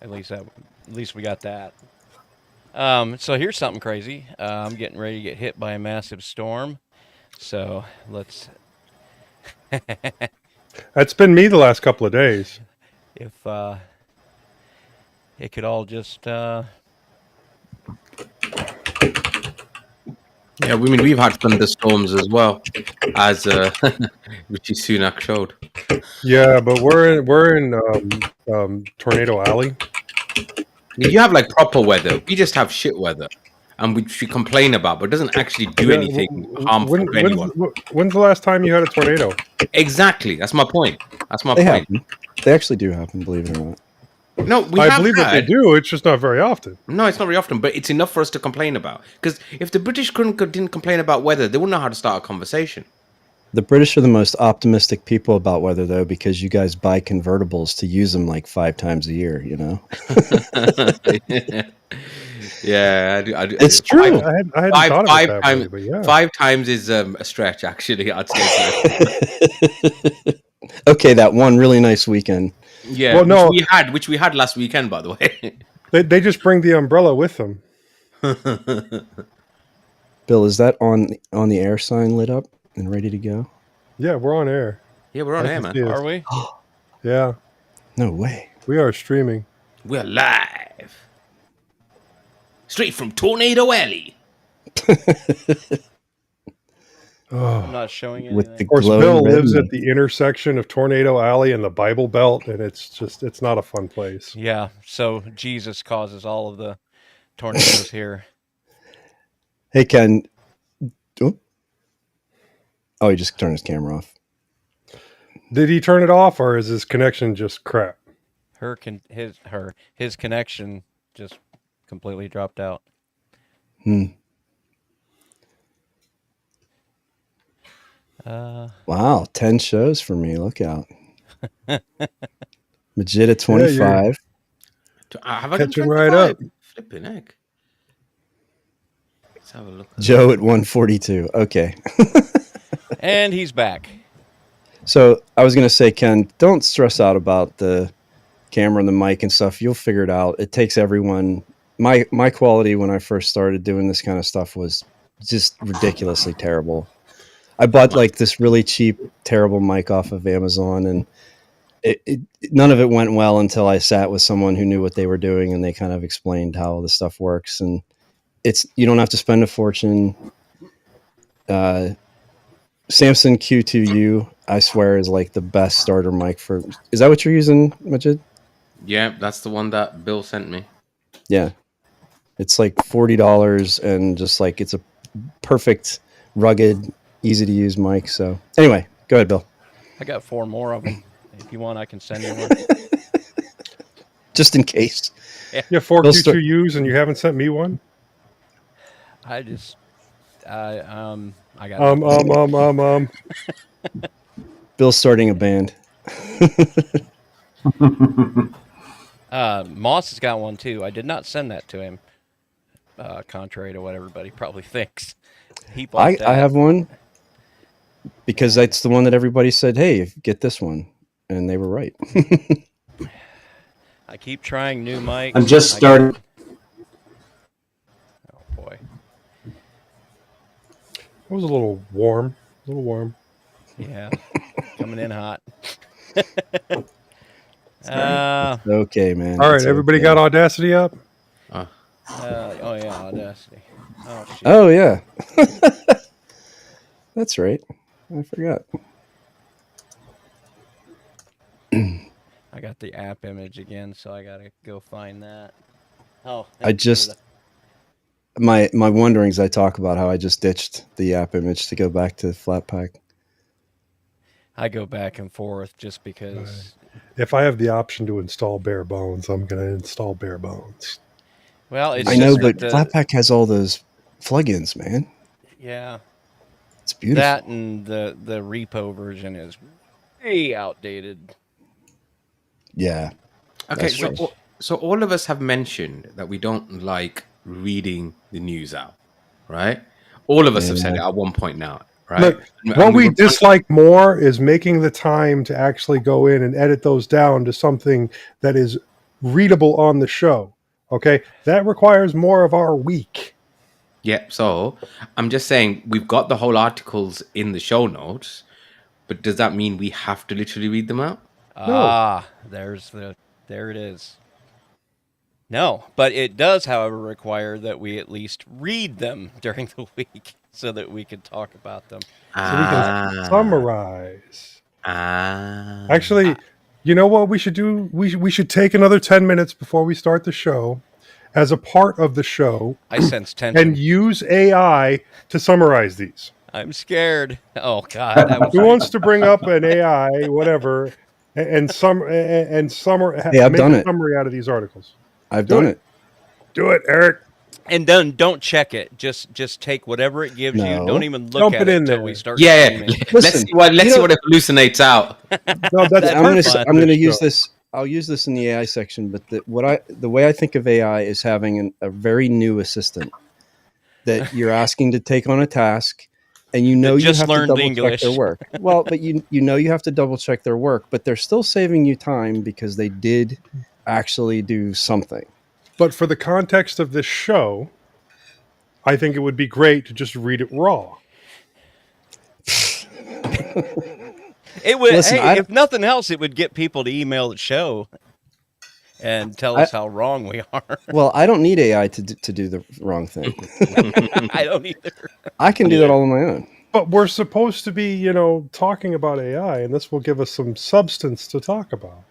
At least we got that. So here's something crazy. I'm getting ready to get hit by a massive storm. So let's. That's been me the last couple of days. If it could all just. Yeah, we've had thunderstorms as well, as Richie Sunak showed. Yeah, but we're in Tornado Alley. You have like proper weather. We just have shit weather, and which we complain about, but it doesn't actually do anything harmful to anyone. When's the last time you had a tornado? Exactly. That's my point. That's my They point. happen. They actually do happen, believe it or not. No, I believe that they do. It's just not very often. No, it's not very often, but it's enough for us to complain about. Because if the British didn't complain about weather, they wouldn't know how to start a conversation. The British are the most optimistic people about weather, though, because you guys buy convertibles to use them like 5 times a year, you know? Yeah, I do. It's true. I hadn't thought of it that way, but yeah. 5 times is a stretch, actually, I'd say. Okay, that one really nice weekend. Yeah, well, no, which we had last weekend, by the way. They just bring the umbrella with them. Bill, is that on the air sign lit up and ready to go? Yeah, we're on air. Yeah, we're on air, man. Are we? Yeah. No way. We are streaming. We're live. Straight from Tornado Alley. I'm not showing anything. With the Of course, glowing Bill red lives and- at the intersection of Tornado Alley and the Bible Belt, and it's not a fun place. Yeah, so Jesus causes all of the tornadoes here. Hey, Ken. Oh, he just turned his camera off. Did he turn it off, or is his connection just crap? His connection just completely dropped out. Wow, 10 shows for me. Look out. Majid at 25. Have I Catching done right 25? up. Flipping heck. Let's have a look. Joe at 142. Okay. And he's back. So I was going to say, Ken, don't stress out about the camera and the mic and stuff. You'll figure it out. It takes everyone. My quality when I first started doing this kind of stuff was just ridiculously terrible. I bought like this really cheap, terrible mic off of Amazon, and none of it went well until I sat with someone who knew what they were doing, and they kind of explained how all this stuff works. And you don't have to spend a fortune. Samson Q2U, I swear, is like the best starter mic for. Is that what you're using, Majid? Yeah, that's the one that Bill sent me. Yeah, it's like $40, and just like it's a perfect, rugged, easy to use mic. So anyway, go ahead, Bill. I got 4 more of them. If you want, I can send you one. Just in case. You have 4 Q2Us, and you haven't sent me one. I got. Bill's starting a band. Moss has got one too. I did not send that to him. Contrary to what everybody probably thinks. I have one because that's the one that everybody said, hey, get this one. And they were right. I keep trying new mics. I'm just starting. Oh boy. It was a little warm. Yeah. Coming in hot. Okay, man. All right, everybody got Audacity up? Oh yeah, Audacity. Oh shit. Oh yeah. That's right. I forgot. I got the app image again, so I gotta go find that. Oh, my wonderings. I talk about how I just ditched the app image to go back to Flatpak. I go back and forth just because. If I have the option to install bare bones, I'm going to install bare bones. Well, it's I know, but Flatpak has all those plugins, man. Yeah, it's beautiful. That and the repo version is way outdated. Yeah. Okay, so all of us have mentioned that we don't like reading the news out, right? All of us have said it at one point now, right? Look, what we dislike more is making the time to actually go in and edit those down to something that is readable on the show. Okay, that requires more of our week. Yeah, so I'm just saying we've got the whole articles in the show notes, but does that mean we have to literally read them out? Ah, there it is. No, but it does, however, require that we at least read them during the week so that we can talk about them. So we can summarize. Ah. Actually, you know what we should do? We should take another 10 minutes before we start the show as a part of the show I sense tension. and use AI to summarize these. I'm scared. Oh God, that was Who wants to bring up an AI, whatever, and Hey, I've make done a it. summary out of these articles? I've Do done it. it. Do it, Eric. And then don't check it. Just take whatever it gives you. No. Don't even look Dump at it it in until there. we start Yeah, streaming. let's Listen, see what you know- it hallucinates out. No, that's That- I'm gonna perfect. fun. I'm gonna for use show. this. I'll use this in the AI section. But the way I think of AI is having a very new assistant that you're asking to take on a task, and you know That you just have to learned double check English. their work. Well, but you know you have to double check their work, but they're still saving you time because they did actually do something. But for the context of this show, I think it would be great to just read it raw. It would. Listen, hey, if nothing else, it would get people to email the show and tell us how wrong we are. Well, I don't need AI to do the wrong thing. I don't either. I can do that all on my own. But we're supposed to be, talking about AI, and this will give us some substance to talk about.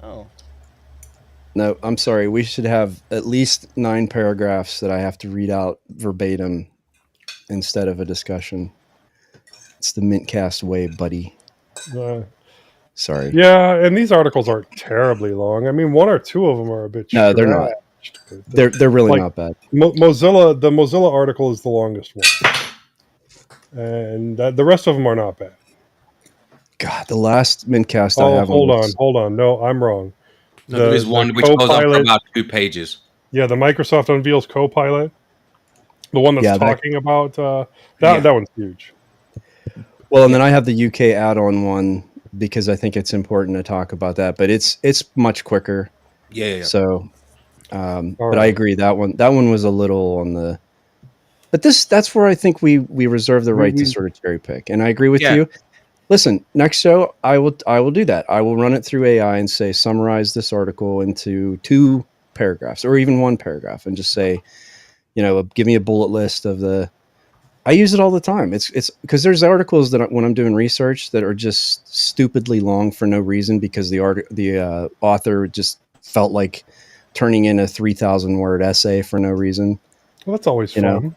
Oh, No, I'm sorry. We should have at least 9 paragraphs that I have to read out verbatim instead of a discussion. It's the mintCast way, buddy. Uh, Sorry. yeah, and these articles aren't terribly long. I mean, one or two of them are a bit. No, they're not. stretched, but They're really Like- not bad. the Mozilla article is the longest one, and the rest of them are not bad. God, the last mintcast I Oh, have. hold on. No, I'm wrong. No, there is one which goes on for about 2 pages. Yeah, the Microsoft Unveils Copilot, the one that's Yeah, that- talking about that one's huge. Well, and then I have the UK add-on one because I think it's important to talk about that. But it's much quicker. Yeah. So, but I right. agree that one was a little on the. But that's where I think we reserve the right to sort of cherry pick, and I agree with you. Listen, next show I will do that. I will run it through AI and say summarize this article into 2 paragraphs or even 1 paragraph, and just say, give me a bullet list of the. I use it all the time. It's because there's articles that when I'm doing research that are just stupidly long for no reason because the author just felt like turning in a 3,000 word essay for no reason. Well, that's always fun.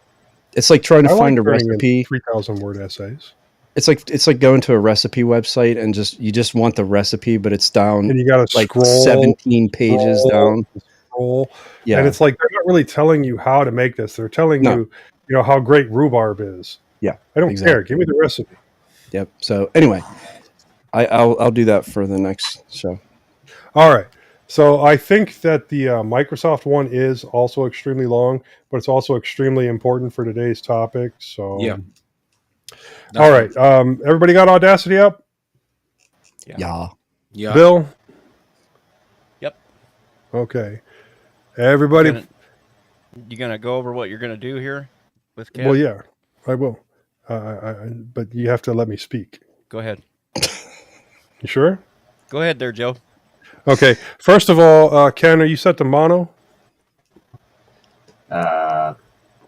It's like trying to I find like a turning in recipe. 3,000 word essays, It's like going to a recipe website and you just want the recipe, but it's down and you got to like scroll 17 pages down. Scroll. Yeah, And it's like they're not really telling you how to make this. They're telling you, how great rhubarb is. Yeah, I don't exactly. care. Give me the recipe. Yep. So anyway, I'll do that for the next show. All right. So I think that the Microsoft one is also extremely long, but it's also extremely important for today's topic. So Yeah. All right. Everybody got Audacity up? Yeah. Yeah. Bill? Yep. Okay. Everybody. You gonna go over what you're gonna do here with Kev? Well, yeah, I will. But you have to let me speak. Go ahead. You sure? Go ahead there, Joe. Okay. First of all, Ken, are you set to mono?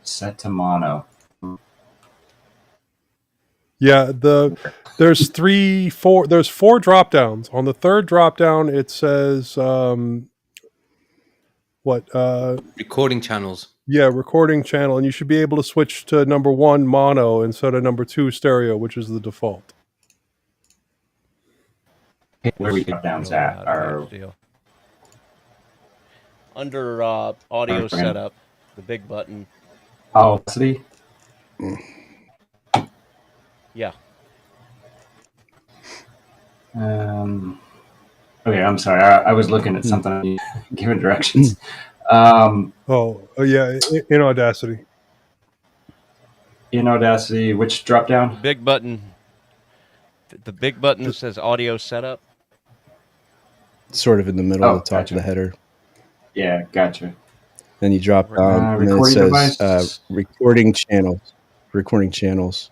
Set to mono. Yeah. There's 4 drop downs. On the third drop down, it says Recording channels. Yeah, recording channel, and you should be able to switch to number 1 mono instead of number 2 stereo, which is the default. Where we drop downs at are under audio Okay. setup, the big button. Audacity. Yeah. Okay, I'm sorry. I was looking at something, giving directions. Oh yeah, in Audacity. In Audacity, which drop down? Big button. The big button that says audio setup. sort of in the middle Oh, of the top gotcha. of the header. Yeah, gotcha. Then you drop down, and then it Recording says device recording channels,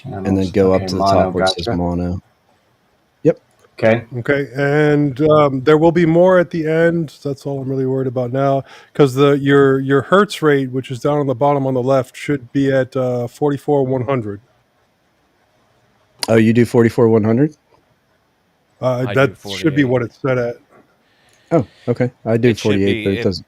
and then channels. go up Okay, to the top mono. where it says Gotcha. mono. Yep. Okay. Okay, and there will be more at the end. That's all I'm really worried about now, because your hertz rate, which is down on the bottom on the left, should be at 44,100. Oh, you do 44,100? I do That should be 48. what it's set at. Oh, okay. I do It should 48, but be. it doesn't.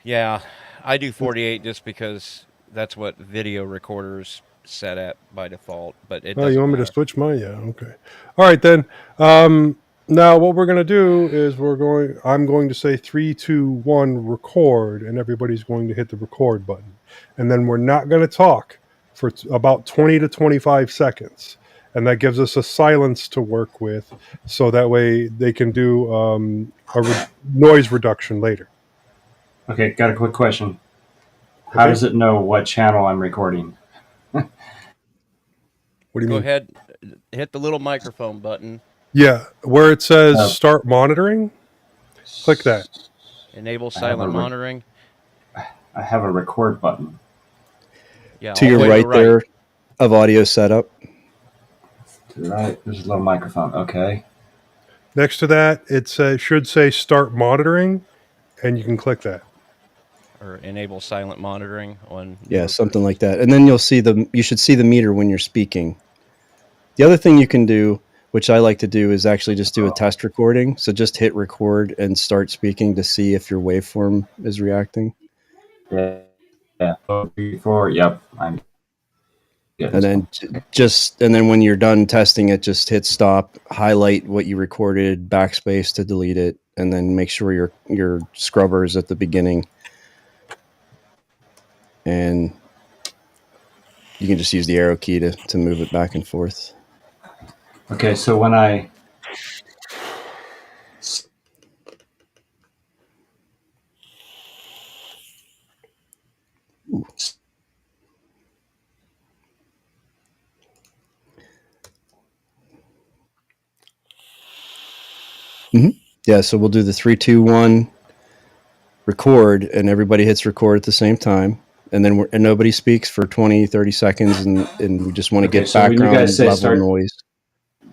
Yeah, I do 48 just because that's what video recorders set at by default. But it Oh, you doesn't want me to matter. switch mine? Yeah. Okay. All right then. Now what we're going to do is I'm going to say 3, 2, 1, record, and everybody's going to hit the record button, and then we're not going to talk for about 20 to 25 seconds, and that gives us a silence to work with, so that way they can do noise reduction later. Okay, got a quick question. How Okay. does it know what channel I'm recording? What do you Go mean? ahead, hit the little microphone button, Yeah, where it says Uh, start monitoring, click that. enable I have a silent monitoring. I have a record button. Yeah, To all the your way to the right there of audio setup. To the right, there's a little microphone. Okay. Next to that, it should say start monitoring, and you can click that. Or enable silent monitoring on Yeah, newer something like versions. that. And then you should see the meter when you're speaking. The other thing you can do, which I like to do, is actually just do a test recording. So just hit record and start speaking to see if your waveform is reacting. Yeah. Yeah. 4. Yep. I'm getting And then and then when you're done testing it, just hit stop, highlight what you recorded, backspace to delete it, and then make sure your scrubber is at the beginning. And you can just use the arrow key to move it back and forth. Okay, so when I Yeah, so we'll do the 3, 2, 1 record, and everybody hits record at the same time. And then and nobody speaks for 20, 30 seconds, and we just want to okay, get so when you background guys say level start, noise.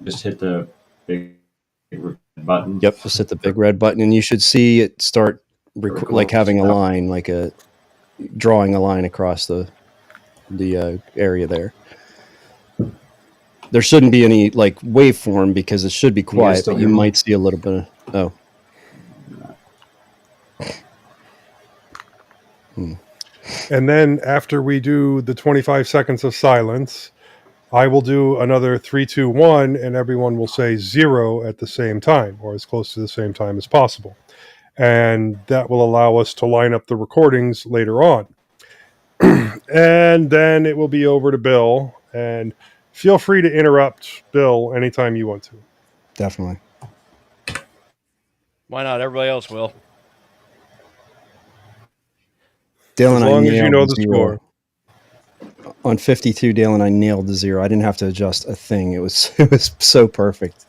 just hit the big button. Yep, just hit the big red button, and you should see it start like having a line, like drawing a line across the area there. There shouldn't be any like waveform because it should be quiet, still but you hear me? might see a little bit of And then after we do the 25 seconds of silence, I will do another 3, 2, 1, and everyone will say 0 at the same time, or as close to the same time as possible. And that will allow us to line up the recordings later on. And then it will be over to Bill. And feel free to interrupt Bill anytime you want to. definitely. Why not? Everybody else will. Dale As and I long as you nailed know the the 0. score. On 52, Dale and I nailed the 0. I didn't have to adjust a thing. It was so perfect.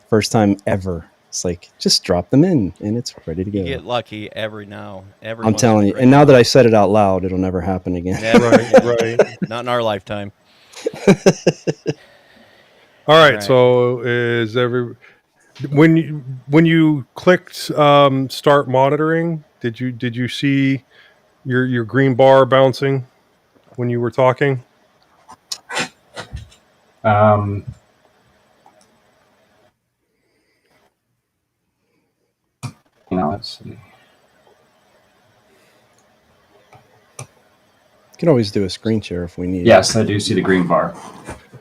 First time ever. It's like just drop them in and it's ready to go. You get lucky every I'm once telling in a you. great And now that while. I said it out loud, it'll never happen again. Never Right, again. right. Not in our lifetime. All right. right. So is when you clicked start monitoring, did you see your green bar bouncing when you were talking? Um, let's see. You can always do a screen share if we need. Yes, I do see the green bar.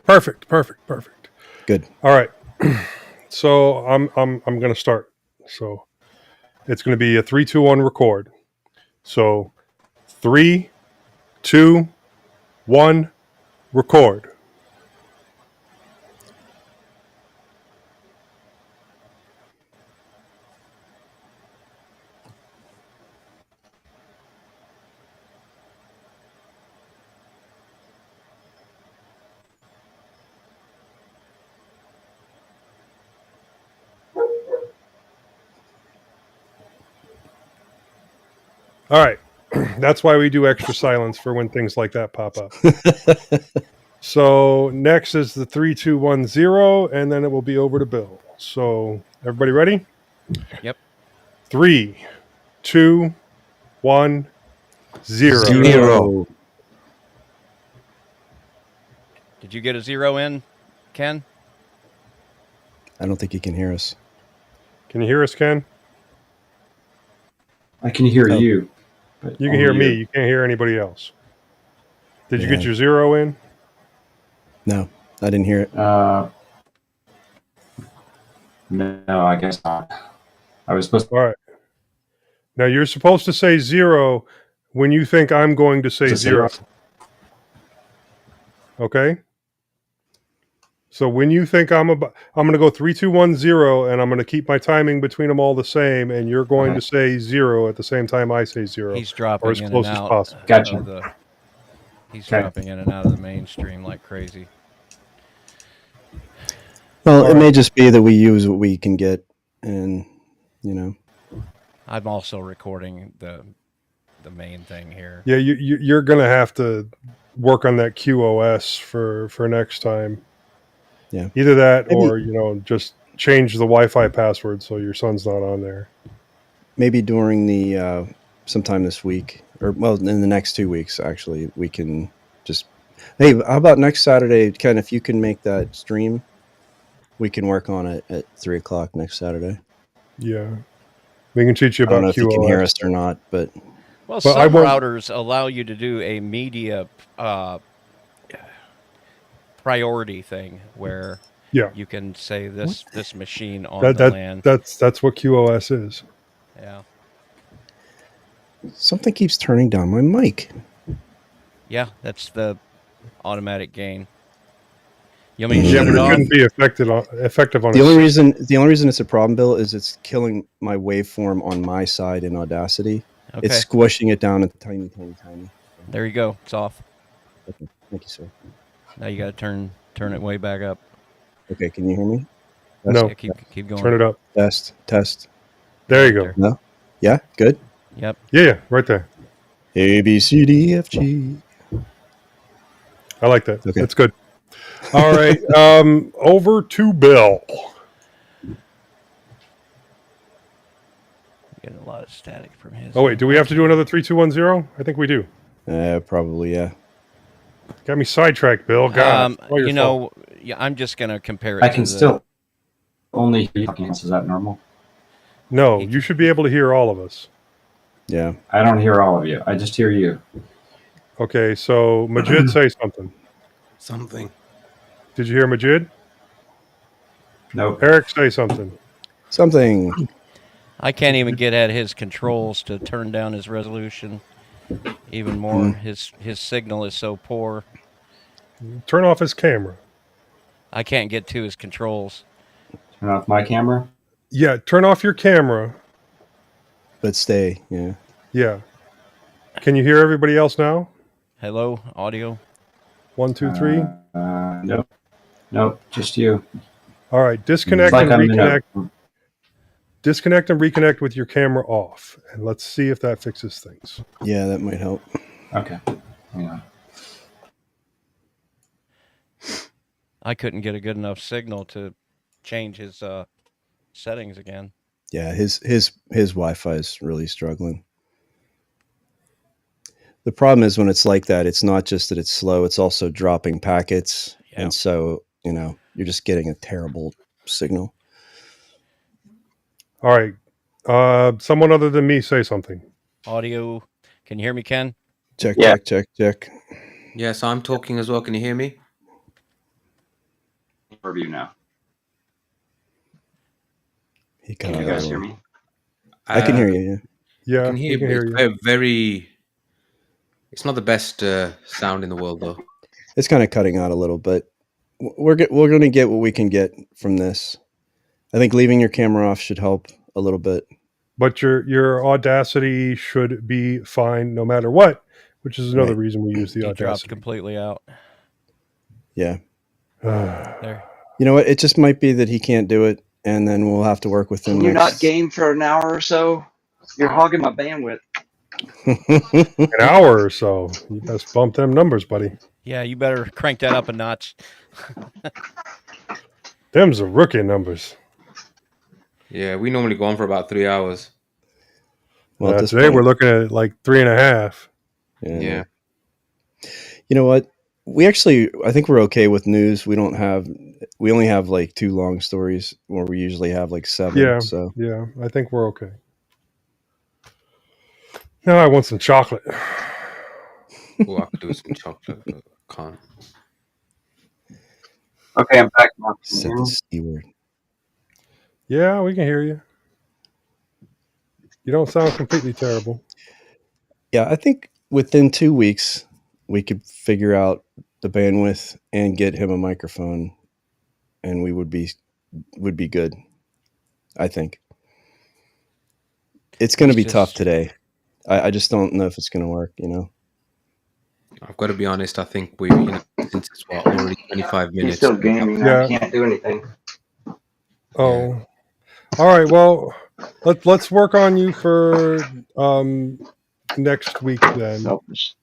Perfect. Good. All right. So I'm going to start. So it's going to be a 3, 2, 1 record. So 3, 2, 1 record. All right. That's why we do extra silence for when things like that pop up. So next is the 3-2-1-0, and then it will be over to Bill. So everybody ready? Yep. 3, 2, 1, 0. Zero. Did you get a 0 in, Ken? I don't think he can hear us. Can you hear us, Ken? I can hear Oh. you. But You can only hear me. You can't hear anybody else. Did you get Yeah. your 0 in? No, I didn't hear it. No, I guess not. I was supposed All right. Now you're supposed to say 0 when you think I'm going to say to 0. Okay? So when you think I'm going to go 3-2-1-0, and I'm going to keep my timing between them all the same, and you're going to say 0 at the same time I say 0. He's Or dropping as in close and as out. possible. Gotcha. Of the, he's Okay. dropping in and out of the mainstream like crazy. Well, All it may right. just be that we use what we can get, and you know. I'm also recording the main thing here. Yeah, you're going to have to work on that QoS for next time. Yeah. Either that Maybe- or, just change the Wi-Fi password so your son's not on there. Maybe during the sometime this week, or well, in the next 2 weeks, actually, we can just. Hey, how about next Saturday, Ken? If you can make that stream, we can work on it at 3:00 next Saturday. Yeah. We can teach you I don't about know if QoS. you can hear us or not, but Well, But I some won't- routers allow you to do a media priority thing where Yeah. you can say this machine on That, the that LAN. that's what QoS is. Yeah. something keeps turning down my mic. Yeah, that's the automatic gain. You want me to Yeah, shut but it it off? couldn't be effective on The a only system. reason it's a problem, Bill, is it's killing my waveform on my side in Audacity. Okay. It's squishing it down into tiny. There you go. It's off. Okay, thank you, sir. Now you got to turn it way back up. Okay, can you hear me? No. Yeah, keep going. Turn it up. Test. There you Right go. there. No? Yeah, good. Yep. Yeah, right there. A B C D F G. I like that. Okay. That's good. All right. Over to Bill. Getting a lot of static from his. Oh wait, do we have to do another 3-2-1-0? I think we do. Probably, yeah. Got me sidetracked, Bill. God, it's all your fault. Yeah, I'm just gonna compare it. I to can the, still only hear you talking. Is that normal? No, you should be able to hear all of us. Yeah. I don't hear all of you. I just hear you. Okay, so Majid, say something. Something. Did you hear Majid? Nope. Eric, say something. Something. I can't even get at his controls to turn down his resolution even more. His signal is so poor. Turn off his camera. I can't get to his controls. Turn off my camera. Yeah, turn off your camera. But stay, yeah. Yeah. Can you hear everybody else now? Hello, audio. 1, 2, 3. Nope. Nope. Just you. All right, disconnect It's like and I'm in reconnect. a. Disconnect and reconnect with your camera off, and let's see if that fixes things. Yeah, that might help. Okay. Yeah. I couldn't get a good enough signal to change his settings again. Yeah, his Wi-Fi is really struggling. The problem is when it's like that, it's not just that it's slow, it's also dropping packets. Yeah. And so, you're just getting a terrible signal. All right, someone other than me say something. Audio. Can you hear me, Ken? Check. Yeah, so I'm talking as well. Can you hear me? Review now. He Can cut you out guys a hear little. me? I can hear you, yeah. Yeah, I can we hear, can you. hear It's you. very. It's not the best sound in the world, though. It's kind of cutting out a little, but we're going to get what we can get from this. I think leaving your camera off should help a little bit. But your Audacity should be fine no matter what, which is another Right. reason we use the He dropped Audacity. completely out. Yeah. There. You know what? It just might be that he can't do it, and then we'll have to work with him Can you not next. game for an hour or so? You're hogging my bandwidth. An hour or so. You best bump them numbers, buddy. Yeah, you better crank that up a notch. Them's are rookie numbers. Yeah, we normally go on for about 3 hours. Well, at this Today point, we're looking at like 3.5. Yeah. You know what? I think we're okay with news. We only have like 2 long stories where we usually have like 7. Yeah. So Yeah, I think we're okay. Now I want some chocolate. Oh, I could do with some chocolate. But I can't. Okay, I'm back now. Can you said hear the me? C word. Yeah, we can hear you. You don't sound completely terrible. Yeah, I think within 2 weeks we could figure out the bandwidth and get him a microphone, and we would be good. I think it's going to be tough today. I just don't know if it's going to work. I've got to be honest. I think since it's already 25 He's minutes. still gaming. Yeah. I can't do anything. Oh, all right. Well, let's work on you for next week then. Selfish.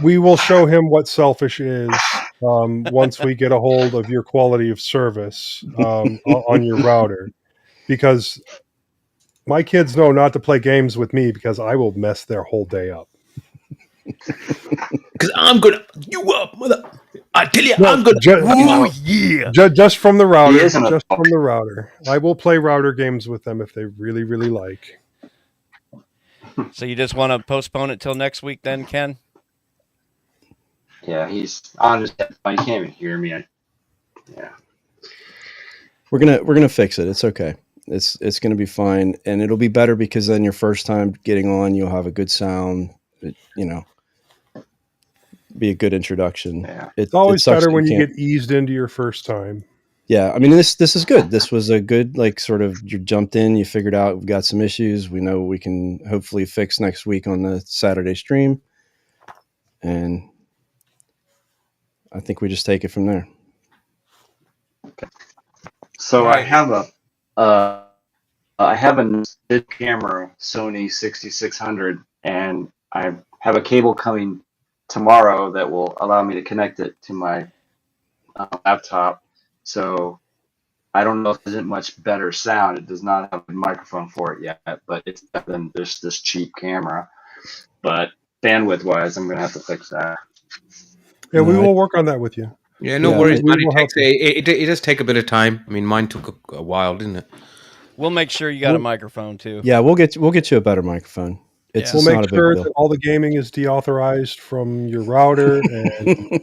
We will show him what selfish is once we get a hold of your quality of service on your router, because my kids know not to play games with me because I will mess their whole day up. Because I'm gonna you up, mother. I tell you, No, I'm gonna. Just from the router. He is an Just adult. from the router. I will play router games with them if they really, really like. So you just want to postpone it till next week then, Ken? Yeah, he's on his headphone. You can't even hear me. Yeah. We're gonna fix it. It's okay. It's gonna be fine, and it'll be better because then your first time getting on, you'll have a good sound. Be a good introduction. Yeah. It's always sucks better that when you can't- get eased into your first time. Yeah, I mean this is good. This was a good sort of you jumped in, you figured out we've got some issues. We know we can hopefully fix next week on the Saturday stream, and I think we just take it from there. So Right. I have a good camera, Sony 6600, and I have a cable coming tomorrow that will allow me to connect it to my laptop. So I don't know if there's much better sound. It does not have a microphone for it yet, but it's better than this cheap camera. But bandwidth wise, I'm gonna have to fix that. Yeah, we No, will work on that with you. Yeah, no Yeah, worries, we man. will help It does take a bit of time. I mean, mine took a while, didn't it? We'll make sure you got a microphone too. Yeah, we'll get you a better microphone. It's, Yeah. We'll it's not make a big sure deal. that all the gaming is deauthorized from your router, and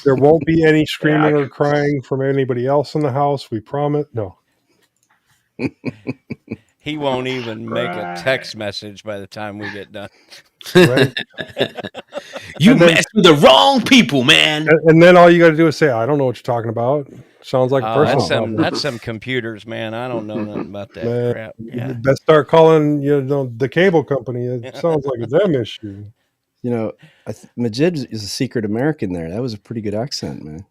there won't be any screaming or crying from anybody else in the house. We promise. No. He won't even make a Right. text message by the time we get done. Right? You And then- messed with the wrong people, man. And then all you got to do is say, "I don't know what you're talking about." Sounds like a personal problem. That's some computers, man. I don't know nothing about that Man, crap. You Yeah. best start calling the cable company. It sounds like a them issue. Majid is a secret American there. That was a pretty good accent, man.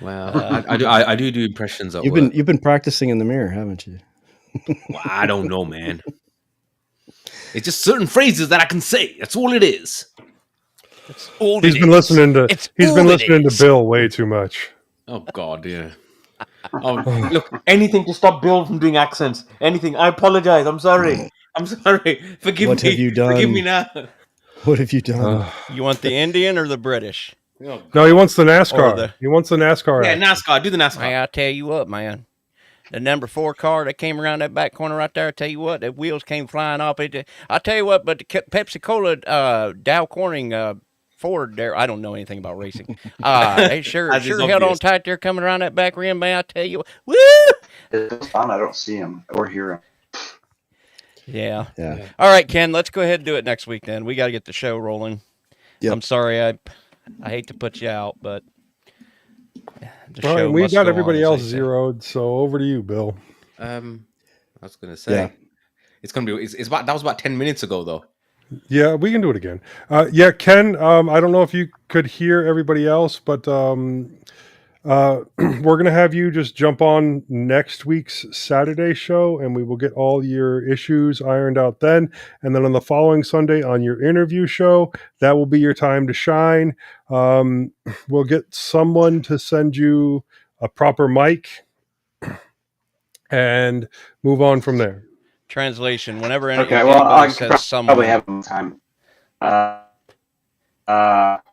Well, I do impressions at You've been practicing in the mirror, haven't you? Well, I don't know, man. It's just certain phrases that I can say. That's all it is. It's old. He's been listening to Bill way too much. Oh God, yeah. Oh, look, anything to stop Bill from doing accents. Anything. I apologize. I'm sorry. I'm sorry. Forgive What me. have you done? Forgive me now. What have you done? You want the Indian or the British? Oh, No, he wants the NASCAR. Or He wants the NASCAR. yeah, act. NASCAR. Do the NASCAR. Hey, I tell you what, man. The number 4 car that came around that back corner right there, I tell you what, the wheels came flying off. I tell you what, but the Pepsi Cola Dow Corning Ford there, I don't know anything about racing. They sure As is held on obvious. tight there coming around that back rim, man. I tell you what, woo! It's fun. I don't see him or hear him. Yeah. Yeah. All right, Ken, let's go ahead and do it next week then. We got to get the show rolling. Yep. I'm sorry, I hate to put you out, but the All right, show we must got go everybody on, else as they say. zeroed, so over to you, Bill. I was gonna say. Yeah. It's gonna be. It's about. That was about 10 minutes ago, though. Yeah, we can do it again. Yeah, Ken, I don't know if you could hear everybody else, but we're going to have you just jump on next week's Saturday show, and we will get all your issues ironed out then. And then on the following Sunday on your interview show, that will be your time to shine. We'll get someone to send you a proper mic and move on from there. Translation: whenever Okay, well, anybody I says could probably someone, have some time.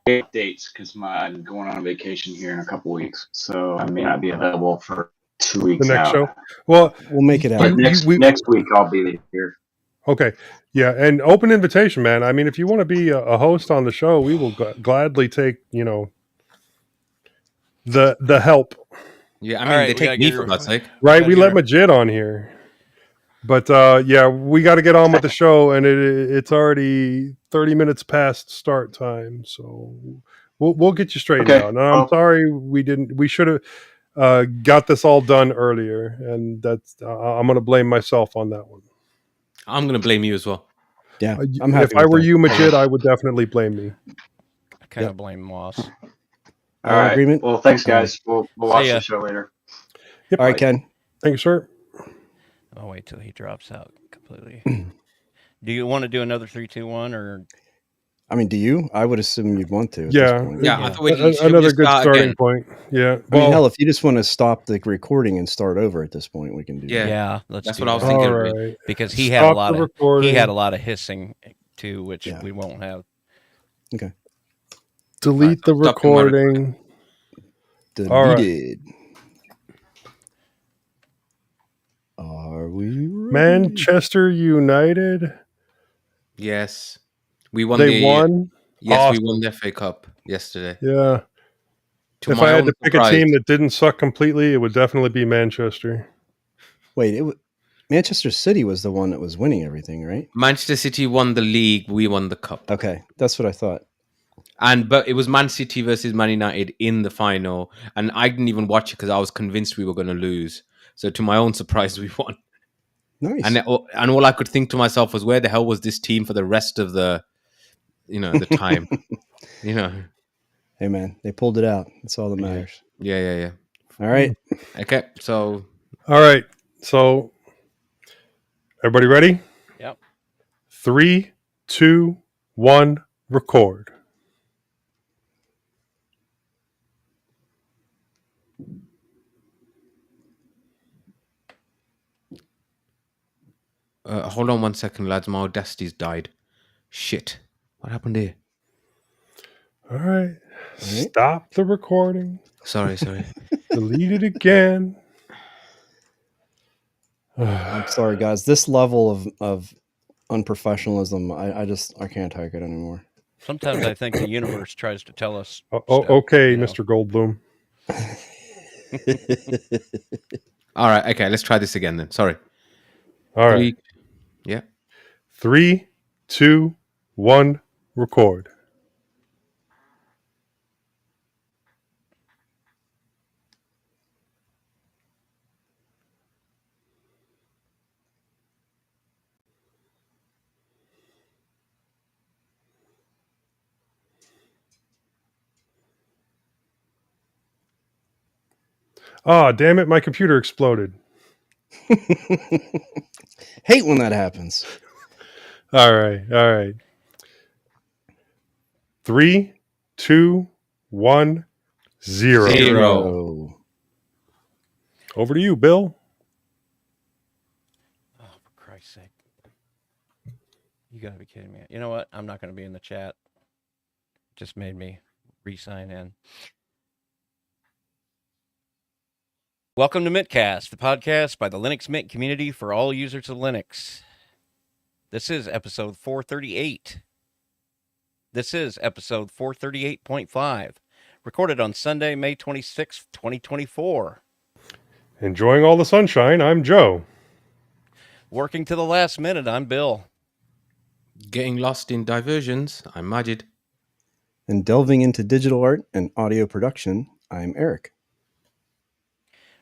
Dates because I'm going on vacation here in a couple weeks, so I may not be available for 2 The weeks next out. show. Well, We'll make it But happen. next week I'll be here. Okay. Yeah. And open invitation, man. I mean, if you want to be a host on the show, we will gladly take, the help. Yeah, I All mean, right, they we take gotta me get for her- God's sake. Right. We let Majid on here. But yeah, we got to get on with the show, and it's already 30 minutes past start time. So we'll get you straightened Okay. out. And I'm sorry we should have got this all done earlier. And that's, I'm going to blame myself on that one. I'm going to blame you as well. Yeah, I'm happy. If I with were that. you, Majid, I would definitely blame me. I kind of blame Moss. All All right. agreement? Well, thanks, guys. We'll watch ya. the show later. Yep. All right, Ken. Thank you, sir. I'll wait till he drops out completely. Do you want to do another 3, 2, 1, or I mean, do you? I would assume you'd want to. At Yeah. This point. Yeah, I thought we should we Another just good start starting again? point. Yeah. I mean, hell, if you just want to stop the recording and start over at this point, we can do Yeah. yeah, let's That's do what I was that. thinking. all of it. right. Because he Stop had a lot the of recording. hissing too, which Yeah. we won't have. Okay. Delete the Stop doing my recording. All right. Deleted. Are we ready? Manchester United. Yes, we won. They won. Yes, we Awesome. won the FA Cup yesterday. Yeah. To If my I had own to pick surprise. a team that didn't suck completely, it would definitely be Manchester. Wait, Manchester City was the one that was winning everything, right? Manchester City won the league. We won the cup. Okay, that's what I thought. But it was Man City versus Man United in the final, and I didn't even watch it because I was convinced we were going to lose. So to my own surprise, we won. Nice. And all I could think to myself was, where the hell was this team for the rest of the time? Hey, man, they pulled it out. That's all that matters. Yeah. All right. Okay, so All right. So, everybody ready? Yep. 3, 2, 1, record. hold on 1 second, lads. My Audacity's died. Shit. What happened here? All right. Stop the recording. Sorry. Delete it again. I'm sorry, guys. This level of unprofessionalism, I can't take it anymore. Sometimes I think the universe tries to tell us. Okay, you know. Mr. Goldblum. All right. Okay, let's try this again then. Sorry. All right. 3, 2, 1, record. Oh, damn it. My computer exploded. Hate when that happens. All right. 3, 2, 1, 0. Zero. Over to you, Bill. Oh, for Christ's sake! You gotta be kidding me! You know what? I'm not gonna be in the chat. Just made me re-sign in. Welcome to mintCast, the podcast by the Linux Mint community for all users of Linux. This is episode 438. This is episode 438.5, recorded on Sunday, May 26th, 2024. Enjoying all the sunshine, I'm Joe. Working to the last minute, I'm Bill. Getting lost in diversions, I'm Majid. And delving into digital art and audio production, I'm Eric.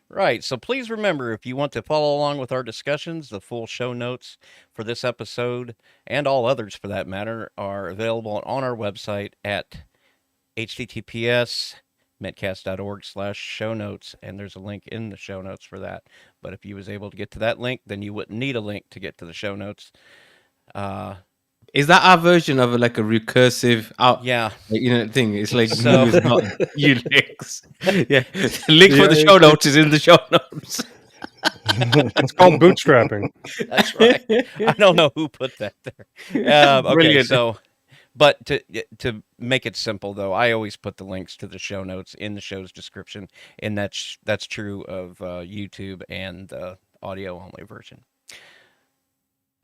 Right, so please remember, if you want to follow along with our discussions, the full show notes for this episode, and all others for that matter, are available on our website at https mintcast.org/show notes, and there's a link in the show notes for that. But if you was able to get to that link, then you wouldn't need a link to get to the show notes. Is that our version of like a recursive Yeah. thing? It's like So- news, not Unix. Yeah, the link for the Yeah, show notes is in the show notes. It's called bootstrapping. That's right. I don't know who put that there. Okay, Brilliant. so, but to make it simple though, I always put the links to the show notes in the show's description, and that's true of YouTube and the audio only version.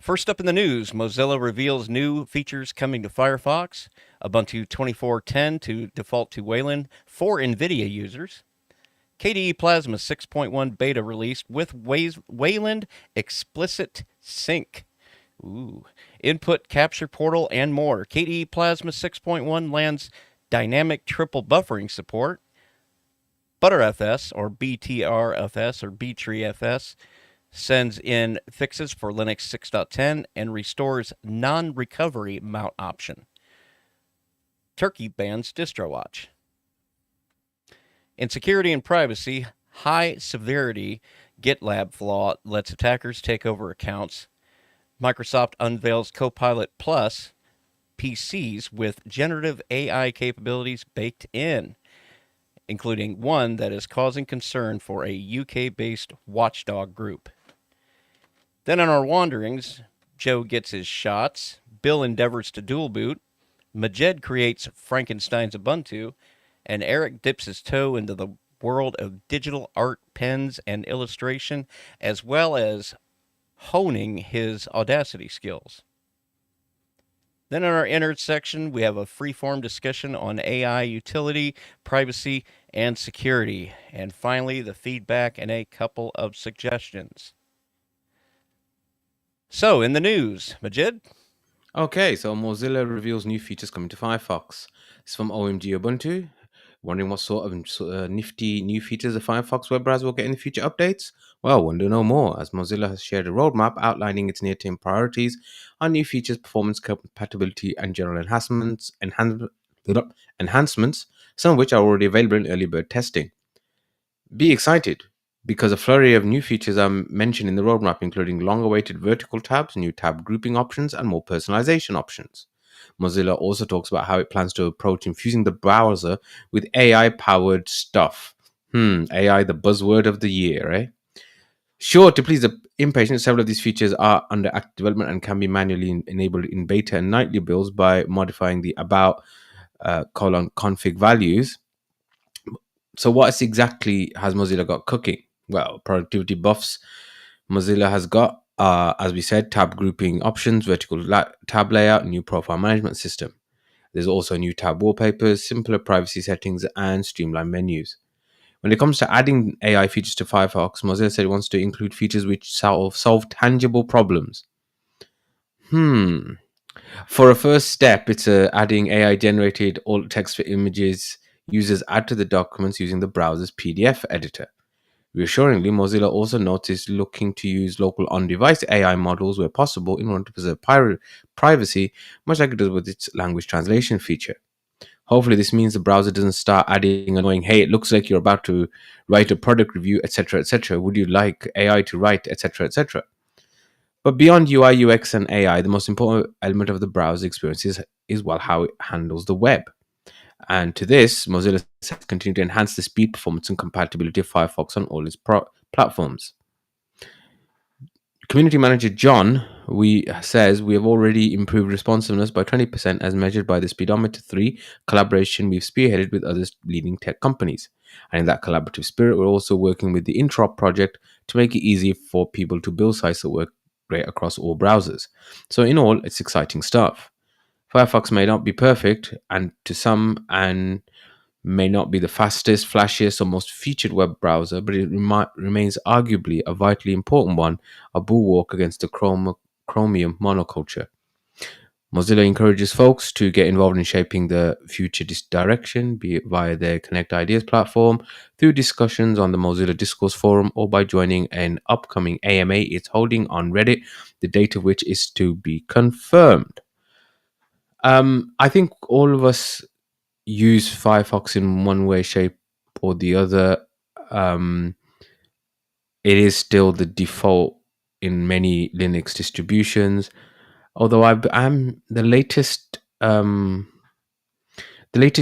First up in the news, Mozilla reveals new features coming to Firefox, Ubuntu 24.10 to default to Wayland for NVIDIA users, KDE Plasma 6.1 beta released with Wayland Explicit Sync. Ooh. Input Capture Portal and more. KDE Plasma 6.1 lands dynamic triple buffering support. ButterFS or BTRFS or BTreeFS sends in fixes for Linux 6.10 and restores non-recovery mount option. Turkey bans DistroWatch. In security and privacy, high severity GitLab flaw lets attackers take over accounts. Microsoft unveils Copilot Plus PCs with generative AI capabilities baked in, including one that is causing concern for a UK-based watchdog group. Then on our wanderings, Joe gets his shots, Bill endeavors to dual boot, Majed creates Frankenstein's Ubuntu, and Eric dips his toe into the world of digital art, pens, and illustration, as well as honing his Audacity skills. Then in our innards section, we have a free-form discussion on AI utility, privacy, and security. And finally, the feedback and a couple of suggestions. So, in the news, Majid? Okay, so Mozilla reveals new features coming to Firefox. It's from OMG Ubuntu. Wondering what sort of nifty new features the Firefox web browser will get in the future updates? Well, want to know more, as Mozilla has shared a roadmap outlining its near-term priorities on new features, performance, compatibility, and general enhancements, some of which are already available in early bird testing. Be excited, because a flurry of new features are mentioned in the roadmap, including long-awaited vertical tabs, new tab grouping options, and more personalization options. Mozilla also talks about how it plans to approach infusing the browser with AI-powered stuff. AI, the buzzword of the year, eh? Sure, to please the impatient, several of these features are under active development and can be manually enabled in beta and nightly builds by modifying the about config values. So what exactly has Mozilla got cooking? Well, productivity buffs. Mozilla has got, as we said, tab grouping options, vertical tab layout, new profile management system. There's also new tab wallpapers, simpler privacy settings, and streamlined menus. When it comes to adding AI features to Firefox, Mozilla said it wants to include features which solve tangible problems. For a first step, it's adding AI-generated alt text for images users add to the documents using the browser's PDF editor. Reassuringly, Mozilla also notes it's looking to use local on-device AI models where possible in order to preserve privacy, much like it does with its language translation feature. Hopefully, this means the browser doesn't start adding annoying, hey, it looks like you're about to write a product review, etc., etc. Would you like AI to write, etc., etc.? But beyond UI, UX, and AI, the most important element of the browser experience is well, how it handles the web. And to this, Mozilla has continued to enhance the speed, performance, and compatibility of Firefox on all its platforms. Community manager John says we have already improved responsiveness by 20% as measured by the Speedometer 3 collaboration we've spearheaded with other leading tech companies. And in that collaborative spirit, we're also working with the Interop project to make it easy for people to build sites that work great across all browsers. So in all, it's exciting stuff. Firefox may not be perfect, and to some, and may not be the fastest, flashiest, or most featured web browser, but it remains arguably a vitally important one, a bulwark against the Chromium monoculture. Mozilla encourages folks to get involved in shaping the future direction, be it via their Connect Ideas platform, through discussions on the Mozilla Discourse Forum, or by joining an upcoming AMA it's holding on Reddit, the date of which is to be confirmed. I think all of us use Firefox in one way, shape, or the other. Um, it is still the default in many Linux distributions. Although I'm the latest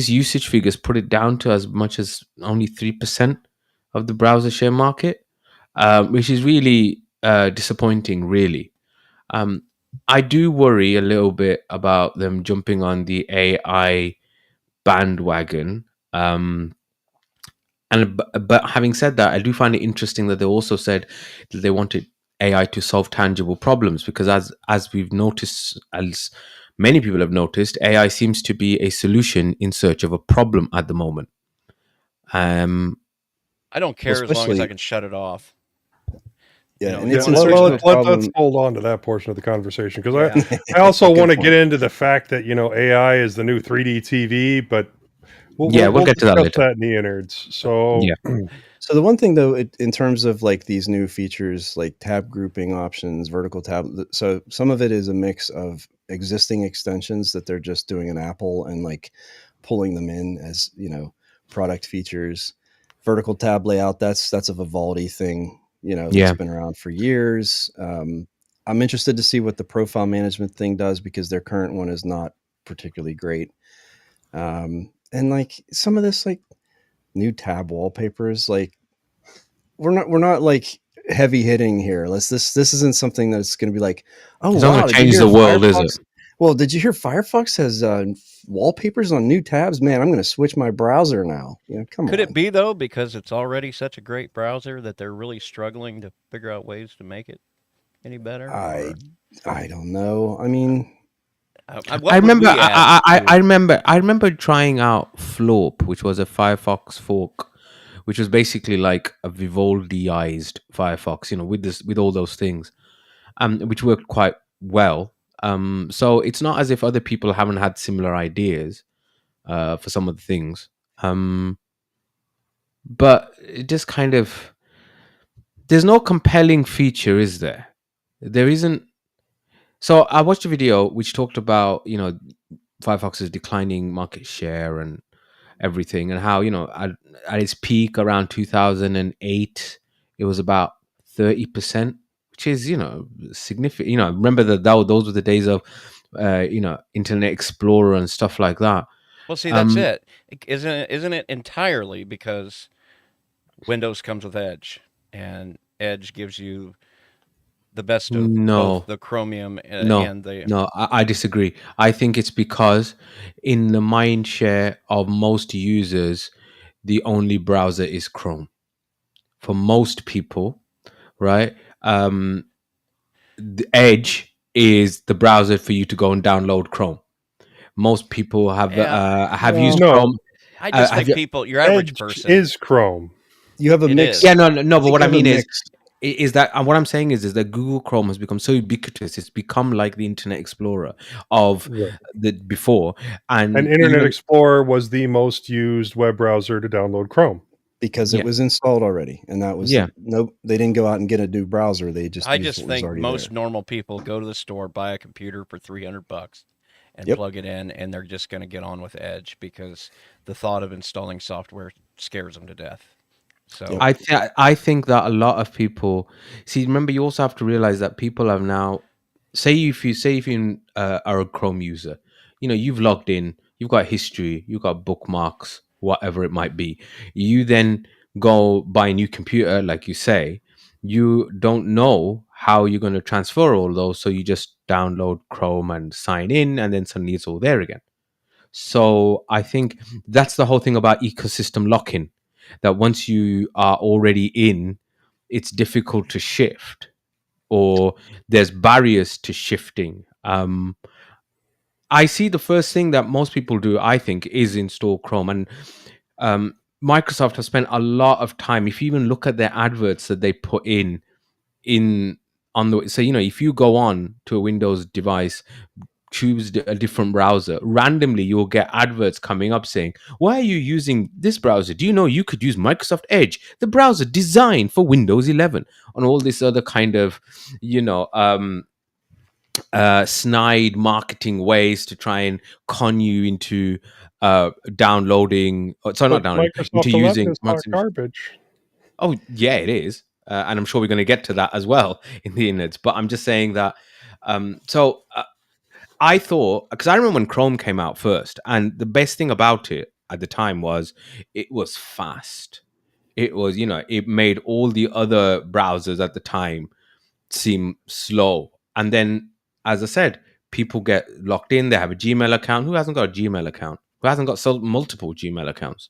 usage figures put it down to as much as only 3% of the browser share market, which is really disappointing. Really, um, I do worry a little bit about them jumping on the AI bandwagon. But having said that, I do find it interesting that they also said that they wanted AI to solve tangible problems, because as we've noticed, as many people have noticed, AI seems to be a solution in search of a problem at the moment. Um, I don't care as long as I can shut it off. Yeah, You know, and you it's in wanna search search of a the- let's problem. hold on to that portion of the conversation, because Yeah. I also Good want to point. get into the fact that AI is the new 3D TV, but we'll get to that discuss later. that in the innards. So Yeah. So the one thing though, in terms of like these new features, like tab grouping options, vertical tab, so some of it is a mix of existing extensions that they're just doing in Apple and like pulling them in as product features. Vertical tab layout, that's a Vivaldi thing, that's Yeah. been around for years. I'm interested to see what the profile management thing does, because their current one is not particularly great. And like some of this, like new tab wallpapers, like we're not like heavy hitting here. This isn't something that's going to be like, oh It's not going wow, to did you change hear the world, is it? Firefox? Well, did you hear Firefox has wallpapers on new tabs? Man, I'm going to switch my browser now. Come Could on. it be though, because it's already such a great browser that they're really struggling to figure out ways to make it any better? I don't know. I mean, What I would remember. we add I to? remember. I remember trying out Florp, which was a Firefox fork, which was basically like a Vivaldiized Firefox. With all those things, which worked quite well. So it's not as if other people haven't had similar ideas for some of the things. But it just kind of, there's no compelling feature, is there? There isn't. So I watched a video which talked about Firefox's declining market share and everything, and how at its peak around 2008 it was about 30%, which is significant. Remember those were the days of Internet Explorer and stuff like that. Well, see, that's it. Isn't it entirely because Windows comes with Edge, and Edge gives you the best of both No, the Chromium no, and the. no, I disagree. I think it's because in the mind share of most users, the only browser is Chrome. For most people, right? The Edge is the browser for you to go and download Chrome. Most people Yeah, have used no, Chrome. I just Have think you? people, your average Edge person, is Chrome. you have a It mix. is. Yeah, no. I But think what you I have a mean mix. is that, and what I'm saying is that Google Chrome has become so ubiquitous. It's become like the Internet Explorer of Right. the before, And and Internet even Explorer was the most used web browser to download Chrome. because yeah, it was installed already, and that was yeah. no. They didn't go out and get a new browser. They just I used just what was think already most there. normal people go to the store, buy a computer for $300 and Yep. plug it in, and they're just going to get on with Edge because the thought of installing software scares them to death. So Yep. I think that a lot of people see. Remember, you also have to realize that people have now. Say if you are a Chrome user, you've logged in, you've got history, you've got bookmarks, whatever it might be. You then go buy a new computer, like you say. You don't know how you're going to transfer all those, so you just download Chrome and sign in, and then suddenly it's all there again. So I think that's the whole thing about ecosystem lock-in, that once you are already in, it's difficult to shift, or there's barriers to shifting. I see the first thing that most people do, I think, is install Chrome. And Microsoft has spent a lot of time. If you even look at their adverts that they put in on the, so if you go on to a Windows device, choose a different browser, randomly you'll get adverts coming up saying, why are you using this browser? Do you know you could use Microsoft Edge, the browser designed for Windows 11, and all this other kind of snide marketing ways to try and con you into downloading. Sorry, not But downloading. Into Microsoft 11 using is hot garbage. Oh yeah, it is, and I'm sure we're going to get to that as well in the innards. But I'm just saying that. I thought, because I remember when Chrome came out first, and the best thing about it at the time was it was fast. It was, it made all the other browsers at the time seem slow. And then, as I said, people get locked in. They have a Gmail account. Who hasn't got a Gmail account? Who hasn't got multiple Gmail accounts?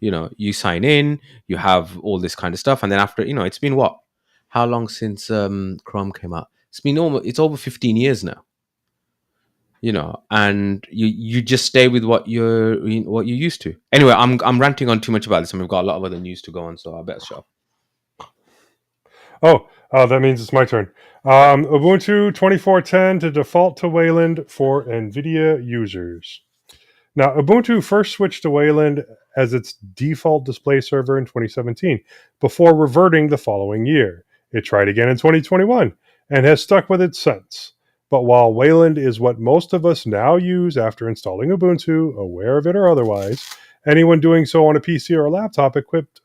You sign in, you have all this kind of stuff, and then after, it's been what? How long since Chrome came out? It's over 15 years now. And you just stay with what you're used to. Anyway, I'm ranting on too much about this, and we've got a lot of other news to go on, so I better shut up. That means it's my turn. Ubuntu 24.10 to default to Wayland for NVIDIA users. Now, Ubuntu first switched to Wayland as its default display server in 2017, before reverting the following year. It tried again in 2021 and has stuck with it since. But while Wayland is what most of us now use after installing Ubuntu, aware of it or otherwise, anyone doing so on a PC or a laptop equipped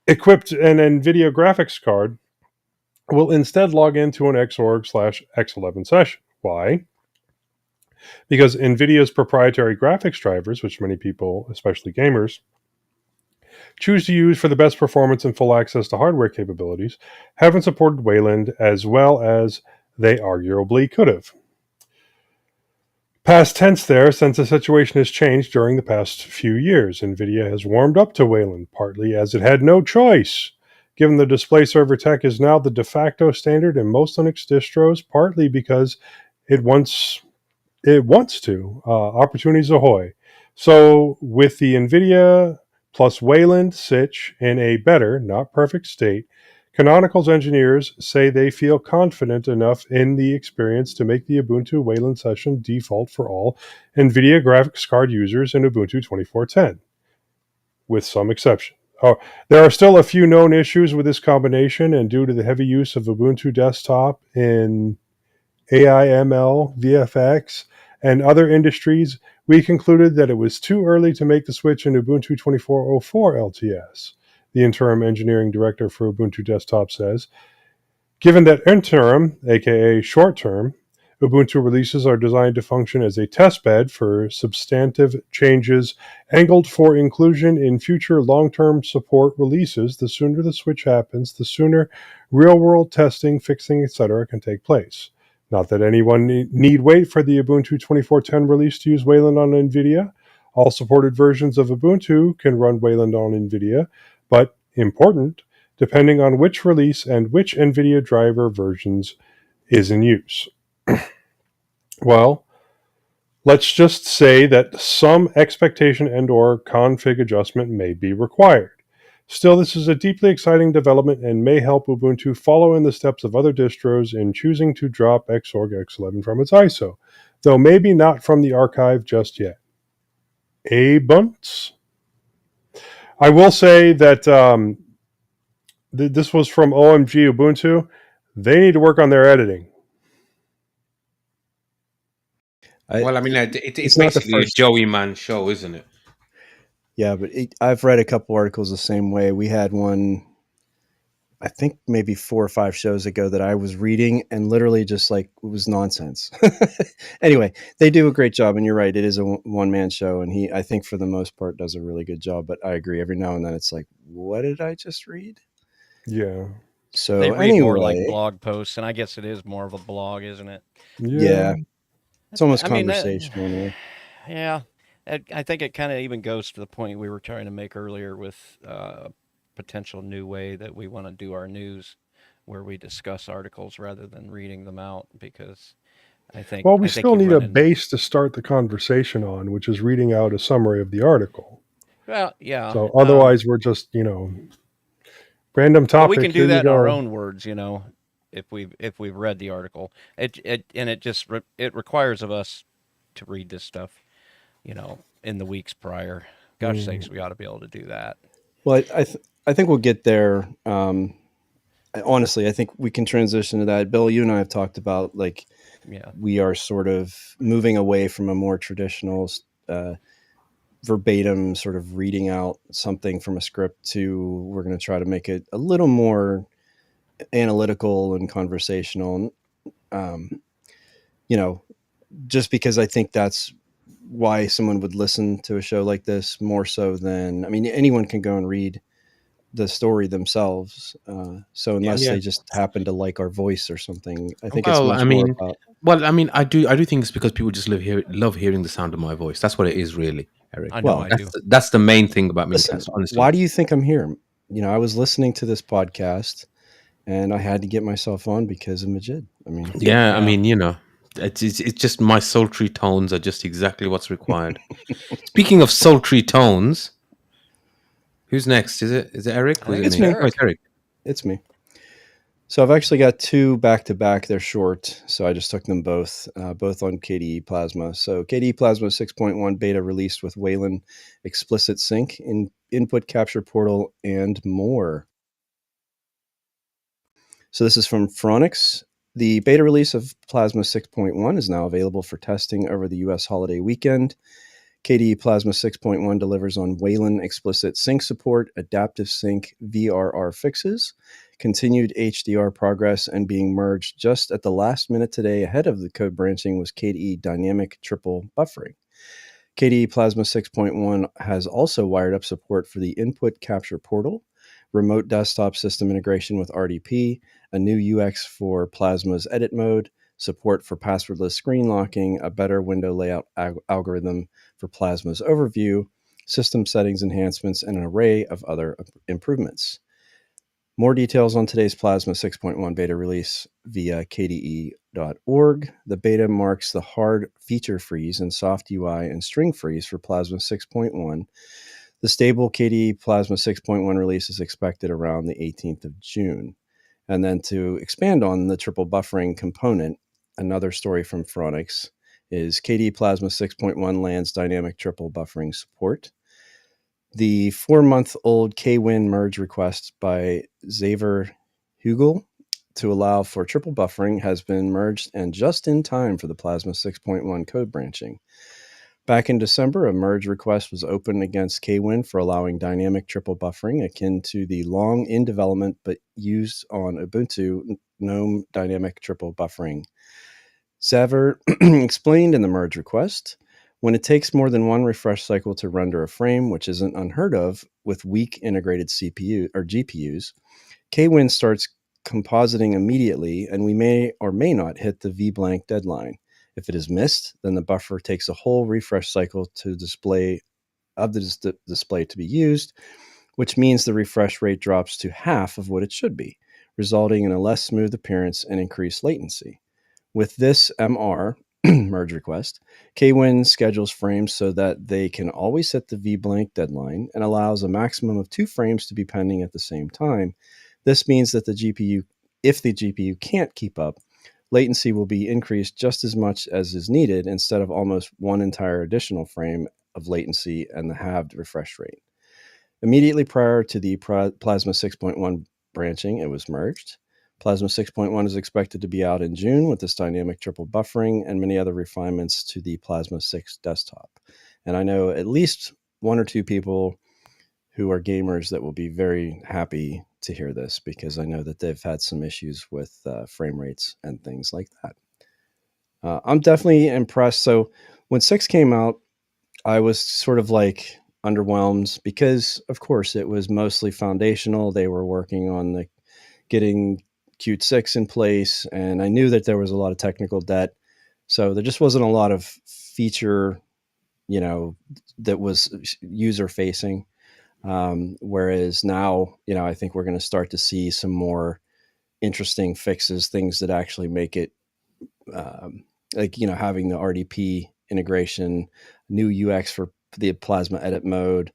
an NVIDIA graphics card will instead log into an Xorg/X11 session. Why? Because NVIDIA's proprietary graphics drivers, which many people, especially gamers, choose to use for the best performance and full access to hardware capabilities, haven't supported Wayland as well as they arguably could have. Past tense there, since the situation has changed during the past few years. NVIDIA has warmed up to Wayland, partly as it had no choice, given the display server tech is now the de facto standard in most Linux distros, partly because it wants to. Opportunities ahoy. So with the NVIDIA plus Wayland Sitch in a better, not perfect state, Canonical's engineers say they feel confident enough in the experience to make the Ubuntu Wayland session default for all NVIDIA graphics card users in Ubuntu 24.10, with some exception. There are still a few known issues with this combination, and due to the heavy use of Ubuntu Desktop in AI, ML, VFX, and other industries, we concluded that it was too early to make the switch in Ubuntu 24.04 LTS. The interim engineering director for Ubuntu Desktop says, given that interim, aka short term, Ubuntu releases are designed to function as a testbed for substantive changes angled for inclusion in future long-term support releases, the sooner the switch happens, the sooner real-world testing, fixing, etc. can take place. Not that anyone need wait for the Ubuntu 24.10 release to use Wayland on NVIDIA. All supported versions of Ubuntu can run Wayland on NVIDIA, but important, depending on which release and which NVIDIA driver versions is in use. Well, let's just say that some expectation and/or config adjustment may be required. Still, this is a deeply exciting development and may help Ubuntu follow in the steps of other distros in choosing to drop Xorg X11 from its ISO, though maybe not from the archive just yet. Bunts? I will say that this was from OMG Ubuntu. They need to work on their editing. Well, I mean, it's basically a Joey Man show, isn't it? Yeah, but I've read a couple articles the same way. We had one, I think maybe 4 or 5 shows ago that I was reading and literally just like it was nonsense. Anyway, they do a great job, and you're right. It is a one-man show, and he, I think for the most part, does a really good job. But I agree. Every now and then it's like, what did I just read? Yeah. So they read more like blog posts, and I guess it is more of a blog, isn't it? Yeah. It's almost conversational anyway. Yeah. I think it kind of even goes to the point we were trying to make earlier with a potential new way that we want to do our news, where we discuss articles rather than reading them out, because I think... Well, we still need a base to start the conversation on, which is reading out a summary of the article. Well, yeah. So otherwise we're just, random topic. Well, we can do that in our own words, if we've read the article. It requires of us to read this stuff, in the weeks prior. Gosh sakes, we ought to be able to do that. Well, I think we'll get there. Honestly, I think we can transition to that. Bill, you and I have talked about like Yeah. we are sort of moving away from a more traditional verbatim sort of reading out something from a script to we're going to try to make it a little more analytical and conversational. You know, just because I think that's why someone would listen to a show like this more so than, I mean, anyone can go and read the story themselves. So unless Yeah. they just happen to like our voice or something, I think it's Well, much I more mean, about. I do think it's because people just love hearing the sound of my voice. That's what it is, really, Eric. I know Well, I do. That's the main thing about listen, mintCast, honestly. why do you think I'm here? You know, I was listening to this podcast and I had to get myself on because of Majid. I mean, Yeah, I Yeah. mean, it's just my sultry tones are just exactly what's required. Speaking of sultry tones, who's next? Is it Eric I or is think it it's it's me? me. Oh, it's Eric. Eric. It's me. So I've actually got two back to back. They're short, so I just took them both on KDE Plasma. So KDE Plasma 6.1 beta released with Wayland explicit sync in input capture portal and more. So this is from Phronix. The beta release of Plasma 6.1 is now available for testing over the US holiday weekend. KDE Plasma 6.1 delivers on Wayland explicit sync support, adaptive sync VRR fixes, continued HDR progress, and being merged just at the last minute today ahead of the code branching was KDE dynamic triple buffering. KDE Plasma 6.1 has also wired up support for the input capture portal, remote desktop system integration with RDP, a new UX for Plasma's edit mode, support for passwordless screen locking, a better window layout algorithm for Plasma's overview, system settings enhancements, and an array of other improvements. More details on today's Plasma 6.1 beta release via kde.org. The beta marks the hard feature freeze and soft UI and string freeze for Plasma 6.1. The stable KDE Plasma 6.1 release is expected around the 18th of June. And then to expand on the triple buffering component, another story from Phronix is KDE Plasma 6.1 lands dynamic triple buffering support. The 4-month-old KWin merge request by Xaver Hugel to allow for triple buffering has been merged and just in time for the Plasma 6.1 code branching. Back in December, a merge request was opened against KWin for allowing dynamic triple buffering akin to the long in development but used on Ubuntu GNOME dynamic triple buffering. Xaver explained in the merge request, when it takes more than one refresh cycle to render a frame, which isn't unheard of with weak integrated CPU or GPUs, KWin starts compositing immediately, and we may or may not hit the vblank deadline. If it is missed, then the buffer takes a whole refresh cycle to display to be used, which means the refresh rate drops to half of what it should be, resulting in a less smooth appearance and increased latency. With this MR merge request, KWin schedules frames so that they can always hit the vblank deadline and allows a maximum of 2 frames to be pending at the same time. This means that if the GPU can't keep up, latency will be increased just as much as is needed instead of almost one entire additional frame of latency and the halved refresh rate. Immediately prior to the Plasma 6.1 branching, it was merged. Plasma 6.1 is expected to be out in June with this dynamic triple buffering and many other refinements to the Plasma 6 desktop. And I know at least one or two people who are gamers that will be very happy to hear this because I know that they've had some issues with frame rates and things like that. I'm definitely impressed. So when 6 came out, I was sort of like underwhelmed because, of course, it was mostly foundational. They were working on the getting Qt 6 in place, and I knew that there was a lot of technical debt. So there just wasn't a lot of feature, that was user facing. Whereas now, I think we're going to start to see some more interesting fixes, things that actually make it having the RDP integration, new UX for the Plasma edit mode,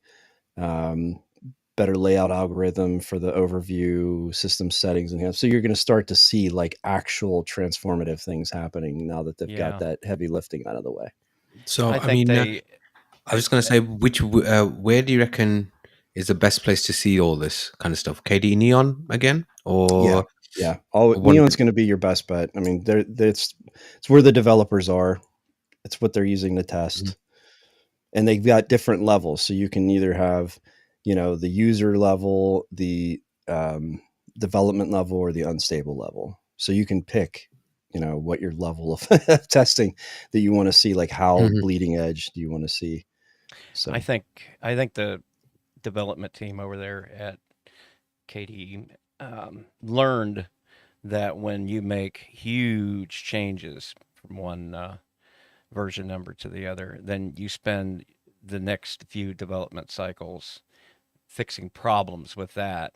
better layout algorithm for the overview, system settings, and so you're going to start to see like actual transformative things happening now that they've got that heavy lifting out of the way. So, I I think mean, they. I was just going to say, where do you reckon is the best place to see all this kind of stuff? KDE Neon again, Yeah, or Yeah, One- Neon's going to be your best bet. I mean, it's where the developers are. It's what they're using to test, and they've got different levels. So you can either have, the user level, the development level, or the unstable level. So you can pick, what your level of testing that you want to see. Like how Mhm. bleeding edge do you want to see? So I think the development team over there at KDE learned that when you make huge changes from one version number to the other, then you spend the next few development cycles fixing problems with that,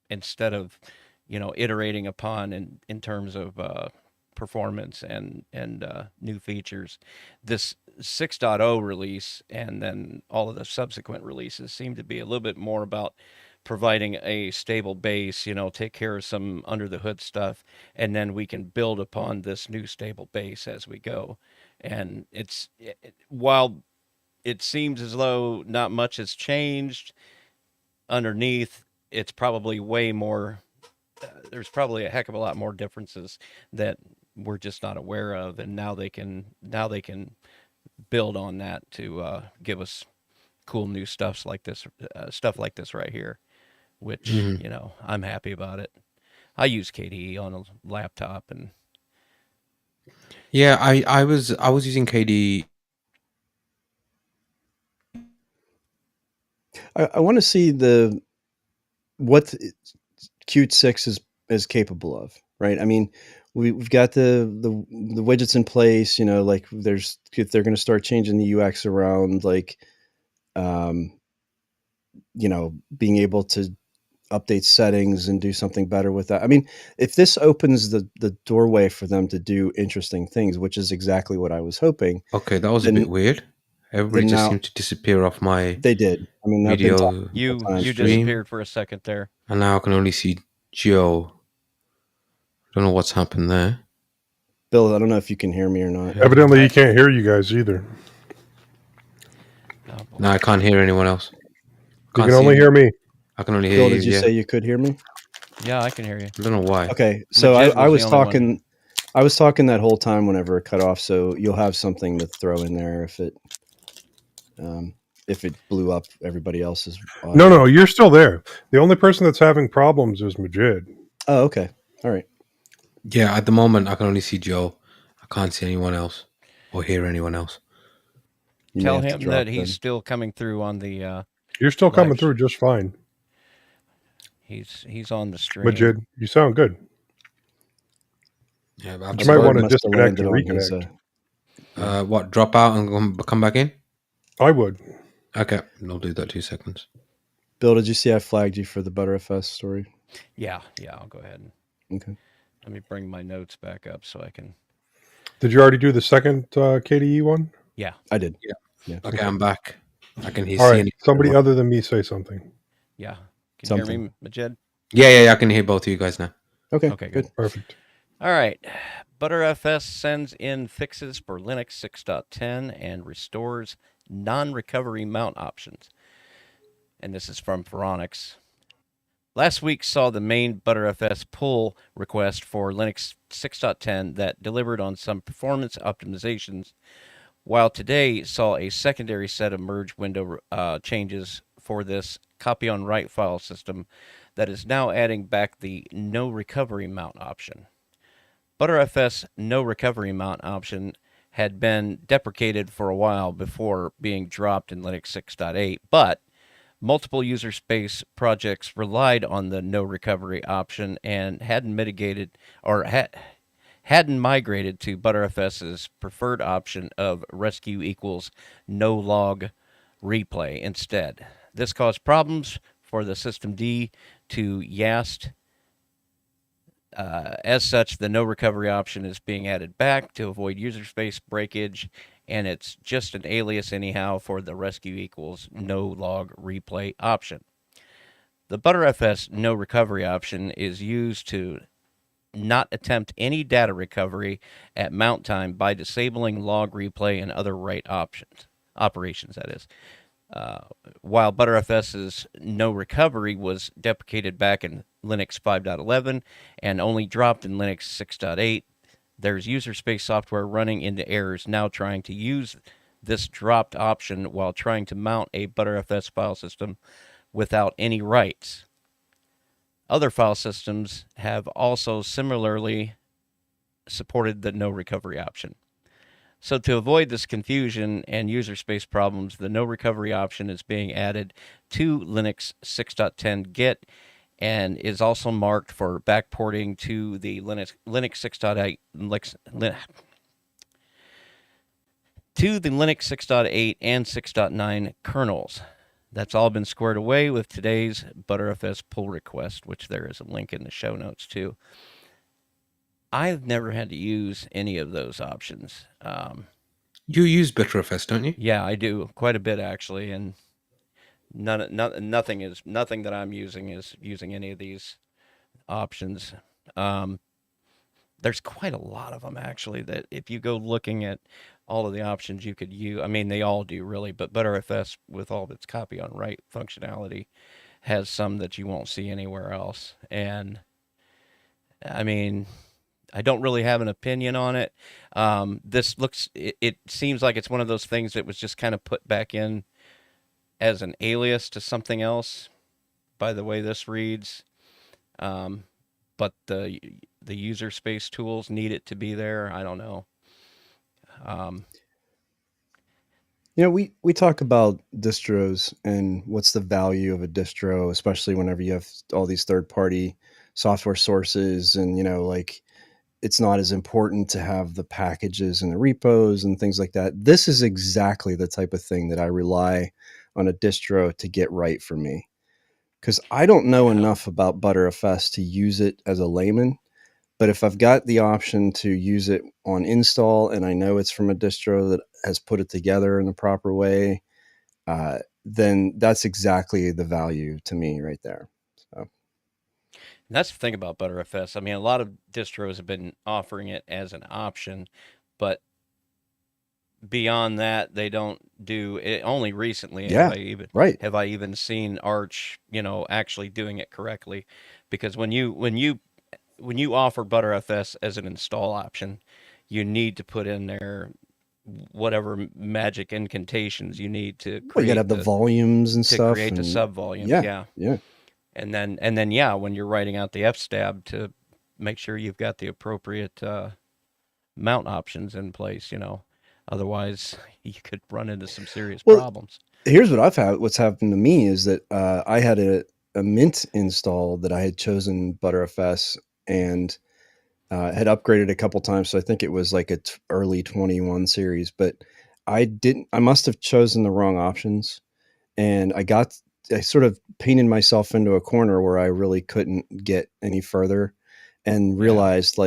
instead of iterating upon in terms of performance and new features. This 6.0 release and then all of the subsequent releases seem to be a little bit more about providing a stable base, take care of some under the hood stuff, and then we can build upon this new stable base as we go. And while it seems as though not much has changed underneath, it's probably way more. There's probably a heck of a lot more differences that we're just not aware of, and now they can build on that to give us cool new stuff like this right here, which Mhm. I'm happy about it. I use KDE on a laptop, and Yeah, I was using KD. I want to see what Qt 6 is capable of, right? I mean, we've got the widgets in place, like if they're going to start changing the UX around, like, being able to update settings and do something better with that. I mean, if this opens the doorway for them to do interesting things, which is exactly what I was hoping, Okay, that was a then bit weird. Everybody just now seemed to disappear off my they did. I mean, I've been talking video the whole you time. you stream, disappeared for a second there. and now I can only see Joe. Don't know what's happened there. Bill, I don't know if you can hear me or not. Evidently, he can't hear you guys either. Oh, boy. No, I can't hear anyone else. You Can't can only see- hear me. I can only hear Bill, you. did you Yeah, say you could hear me? Yeah, I can hear you. I don't know why. Okay, so Majid I was was the only one. talking. I was talking that whole time whenever it cut off. So you'll have something to throw in there if it blew up everybody else's audio. No, you're still there. The only person that's having problems is Majid. Oh, okay. All right. Yeah, at the moment I can only see Joe. I can't see anyone else or hear anyone else. You may Tell have to him drop that he's them. still coming through on the. You're still coming Live- through just fine. He's on the stream. Majid, you sound good. Yeah, but You I'm might sorry. want to Must have disconnect and landed on his. reconnect. What? Drop out and come back in? I would. Okay, I'll do that. 2 seconds. Bill, did you see I flagged you for the ButterFS story? Yeah, I'll go ahead and Okay. let me bring my notes back up so I can. Did you already do the second KDE one? Yeah. I did. Yeah. Yeah. Okay, I'm back. I can hear. All see right. any- Somebody other than me say something. Yeah. Can you hear Something. me, Majid? Yeah, I can hear both of you guys now. Okay. Okay, good. Perfect. All right. ButterFS sends in fixes for Linux 6.10 and restores non-recovery mount options. And this is from Phoronix. Last week saw the main ButterFS pull request for Linux 6.10 that delivered on some performance optimizations, while today saw a secondary set of merge window changes for this copy on write file system that is now adding back the no recovery mount option. ButterFS no recovery mount option had been deprecated for a while before being dropped in Linux 6.8, but multiple user space projects relied on the no recovery option and hadn't migrated to ButterFS's preferred option of rescue equals no log replay instead. This caused problems for the systemd to YAST. As such, the no recovery option is being added back to avoid user space breakage, and it's just an alias anyhow for the rescue equals no log replay option. The ButterFS no recovery option is used to not attempt any data recovery at mount time by disabling log replay and other write operations, that is. While ButterFS's no recovery was deprecated back in Linux 5.11 and only dropped in Linux 6.8. There's user space software running into errors now trying to use this dropped option while trying to mount a Btrfs file system without any rights. Other file systems have also similarly supported the no recovery option. So to avoid this confusion and user space problems, the no recovery option is being added to Linux 6.10 Git and is also marked for backporting to the Linux 6.8 to the Linux 6.8 and 6.9 kernels. That's all been squared away with today's Btrfs pull request, which there is a link in the show notes too. I've never had to use any of those options. You use Btrfs, don't you? Yeah, I do quite a bit actually, and nothing that I'm using is using any of these options. There's quite a lot of them actually that if you go looking at all of the options you could use, I mean they all do really, but Btrfs with all of its copy on write functionality has some that you won't see anywhere else. And I mean, I don't really have an opinion on it. It seems like it's one of those things that was just kind of put back in as an alias to something else by the way this reads. But the user space tools need it to be there. I don't know. We talk about distros and what's the value of a distro, especially whenever you have all these third-party software sources, and like it's not as important to have the packages and the repos and things like that. This is exactly the type of thing that I rely on a distro to get right for me, because I don't know enough about Btrfs to use it as a layman. But if I've got the option to use it on install and I know it's from a distro that has put it together in the proper way, then that's exactly the value to me right there. So. And that's the thing about Btrfs. I mean, a lot of distros have been offering it as an option, but beyond that, they don't do it. Only recently have I even seen Arch, actually doing it correctly. Because when you offer Btrfs as an install option, you need to put in there whatever magic incantations you need to create. You gotta have the volumes and stuff. Create the sub volumes. Yeah. And then yeah, when you're writing out the fstab, to make sure you've got the appropriate mount options in place, Otherwise, you could run into some serious problems. Here's what's happened to me is that I had a Mint install that I had chosen Btrfs and had upgraded a couple times. So I think it was like a early 21 series, but I must have chosen the wrong options. And I sort of painted myself into a corner where I really couldn't get any further, and realized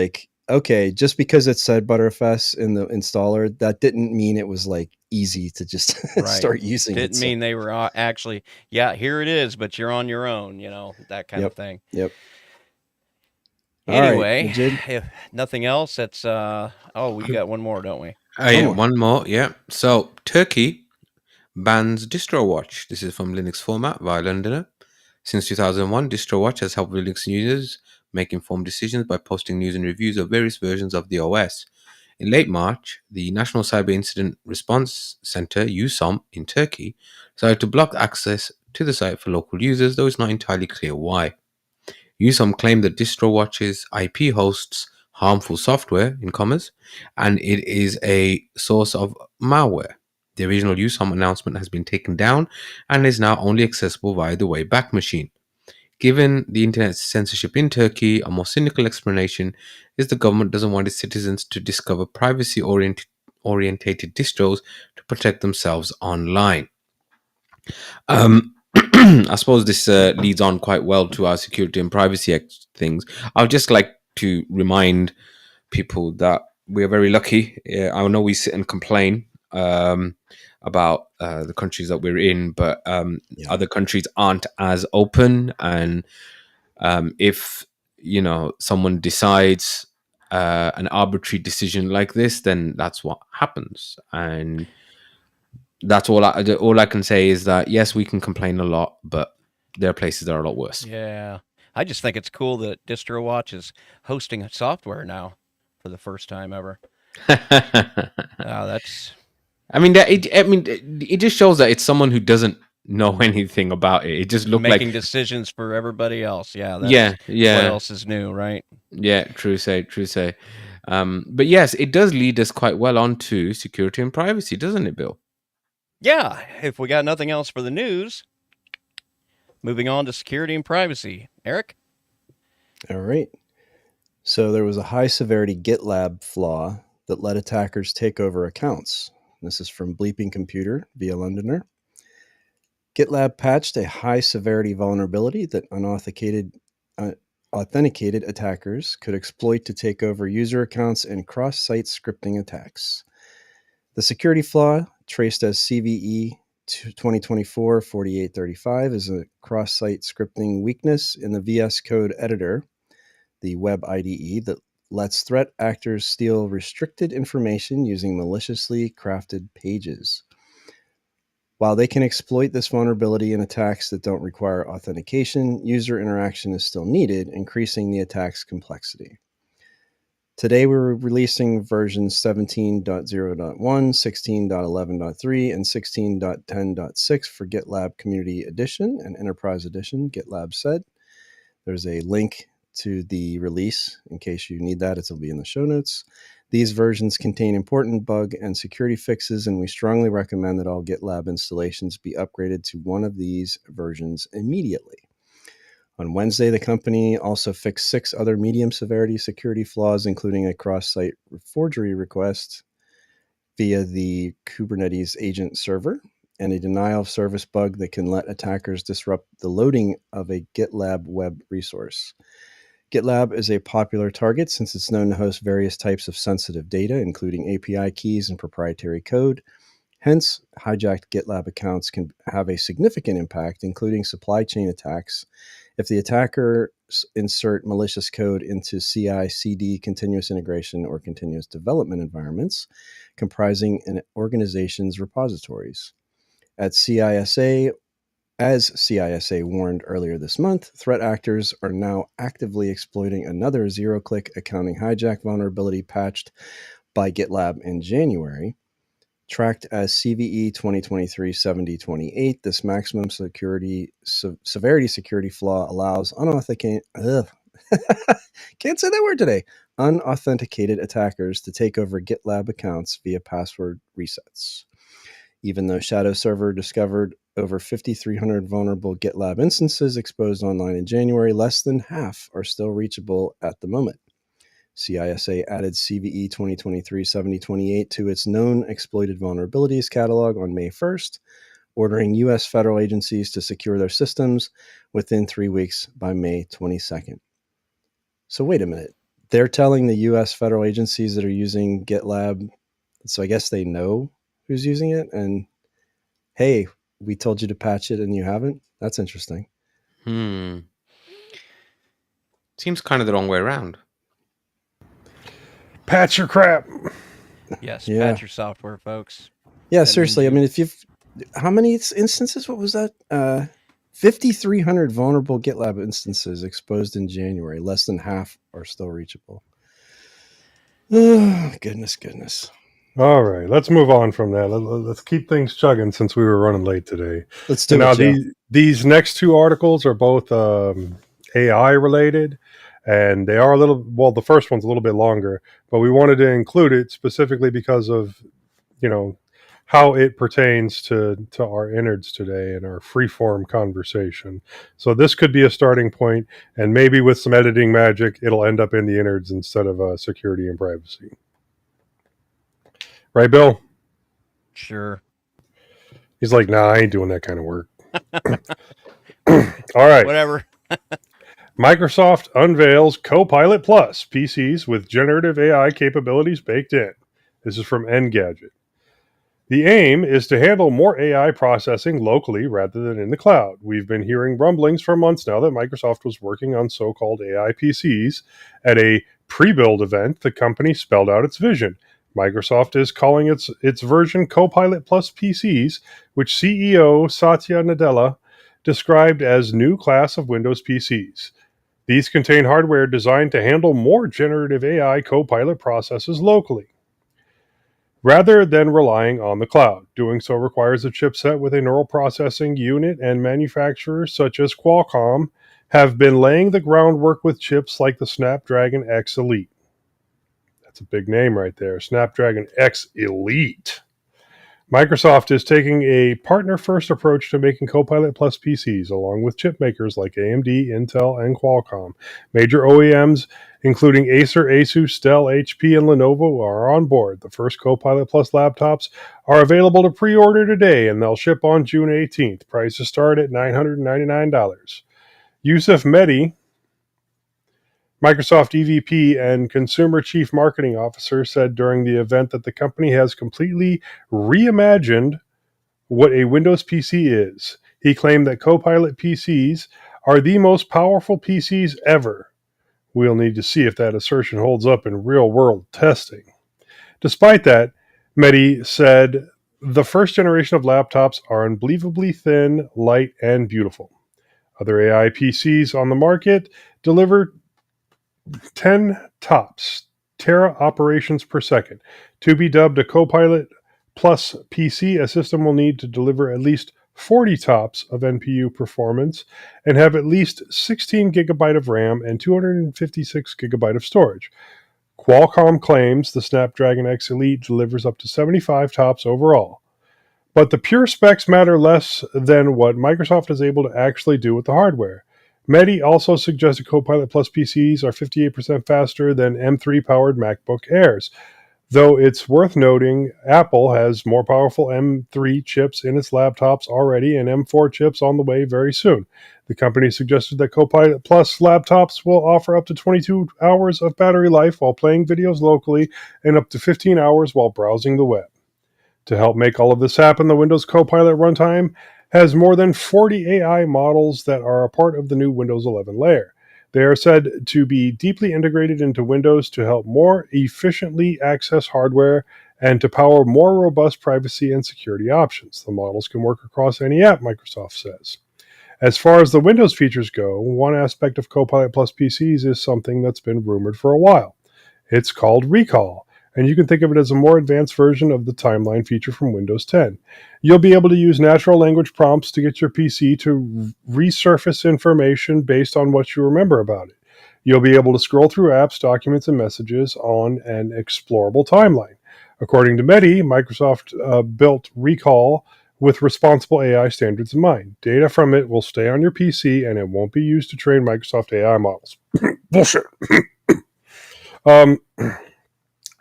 okay, just because it said Btrfs in the installer, that didn't mean it was easy to just start using it. Didn't mean they were actually, here it is, but you're on your own, that kind of thing. Yep. Anyway, right, if nothing else, that's, we got one more, don't we? One more, yeah. So, Turkey bans DistroWatch. This is from Linux Format via Londoner. Since 2001, DistroWatch has helped Linux users make informed decisions by posting news and reviews of various versions of the OS. In late March, the National Cyber Incident Response Center, USOM, in Turkey, decided to block access to the site for local users, though it's not entirely clear why. USOM claimed that DistroWatch's IP hosts harmful software, in commas, and it is a source of malware. The original USOM announcement has been taken down and is now only accessible via the Wayback Machine. Given the internet censorship in Turkey, a more cynical explanation is the government doesn't want its citizens to discover privacy-oriented distros to protect themselves online. I suppose this leads on quite well to our security and privacy things. I would just like to remind people that we are very lucky. I know we sit and complain about the countries that we're in, but other countries aren't as open. And if someone decides an arbitrary decision like this, then that's what happens. And that's all I can say is that yes, we can complain a lot, but there are places that are a lot worse. Yeah. I just think it's cool that DistroWatch is hosting software now for the first time ever. That's it just shows that it's someone who doesn't know anything about it. It just looked like making decisions for everybody else. Yeah, yeah, that's what yeah, else is new, right? yeah. True say, true say. But yes, it does lead us quite well onto security and privacy, doesn't it, Bill? Yeah, if we got nothing else for the news, moving on to security and privacy. Eric? All right. So there was a high severity GitLab flaw that let attackers take over accounts. This is from Bleeping Computer via Londoner. GitLab patched a high severity vulnerability that authenticated attackers could exploit to take over user accounts and cross-site scripting attacks. The security flaw, traced as CVE 2024-4835, is a cross-site scripting weakness in the VS Code editor, the web IDE, that lets threat actors steal restricted information using maliciously crafted pages. While they can exploit this vulnerability in attacks that don't require authentication, user interaction is still needed, increasing the attack's complexity. Today, we're releasing versions 17.0.1, 16.11.3, and 16.10.6 for GitLab Community Edition and Enterprise Edition, GitLab said. There's a link to the release in case you need that. It'll be in the show notes. These versions contain important bug and security fixes, and we strongly recommend that all GitLab installations be upgraded to one of these versions immediately. On Wednesday, the company also fixed 6 other medium severity security flaws, including a cross-site forgery request via the Kubernetes agent server and a denial of service bug that can let attackers disrupt the loading of a GitLab web resource. GitLab is a popular target since it's known to host various types of sensitive data, including API keys and proprietary code. Hence, hijacked GitLab accounts can have a significant impact, including supply chain attacks, if the attackers insert malicious code into CI/CD, continuous integration, or continuous development environments comprising an organization's repositories. As CISA warned earlier this month, threat actors are now actively exploiting another zero-click accounting hijack vulnerability patched by GitLab in January. Tracked as CVE 2023-7028, this maximum severity security flaw allows unauthenticated can't say that word today. Unauthenticated attackers to take over GitLab accounts via password resets. Even though Shadow Server discovered over 5,300 vulnerable GitLab instances exposed online in January, less than half are still reachable at the moment. CISA added CVE 2023-7028 to its known exploited vulnerabilities catalog on May 1st, ordering U.S. federal agencies to secure their systems within 3 weeks by May 22nd. So wait a minute. They're telling the U.S. federal agencies that are using GitLab, so I guess they know who's using it, and hey, we told you to patch it and you haven't? That's interesting. Seems kind of the wrong way around. Patch your crap. Yes, Yeah. patch your software, folks. Yeah, That seriously. I means mean, how many instances? What was that? 5,300 vulnerable GitLab instances exposed in January. Less than half are still reachable. Oh, goodness. All right, let's move on from that. Let's keep things chugging since we were running late today. Let's do And it, now Joe. these next 2 articles are both AI related, and they are the first one's a little bit longer, but we wanted to include it specifically because of, how it pertains to our innards today and our freeform conversation. So this could be a starting point, and maybe with some editing magic, it'll end up in the innards instead of security and privacy. Right, Bill? sure. He's like, nah, I ain't doing that kind of work. All right. Whatever. Microsoft unveils Copilot Plus PCs with generative AI capabilities baked in. This is from Engadget. The aim is to handle more AI processing locally rather than in the cloud. We've been hearing rumblings for months now that Microsoft was working on so-called AI PCs. At a pre-build event, the company spelled out its vision. Microsoft is calling its version Copilot Plus PCs, which CEO Satya Nadella described as new class of Windows PCs. These contain hardware designed to handle more generative AI Copilot processes locally, rather than relying on the cloud. Doing so requires a chipset with a neural processing unit, and manufacturers such as Qualcomm have been laying the groundwork with chips like the Snapdragon X Elite. That's a big name right there, Snapdragon X Elite. Microsoft is taking a partner-first approach to making Copilot Plus PCs, along with chip makers like AMD, Intel, and Qualcomm. Major OEMs, including Acer, Asus, Dell, HP, and Lenovo, are on board. The first Copilot Plus laptops are available to pre-order today, and they'll ship on June 18th. Prices start at $999. Yusuf Mehdi, Microsoft EVP and Consumer Chief Marketing Officer, said during the event that the company has completely reimagined what a Windows PC is. He claimed that Copilot PCs are the most powerful PCs ever. We'll need to see if that assertion holds up in real-world testing. Despite that, Mehdi said the first generation of laptops are unbelievably thin, light, and beautiful. Other AI PCs on the market deliver 10 tops, tera operations per second. To be dubbed a Copilot Plus PC, a system will need to deliver at least 40 tops of NPU performance and have at least 16 gigabyte of RAM and 256 gigabyte of storage. Qualcomm claims the Snapdragon X Elite delivers up to 75 tops overall. But the pure specs matter less than what Microsoft is able to actually do with the hardware. Mehdi also suggested Copilot Plus PCs are 58% faster than M3-powered MacBook Airs. Though it's worth noting, Apple has more powerful M3 chips in its laptops already and M4 chips on the way very soon. The company suggested that Copilot Plus laptops will offer up to 22 hours of battery life while playing videos locally and up to 15 hours while browsing the web. To help make all of this happen, the Windows Copilot runtime has more than 40 AI models that are a part of the new Windows 11 layer. They are said to be deeply integrated into Windows to help more efficiently access hardware and to power more robust privacy and security options. The models can work across any app, Microsoft says. As far as the Windows features go, one aspect of Copilot Plus PCs is something that's been rumored for a while. It's called Recall, and you can think of it as a more advanced version of the timeline feature from Windows 10. You'll be able to use natural language prompts to get your PC to resurface information based on what you remember about it. You'll be able to scroll through apps, documents, and messages on an explorable timeline. According to Mehdi, Microsoft built Recall with responsible AI standards in mind. Data from it will stay on your PC, and it won't be used to train Microsoft AI models. Bullshit.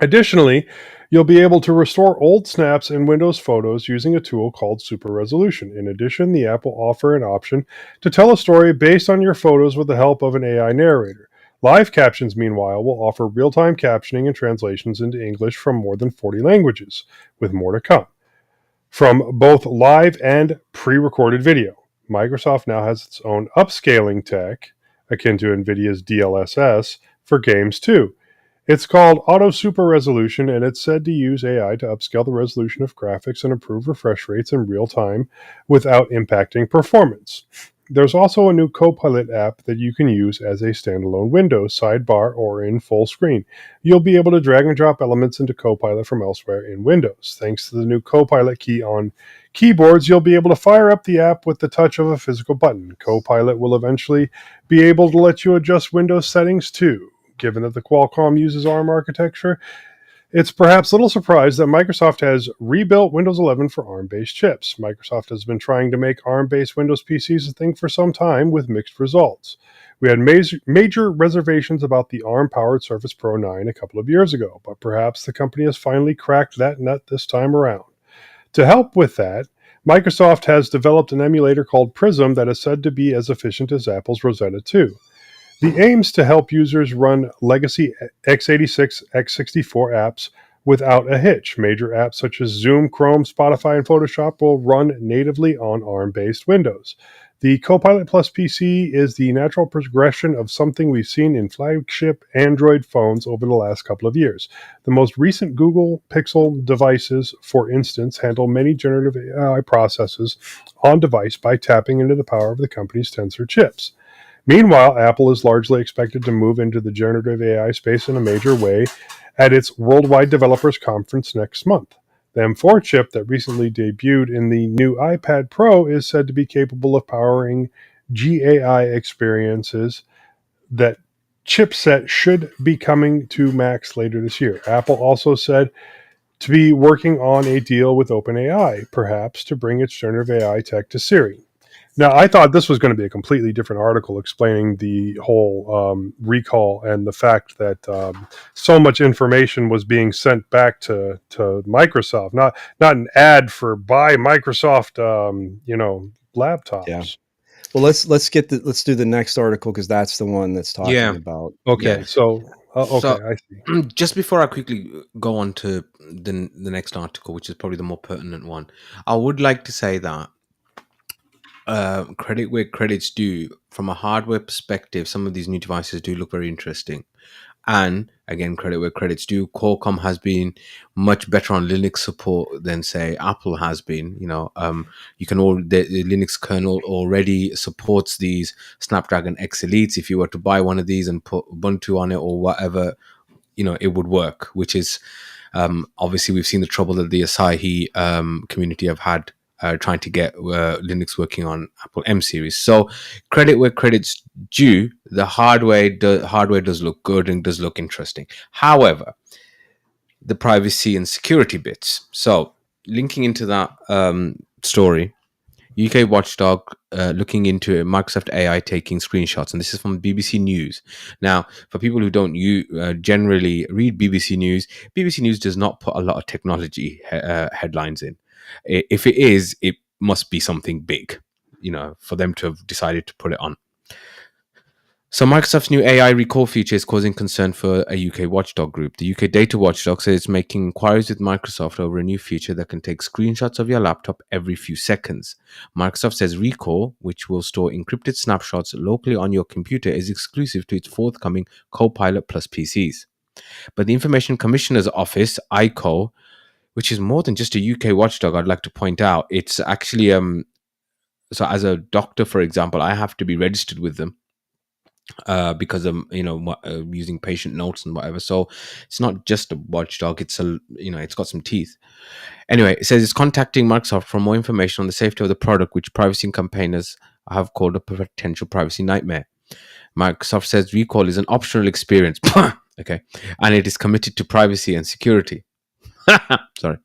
Additionally, you'll be able to restore old snaps in Windows Photos using a tool called Super Resolution. In addition, the app will offer an option to tell a story based on your photos with the help of an AI narrator. Live Captions, meanwhile, will offer real-time captioning and translations into English from more than 40 languages, with more to come, from both live and pre-recorded video. Microsoft now has its own upscaling tech, akin to NVIDIA's DLSS, for games too. It's called Auto Super Resolution, and it's said to use AI to upscale the resolution of graphics and improve refresh rates in real time without impacting performance. There's also a new Copilot app that you can use as a standalone window, sidebar, or in full screen. You'll be able to drag and drop elements into Copilot from elsewhere in Windows. Thanks to the new Copilot key on keyboards, you'll be able to fire up the app with the touch of a physical button. Copilot will eventually be able to let you adjust Windows settings too. Given that the Qualcomm uses ARM architecture, it's perhaps little surprise that Microsoft has rebuilt Windows 11 for ARM-based chips. Microsoft has been trying to make ARM-based Windows PCs a thing for some time with mixed results. We had major reservations about the ARM-powered Surface Pro 9 a couple of years ago, but perhaps the company has finally cracked that nut this time around. To help with that, Microsoft has developed an emulator called Prism that is said to be as efficient as Apple's Rosetta 2. The aims to help users run legacy x86, x64 apps without a hitch. Major apps such as Zoom, Chrome, Spotify, and Photoshop will run natively on ARM-based Windows. The Copilot Plus PC is the natural progression of something we've seen in flagship Android phones over the last couple of years. The most recent Google Pixel devices, for instance, handle many generative AI processes on device by tapping into the power of the company's Tensor chips. Meanwhile, Apple is largely expected to move into the generative AI space in a major way at its Worldwide Developers Conference next month. The M4 chip that recently debuted in the new iPad Pro is said to be capable of powering GAI experiences. That chipset should be coming to Macs later this year. Apple also said to be working on a deal with OpenAI, perhaps to bring its generative AI tech to Siri. Now, I thought this was going to be a completely different article explaining the whole recall and the fact that so much information was being sent back to Microsoft. Not an ad for buy Microsoft, laptops. Yeah. Well, let's do the next article because that's the one that's talking Yeah. about. Okay, Yeah. so So- I see. Just before I quickly go on to the next article, which is probably the more pertinent one, I would like to say that credit where credit's due. From a hardware perspective, some of these new devices do look very interesting. And again, credit where credit's due. Qualcomm has been much better on Linux support than, say, Apple has been. You can the Linux kernel already supports these Snapdragon X Elites. If you were to buy one of these and put Ubuntu on it or whatever, it would work. Which is obviously we've seen the trouble that the Asahi community have had trying to get Linux working on Apple M series. So credit where credit's due. The hardware does look good and does look interesting. However, the privacy and security bits. So linking into that story, UK watchdog looking into Microsoft AI taking screenshots, and this is from BBC News. Now, for people who don't generally read BBC News, BBC News does not put a lot of technology headlines in. If it is, it must be something big, for them to have decided to put it on. So Microsoft's new AI recall feature is causing concern for a UK watchdog group. The UK data watchdog says it's making inquiries with Microsoft over a new feature that can take screenshots of your laptop every few seconds. Microsoft says recall, which will store encrypted snapshots locally on your computer, is exclusive to its forthcoming Copilot Plus PCs. But the Information Commissioner's Office, ICO, which is more than just a UK watchdog, I'd like to point out, it's actually so as a doctor, for example, I have to be registered with them. Because I'm, using patient notes and whatever. So it's not just a watchdog. It's it's got some teeth. Anyway, it says it's contacting Microsoft for more information on the safety of the product, which privacy campaigners have called a potential privacy nightmare. Microsoft says recall is an optional experience. Okay, and it is committed to privacy and security. Sorry.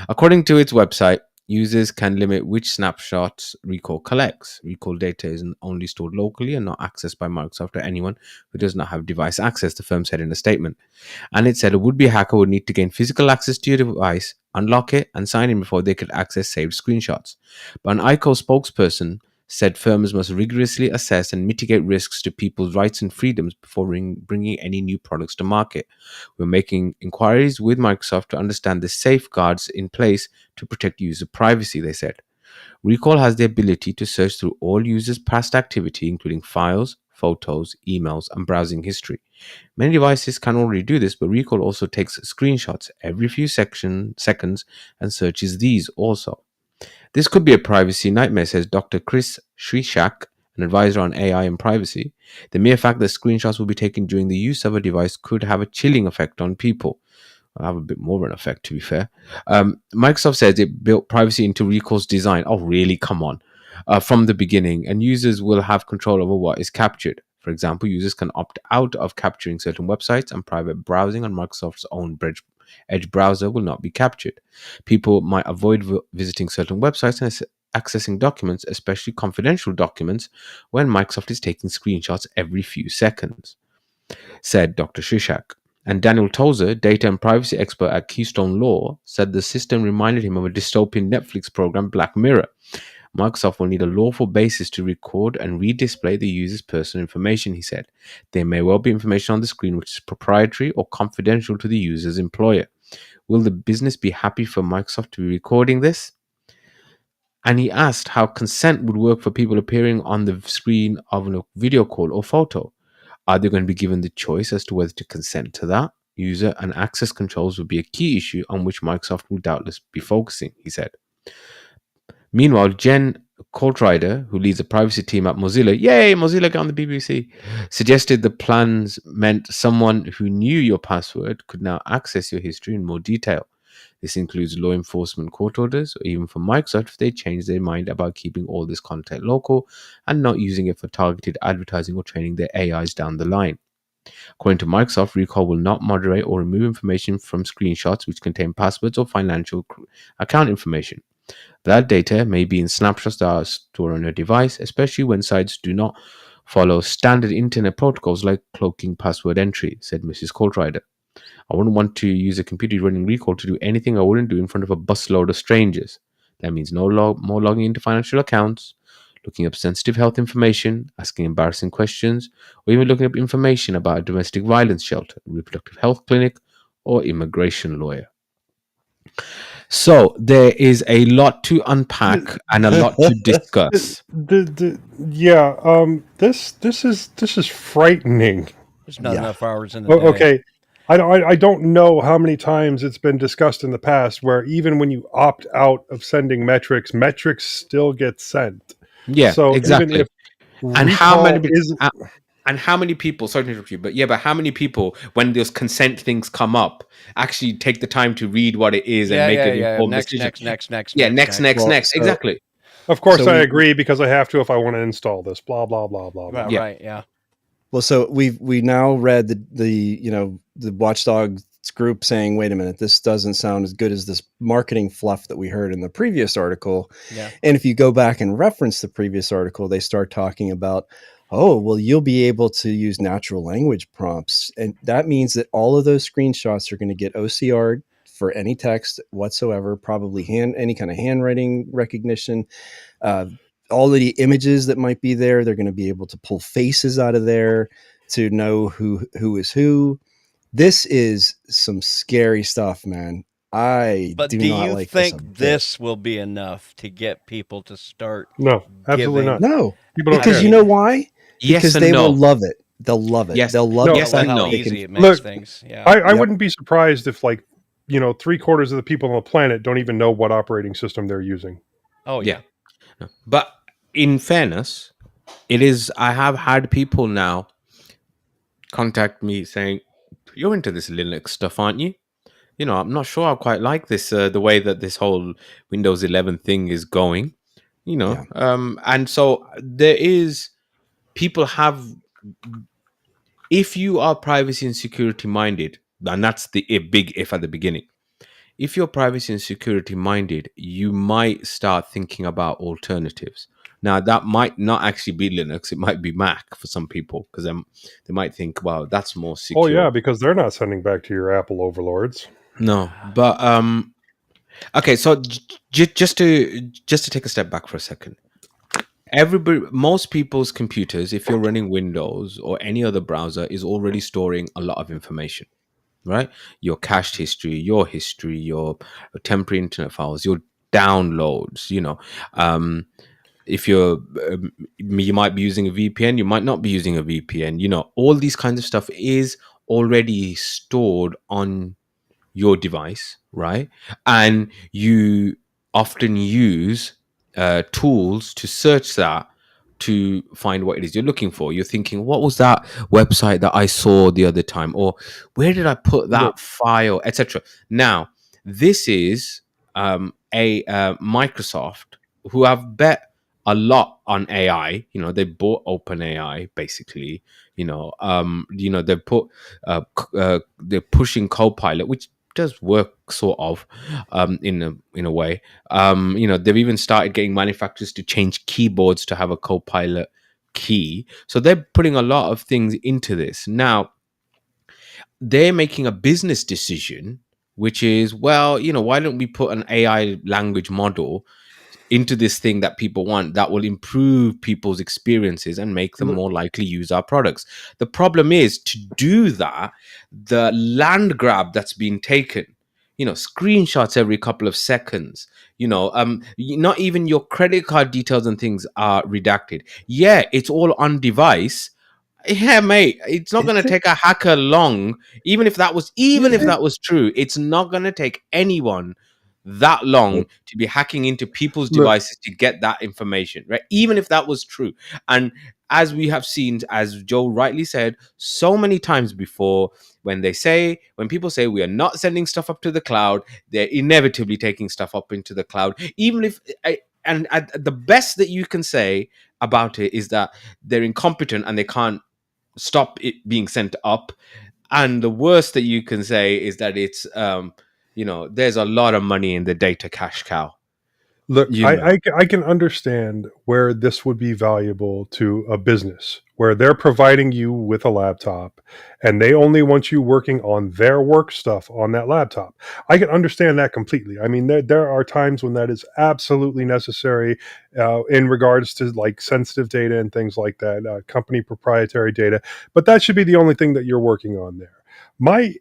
According to its website, users can limit which snapshots recall collects. Recall data is only stored locally and not accessed by Microsoft or anyone who does not have device access, the firm said in a statement. And it said a would-be hacker would need to gain physical access to your device, unlock it, and sign in before they could access saved screenshots. But an ICO spokesperson said firms must rigorously assess and mitigate risks to people's rights and freedoms before bringing any new products to market. We're making inquiries with Microsoft to understand the safeguards in place to protect user privacy, they said. Recall has the ability to search through all users' past activity, including files, photos, emails, and browsing history. Many devices can already do this, but Recall also takes screenshots every few seconds and searches these also. This could be a privacy nightmare, says Dr. Chris Shrishak, an advisor on AI and privacy. The mere fact that screenshots will be taken during the use of a device could have a chilling effect on people. I'll have a bit more of an effect, to be fair. Microsoft says it built privacy into Recall's design. Oh, really? Come on. From the beginning, and users will have control over what is captured. For example, users can opt out of capturing certain websites, and private browsing on Microsoft's own Edge browser will not be captured. People might avoid visiting certain websites and accessing documents, especially confidential documents, when Microsoft is taking screenshots every few seconds, said Dr. Shishak. And Daniel Tozer, data and privacy expert at Keystone Law, said the system reminded him of a dystopian Netflix program, Black Mirror. Microsoft will need a lawful basis to record and redisplay the user's personal information, he said. There may well be information on the screen which is proprietary or confidential to the user's employer. Will the business be happy for Microsoft to be recording this? And he asked how consent would work for people appearing on the screen of a video call or photo. Are they going to be given the choice as to whether to consent to that? User and access controls will be a key issue on which Microsoft will doubtless be focusing, he said. Meanwhile, Jen Coltrider, who leads the privacy team at Mozilla, yay, Mozilla got on the BBC, suggested the plans meant someone who knew your password could now access your history in more detail. This includes law enforcement court orders, or even for Microsoft if they change their mind about keeping all this content local and not using it for targeted advertising or training their AIs down the line. According to Microsoft, Recall will not moderate or remove information from screenshots which contain passwords or financial account information. That data may be in snapshots that are stored on your device, especially when sites do not follow standard internet protocols like cloaking password entry, said Mrs. Coltrider. I wouldn't want to use a computer running Recall to do anything I wouldn't do in front of a busload of strangers. That means no more logging into financial accounts, looking up sensitive health information, asking embarrassing questions, or even looking up information about a domestic violence shelter, reproductive health clinic, or immigration lawyer. So there is a lot to unpack and a lot to discuss. This is frightening. There's not Yeah. enough hours in the day. Okay, I don't know how many times it's been discussed in the past where even when you opt out of sending metrics still get sent. Yeah, So exactly. even if And how many Recall isn't, and how many people, sorry to interrupt you, but how many people, when those consent things come up, actually take the time to read what it is and make an informed decision? Next. Next. Well, so- Exactly. of course, So I we- agree because I have to if I want to install this. Blah blah blah blah blah. Right, Yeah. right, yeah. Well, so we now read the Watchdogs group saying, wait a minute, this doesn't sound as good as this marketing fluff that we heard in the previous article. Yeah. And if you go back and reference the previous article, they start talking about, oh, well, you'll be able to use natural language prompts. And that means that all of those screenshots are going to get OCR'd for any text whatsoever, probably any kind of handwriting recognition. All of the images that might be there, they're going to be able to pull faces out of there to know who is who. This is some scary stuff, man. But do do not you like think this. this will be enough to get people to start? No, absolutely Giving- not. No, People don't because care. you know why? Yes Because and they no. will love it. They'll love it. Yes. They'll love No. the Yeah, fact how that they easy can. it makes Look, things. Yeah. I Yep. wouldn't be surprised if 3/4 of the people on the planet don't even know what operating system they're using. Oh Yeah. yeah. But in fairness, I have had people now contact me saying, you're into this Linux stuff, aren't you? I'm not sure I quite like this, the way that this whole Windows 11 thing is going, Yeah. and so there is, people have, if you are privacy and security minded, and that's a big if at the beginning, if you're privacy and security minded, you might start thinking about alternatives. Now, that might not actually be Linux; it might be Mac for some people, because they might think, "Wow, that's more secure." Oh yeah, because they're not sending back to your Apple overlords. No, but okay. So just to take a step back for a second, most people's computers, if you're running Windows or any other browser, is already storing a lot of information. Right, your cached history, your temporary internet files, your downloads. If you might be using a VPN, you might not be using a VPN. All these kinds of stuff is already stored on your device, right? And you often use tools to search that to find what it is you're looking for. You're thinking, what was that website that I saw the other time? Or where did I put that Look. file, etc. Now, this is a Microsoft who have bet a lot on AI. They bought OpenAI basically. They put they're pushing Copilot, which does work sort of in a way. They've even started getting manufacturers to change keyboards to have a Copilot key. So they're putting a lot of things into this. Now, they're making a business decision, which is, well, why don't we put an AI language model into this thing that people want, that will improve people's experiences and make them more likely use our products. The problem is, to do that, the land grab that's been taken, screenshots every couple of seconds, not even your credit card details and things are redacted. Yeah, it's all on device. Yeah, mate, it's not going to take a hacker long. Even if that was true, it's not going to take anyone that long to be hacking into people's Look. devices to get that information, right? Even if that was true. And as we have seen, as Joe rightly said, so many times before, when people say we are not sending stuff up to the cloud, they're inevitably taking stuff up into the cloud. Even if, and the best that you can say about it is that they're incompetent and they can't stop it being sent up. And the worst that you can say is that it's, there's a lot of money in the data cash cow. Look, I can understand where this would be valuable to a business where they're providing you with a laptop and they only want you working on their work stuff on that laptop. I can understand that completely. I mean, there are times when that is absolutely necessary in regards to like sensitive data and things like that, company proprietary data, but that should be the only thing that you're working on there. My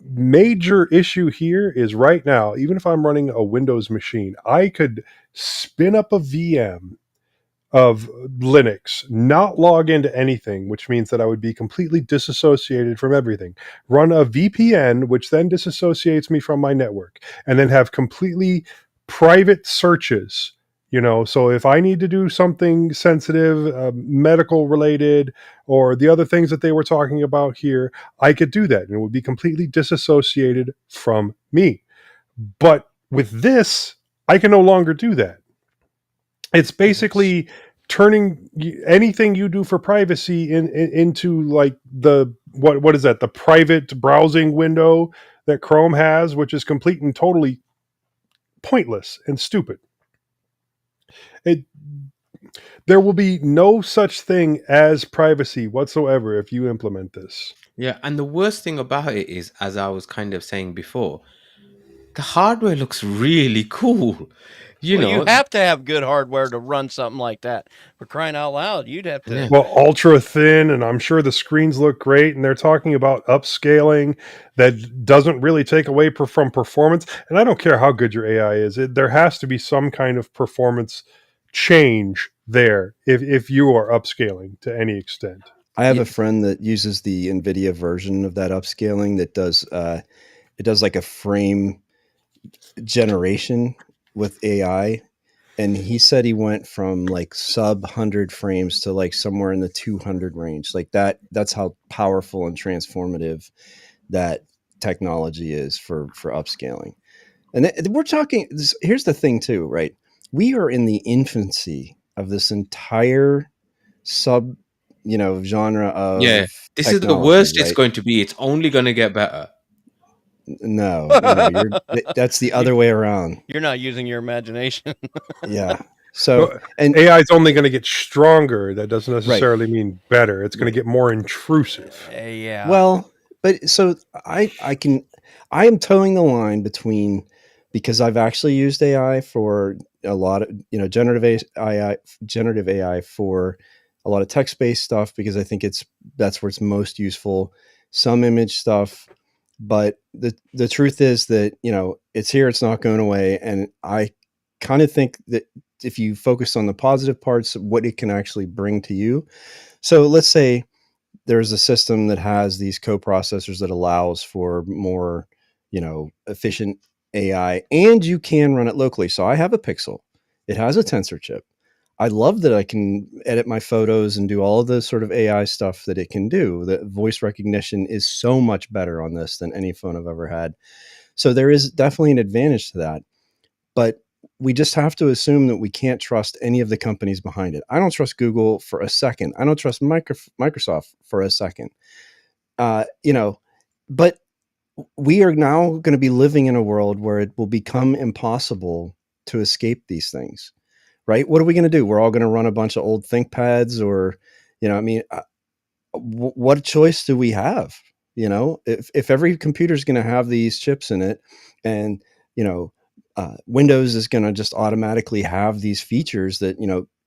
major issue here is right now, even if I'm running a Windows machine, I could spin up a VM of Linux, not log into anything, which means that I would be completely disassociated from everything, run a VPN, which then disassociates me from my network, and then have completely private searches. So if I need to do something sensitive, medical related, or the other things that they were talking about here, I could do that and it would be completely disassociated from me. But with this, I can no longer do that. It's basically turning anything you do for privacy into like what is that? The private browsing window that Chrome has, which is complete and totally pointless and stupid. There will be no such thing as privacy whatsoever if you implement this. Yeah, and the worst thing about it is, as I was kind of saying before, the hardware looks really cool. You have to have good hardware to run something like that. For crying out loud, you'd have to. Yeah. Well, ultra thin, and I'm sure the screens look great, and they're talking about upscaling that doesn't really take away from performance. And I don't care how good your AI is, there has to be some kind of performance change there if you are upscaling to any extent. I have a friend that uses the NVIDIA version of that upscaling that does it does like a frame generation with AI, and he said he went from like sub 100 frames to like somewhere in the 200 range. Like that's how powerful and transformative that technology is for upscaling. And we're talking, here's the thing too, right? We are in the infancy of this entire sub, genre of this is the worst, right? It's going to be. It's only going to get better. No, that's the other way around. You're not using your imagination. Yeah. So, and AI is only going to get stronger. That doesn't necessarily mean better. It's going to get more intrusive. Yeah. Well, but so I am towing the line between, because I've actually used AI for a lot of, generative AI for a lot of text-based stuff, because I think that's where it's most useful. Some image stuff, but the truth is that, it's here, it's not going away. And I kind of think that if you focus on the positive parts of what it can actually bring to you. So let's say there's a system that has these co-processors that allows for more, efficient AI, and you can run it locally. So I have a Pixel. It has a Tensor chip. I love that I can edit my photos and do all of the sort of AI stuff that it can do. The voice recognition is so much better on this than any phone I've ever had. So there is definitely an advantage to that. But we just have to assume that we can't trust any of the companies behind it. I don't trust Google for a second. I don't trust Microsoft for a second. But we are now going to be living in a world where it will become impossible to escape these things, right? What are we going to do? We're all going to run a bunch of old ThinkPads, or, what choice do we have? If every computer is going to have these chips in it, and, Windows is going to just automatically have these features that,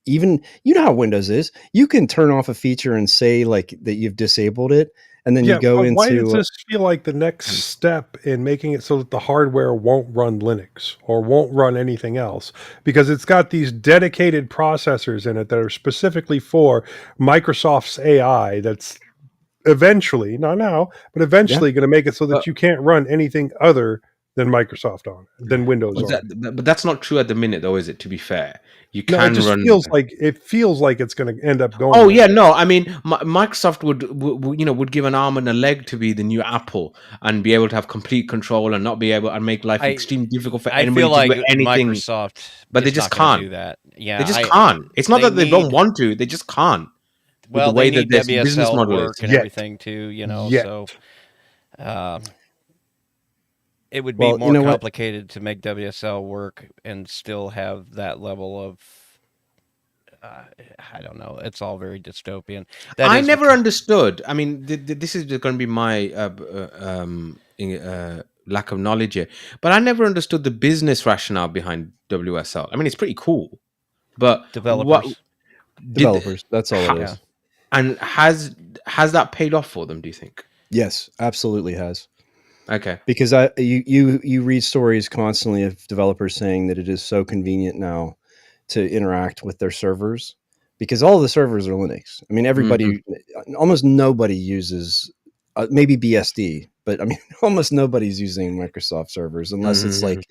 even, how Windows is, you can turn off a feature and say like that you've disabled it. And then you go into. Why does this feel like the next step in making it so that the hardware won't run Linux or won't run anything else? Because it's got these dedicated processors in it that are specifically for Microsoft's AI that's eventually, not now, but eventually going to make it so that you can't run anything other than Microsoft on it, than Windows on it. But that's not true at the minute, though, is it? To be fair, you No, it can just run. feels like it's going to end up going. Oh that yeah, way. no, I mean Microsoft would give an arm and a leg to be the new Apple and be able to have complete control and not be able and make life extremely difficult for I anybody feel to like do anything. Microsoft But they is just not going to can't. do that. Yeah, They just can't. It's not they that they don't need. want to; they just can't with the Well, they way that need their business WSL to model is. work and Yet. everything too. You know, Yet. so it would be Well, more you know what? complicated to make WSL work and still have that level of. I don't know. It's all very dystopian. I never understood. I mean, this is going to be my lack of knowledge here, but I never understood the business rationale behind WSL. I mean, it's pretty cool, but what developers. did Developers. That's all it Yeah. is. and has that paid off for them? Do you think? Yes, absolutely has. Okay. Because you read stories constantly of developers saying that it is so convenient now to interact with their servers because all of the servers are Linux. I mean, everybody, almost nobody uses maybe BSD, but I mean, almost nobody's using Microsoft servers unless it's like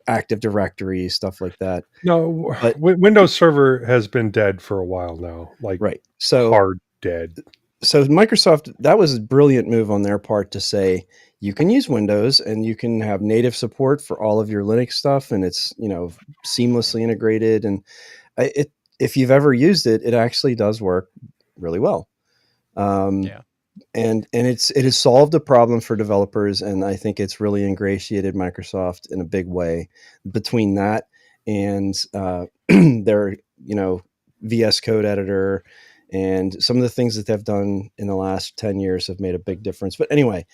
Active Directory stuff like that. No, But Windows Server has been dead for a while now, like right, so hard dead. So Microsoft, that was a brilliant move on their part to say you can use Windows and you can have native support for all of your Linux stuff, and it's seamlessly integrated. And if you've ever used it, it actually does work really well. Yeah. And it has solved a problem for developers, and I think it's really ingratiated Microsoft in a big way. Between that and their VS Code editor. And some of the things that they've done in the last 10 years have made a big difference. But anyway,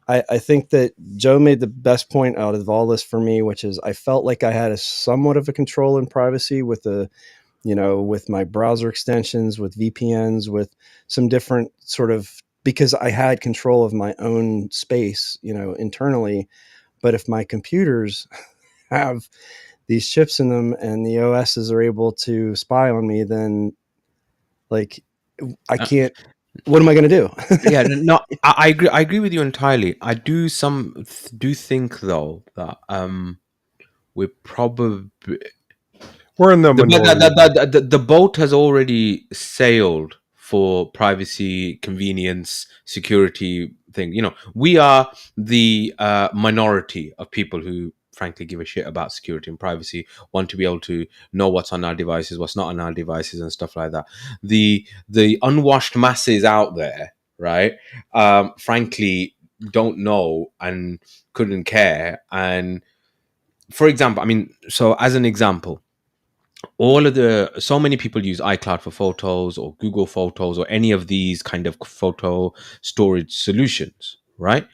I think that Joe made the best point out of all this for me, which is I felt like I had a somewhat of a control in privacy with with my browser extensions, with VPNs, with some different sort of, because I had control of my own space, internally. But if my computers have these chips in them and the OSs are able to spy on me, then like I can't. What am I going to do? Yeah, no, I agree. I agree with you entirely. I do think though that we're probably We're in the minority. the boat has already sailed for privacy, convenience, security thing. We are the minority of people who frankly give a shit about security and privacy, want to be able to know what's on our devices, what's not on our devices, and stuff like that. The unwashed masses out there, right, frankly don't know and couldn't care. And for example, I mean, so as an example, so many people use iCloud for photos or Google Photos or any of these kind of photo storage solutions, right?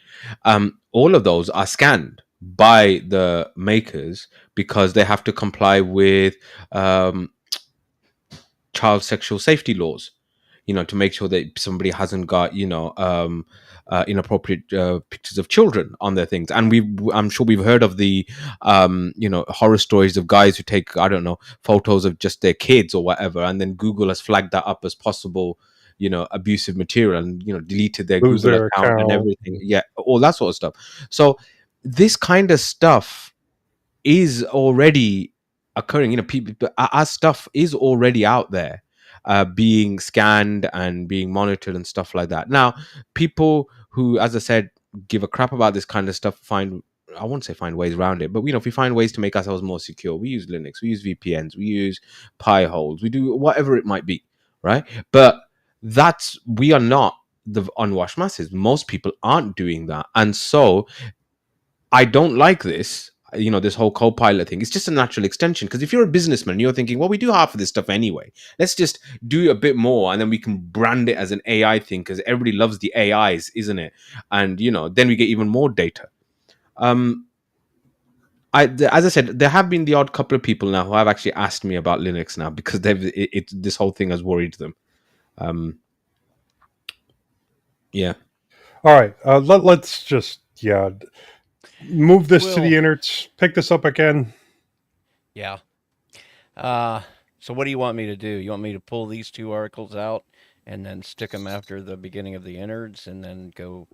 All of those are scanned by the makers because they have to comply with child sexual safety laws, to make sure that somebody hasn't got, inappropriate pictures of children on their things. And I'm sure we've heard of the, horror stories of guys who take, I don't know, photos of just their kids or whatever. And then Google has flagged that up as possible, abusive material and, deleted their Lose Google their account and account. everything. Yeah. All that sort of stuff. So this kind of stuff is already occurring. Our stuff is already out there, being scanned and being monitored and stuff like that. Now, people who, as I said, give a crap about this kind of stuff I won't say find ways around it, but if we find ways to make ourselves more secure, we use Linux, we use VPNs, we use Pi holes, we do whatever it might be, right? But we are not the unwashed masses. Most people aren't doing that, and so I don't like this. This whole co-pilot thing. It's just a natural extension. Because if you're a businessman, you're thinking, well, we do half of this stuff anyway. Let's just do a bit more, and then we can brand it as an AI thing because everybody loves the AIs, isn't it? And then we get even more data. As I said, there have been the odd couple of people now who have actually asked me about Linux now because this whole thing has worried them. Yeah. All right, let's just move this to the innards. Pick this up again. Yeah. So what do you want me to do? You want me to pull these two articles out and then stick them after the beginning of the innards and then go,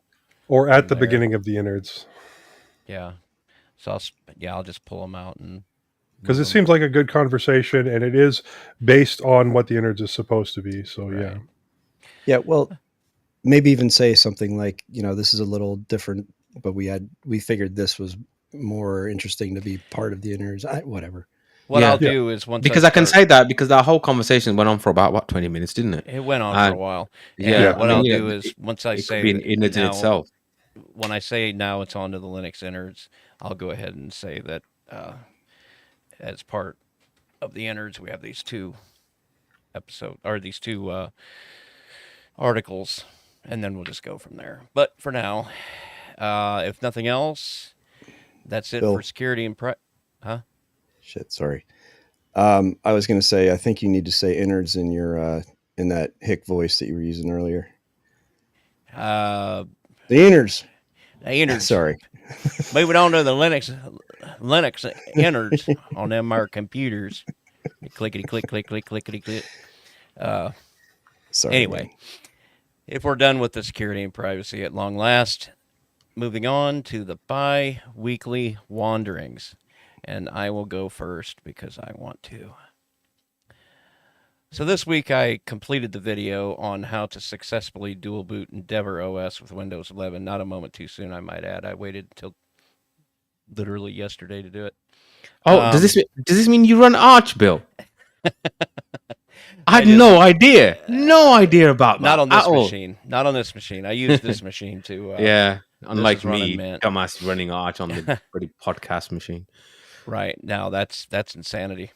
or at the beginning of the innards? Yeah. So I'll just pull them out and Because move it 'em. seems like a good conversation, and it is based on what the innards is supposed to be. So yeah. Right. Yeah, well, maybe even say something like, this is a little different, but we figured this was more interesting to be part of the innards. Whatever. What Yeah. I'll do is once I Because I can start, say that because that whole conversation went on for about, what, 20 minutes, didn't it? it went on for a And while, yeah, and Yeah. I what mean, I'll you know, do is once I it could say be an that innards in now, itself. when I say now it's on to the Linux innards, I'll go ahead and say that as part of the innards, we have these two articles, and then we'll just go from there. But for now, if nothing else, that's it for Bill, security and shit, sorry. I was going to say, I think you need to say innards in your in that hick voice that you were using earlier. uh, The innards. innards. Sorry. Moving on to the Linux innards on them our computers. Clickety click click click clickety click. Sorry, Anyway, man. if we're done with the security and privacy at long last, moving on to the bi-weekly wanderings. And I will go first because I want to. So this week I completed the video on how to successfully dual boot Endeavour OS with Windows 11. Not a moment too soon, I might add. I waited until literally yesterday to do it. Oh, does this mean you run Arch, Bill? I had no idea. No idea about Not that on at this all. machine. Not on this machine. I use this machine to. Yeah, This unlike is running me, Mint. dumbass running Arch on the pretty podcast machine. Right now, that's insanity.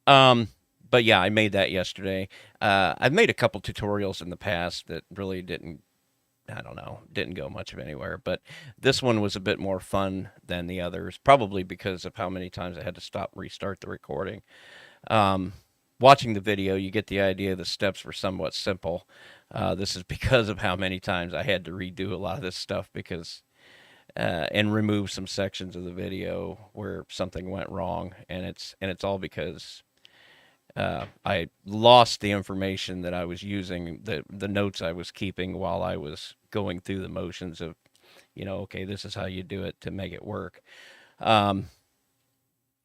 But yeah, I made that yesterday. I've made a couple tutorials in the past that really didn't. I don't know, didn't go much of anywhere. But this one was a bit more fun than the others, probably because of how many times I had to stop, restart the recording. Watching the video, you get the idea the steps were somewhat simple. This is because of how many times I had to redo a lot of this stuff because and remove some sections of the video where something went wrong, and it's all because I lost the information that I was using, the notes I was keeping while I was going through the motions of, okay, this is how you do it to make it work.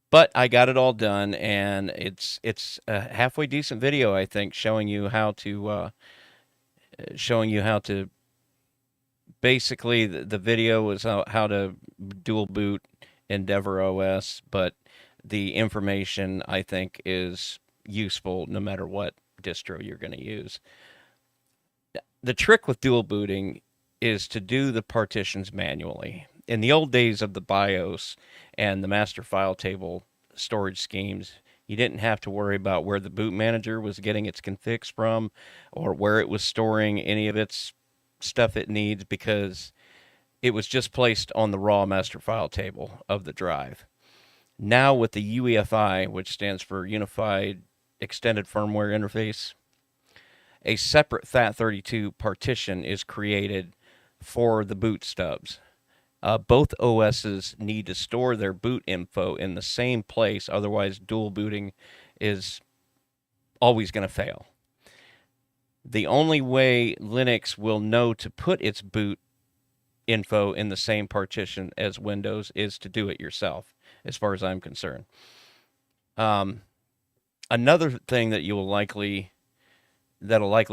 But I got it all done, and it's a halfway decent video, I think, showing you how to basically the video was how to dual boot Endeavour OS, but the information I think is useful no matter what distro you're going to use. The trick with dual booting is to do the partitions manually. In the old days of the BIOS and the master file table storage schemes, you didn't have to worry about where the boot manager was getting its configs from or where it was storing any of its stuff it needs because it was just placed on the raw master file table of the drive. Now with the UEFI, which stands for Unified Extended Firmware Interface, a separate FAT32 partition is created for the boot stubs. Both OSs need to store their boot info in the same place, otherwise dual booting is always going to fail. The only way Linux will know to put its boot info in the same partition as Windows is to do it yourself, as far as I'm concerned. Another thing that'll likely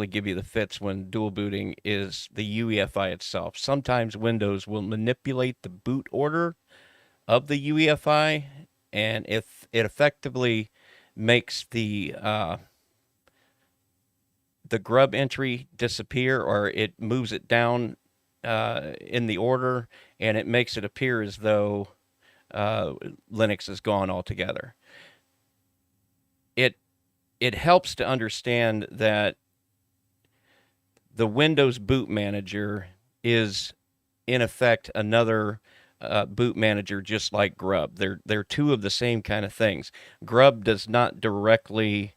give you the fits when dual booting is the UEFI itself. Sometimes Windows will manipulate the boot order of the UEFI, and if it effectively makes the grub entry disappear, or it moves it down in the order, and it makes it appear as though Linux is gone altogether. It helps to understand that the Windows boot manager is, in effect, another boot manager just like Grub. They're two of the same kind of things. Grub does not directly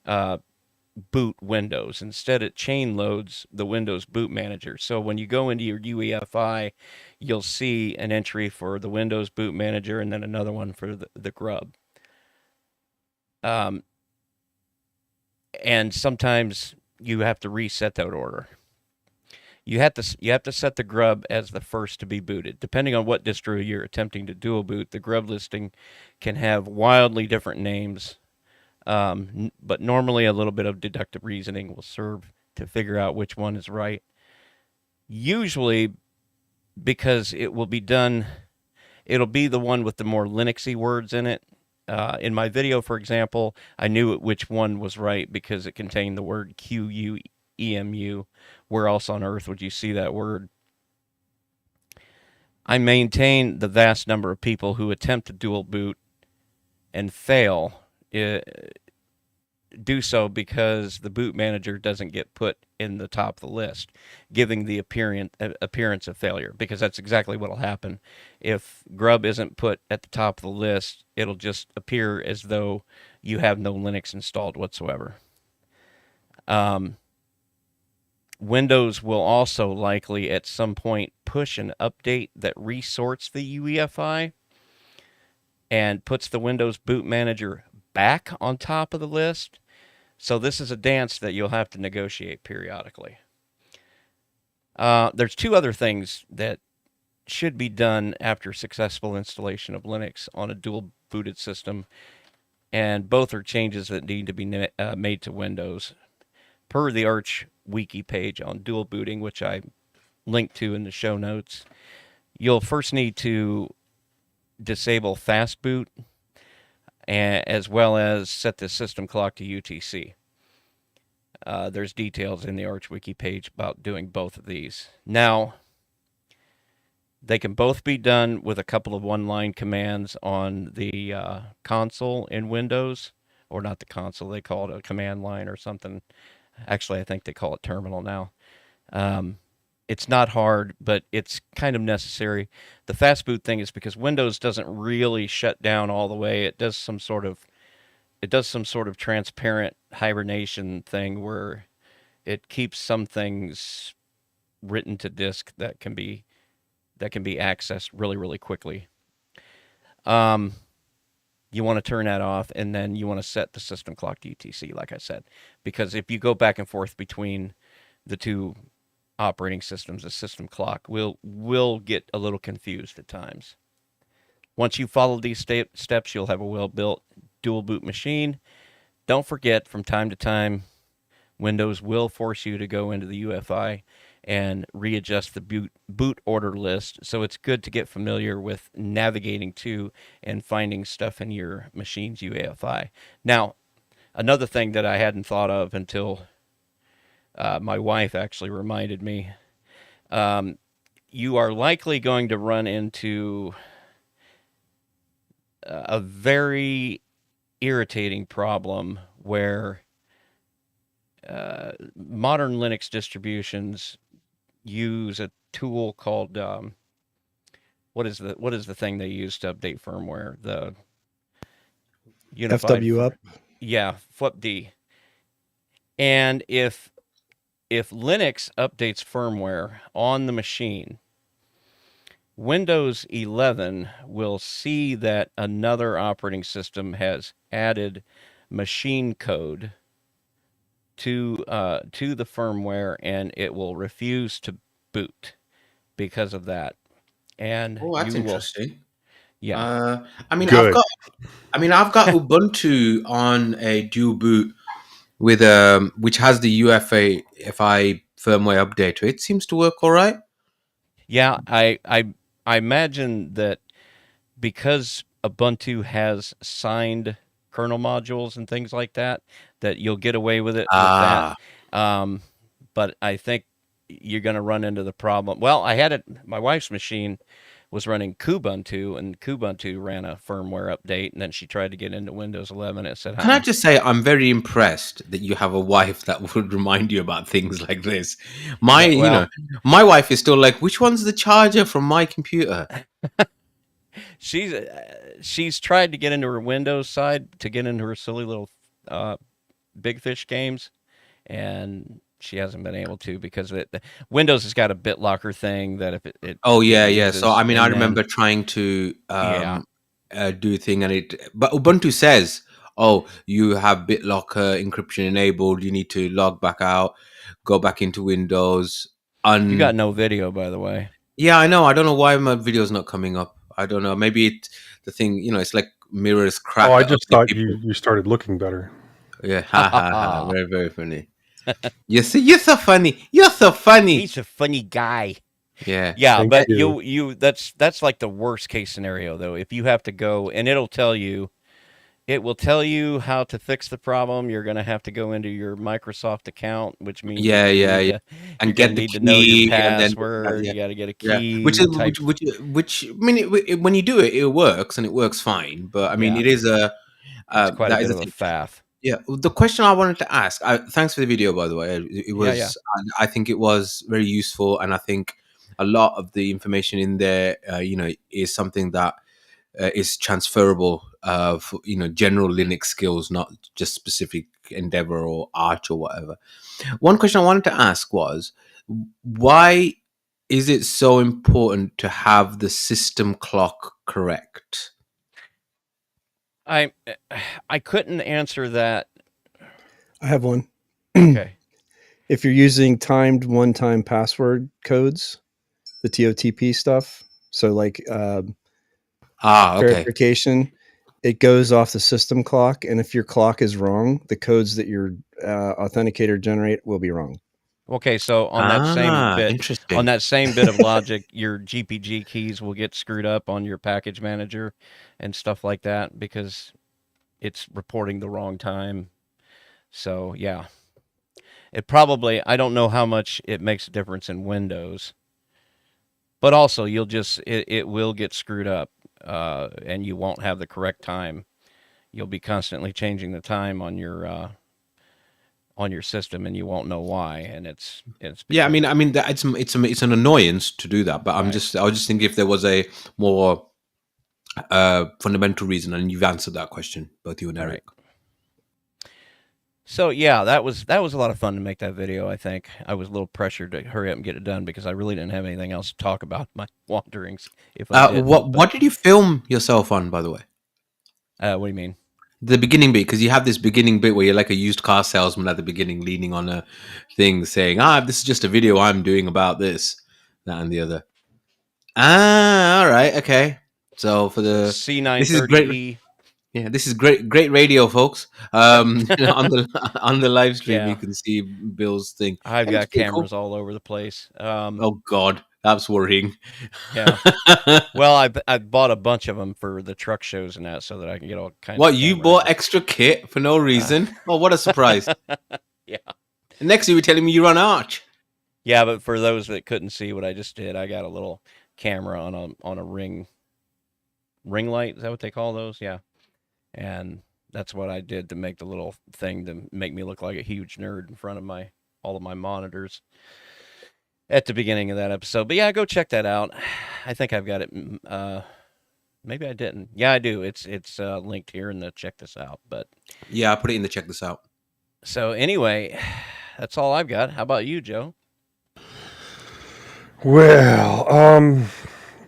boot Windows. Instead, it chain loads the Windows boot manager. So when you go into your UEFI, you'll see an entry for the Windows boot manager and then another one for the Grub. And sometimes you have to reset that order. You have to set the grub as the first to be booted. Depending on what distro you're attempting to dual boot, the grub listing can have wildly different names. But normally a little bit of deductive reasoning will serve to figure out which one is right. Usually, because it'll be the one with the more Linuxy words in it. In my video, for example, I knew which one was right because it contained the word QUEMU. Where else on earth would you see that word? I maintain the vast number of people who attempt to dual boot and fail do so because the boot manager doesn't get put in the top of the list, giving the appearance of failure, because that's exactly what will happen. If grub isn't put at the top of the list, it'll just appear as though you have no Linux installed whatsoever. Windows will also likely at some point push an update that resorts the UEFI and puts the Windows boot manager back on top of the list. So this is a dance that you'll have to negotiate periodically. There's two other things that should be done after successful installation of Linux on a dual booted system, and both are changes that need to be made to Windows. Per the Arch wiki page on dual booting, which I linked to in the show notes, you'll first need to disable fast boot, as well as set the system clock to UTC. There's details in the Arch wiki page about doing both of these. Now, they can both be done with a couple of one-line commands on the console in Windows, or not the console, they call it a command line or something. Actually, I think they call it terminal now. It's not hard, but it's kind of necessary. The fast boot thing is because Windows doesn't really shut down all the way. It does some sort of transparent hibernation thing where it keeps some things written to disk that can be accessed really, really quickly. You want to turn that off, and then you want to set the system clock to UTC, like I said, because if you go back and forth between the two operating systems, the system clock will get a little confused at times. Once you follow these steps, you'll have a well-built dual boot machine. Don't forget, from time to time, Windows will force you to go into the UEFI and readjust the boot order list. So it's good to get familiar with navigating to and finding stuff in your machine's UEFI. Now, another thing that I hadn't thought of until my wife actually reminded me, you are likely going to run into a very irritating problem where modern Linux distributions use tool called what is the thing they use to update firmware? The unified FW up. Yeah, FWUPD. And if Linux updates firmware on the machine, Windows 11 will see that another operating system has added machine code to the firmware, and it will refuse to boot because of that. And Oh, that's interesting. Yeah. I mean, Good. I've got Ubuntu on a dual boot with which has the UEFI firmware update. It seems to work all right. Yeah, I imagine that because Ubuntu has signed kernel modules and things like that, that you'll get away with it with that. But I think you're going to run into the problem. Well, I had it. My wife's machine was running Kubuntu, and Kubuntu ran a firmware update, and then she tried to get into Windows 11. It said, Can I just say I'm very impressed that you have a wife that would remind you about things like this. My wife is still like, which one's the charger from my computer? She's tried to get into her Windows side to get into her silly little Big Fish games, and she hasn't been able to because Windows has got a BitLocker thing that if it uses, so I mean, I remember trying to do a thing, but Ubuntu says, oh, you have BitLocker encryption enabled, you need to log back out, go back into Windows. You got no video, by the way. Yeah, I know. I don't know why my video's not coming up. I don't know. Maybe the thing, it's like mirrors crack. Oh, I just thought people. you started looking better. Yeah, ha ha ha. Very, very funny. You see, you're so funny. You're so funny. He's a funny guy. Yeah. Yeah, Thank but you. you that's like the worst case scenario though. If you have to go and it will tell you how to fix the problem. You're going to have to go into your Microsoft account, which means Yeah, yeah, yeah. you're And going to get the need to know your key, and then password. yeah, You got to get a yeah. key type. Which I mean, when you do it, it works and it works fine. But I mean, Yeah, it is it's quite a that is bit a of a thing. faff. Yeah, the question I wanted to ask. Thanks for the video, by the way. It Yeah. was. I think it was very useful, and I think a lot of the information in there, is something that is transferable for general Linux skills, not just specific Endeavor or Arch or whatever. One question I wanted to ask was, why is it so important to have the system clock correct? I couldn't answer that. I have one. Okay. If you're using timed one-time password codes, the TOTP stuff, so like Okay. verification, it goes off the system clock, and if your clock is wrong, the codes that your authenticator generate will be wrong. Okay, so on that Interesting. same bit of logic, your GPG keys will get screwed up on your package manager and stuff like that because it's reporting the wrong time. So, yeah. I don't know how much it makes a difference in Windows, but also it will get screwed up, and you won't have the correct time. You'll be constantly changing the time on your system, and you won't know why. And it's Yeah, I because, mean that it's an annoyance to do that, but I was just thinking if there was a more fundamental reason, and you've answered that question, both you and Eric. right. So yeah, that was a lot of fun to make that video. I think I was a little pressured to hurry up and get it done because I really didn't have anything else to talk about my wanderings. If I did, What did you film yourself on, by the way? what do you mean? The beginning bit, because you have this beginning bit where you're like a used car salesman at the beginning, leaning on a thing, saying, this is just a video I'm doing about this, that, and the other. All right, okay. So for the this is great. C930E. Yeah, this is great radio, folks. On the live stream, Yeah. you can see Bill's thing. I've It looks got pretty cameras cool. all over the place. Oh God, that's worrying. Yeah. Well, I bought a bunch of them for the truck shows and that, so that I can get all kinds. What, of you cameras. bought extra kit for no reason? Oh, what a surprise! Yeah. And next you were telling me you run Arch. Yeah, but for those that couldn't see what I just did, I got a little camera on a ring light. Is that what they call those? Yeah. And that's what I did to make the little thing to make me look like a huge nerd in front of all of my monitors at the beginning of that episode. But yeah, go check that out. I think I've got it. Maybe I didn't. Yeah, I do. It's linked here in the check this out. But yeah, I put it in the check this out. So anyway, that's all I've got. How about you, Joe? Well,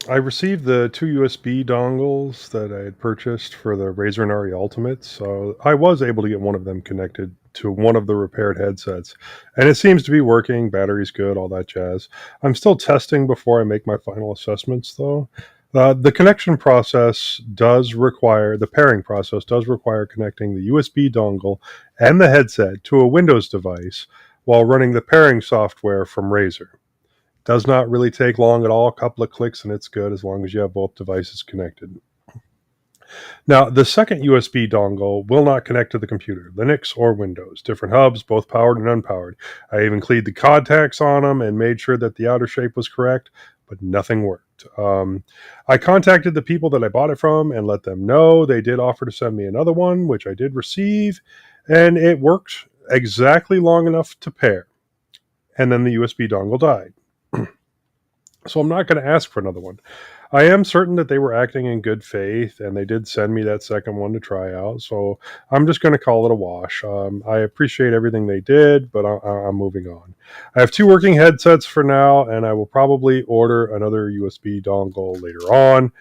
I received the 2 USB dongles that I had purchased for the Razer Nari Ultimate, so I was able to get one of them connected to one of the repaired headsets, and it seems to be working. Battery's good, all that jazz. I'm still testing before I make my final assessments, though. The connection process does require, the pairing process does require connecting the USB dongle and the headset to a Windows device while running the pairing software from Razer. Does not really take long at all. A couple of clicks and it's good as long as you have both devices connected. Now, the second USB dongle will not connect to the computer, Linux or Windows. Different hubs, both powered and unpowered. I even cleaned the contacts on them and made sure that the outer shape was correct, but nothing worked. I contacted the people that I bought it from and let them know. They did offer to send me another one, which I did receive, and it worked exactly long enough to pair. And then the USB dongle died. So I'm not going to ask for another one. I am certain that they were acting in good faith, and they did send me that second one to try out. So I'm just going to call it a wash. I appreciate everything they did, but I'm moving on. I have 2 working headsets for now, and I will probably order another USB dongle later on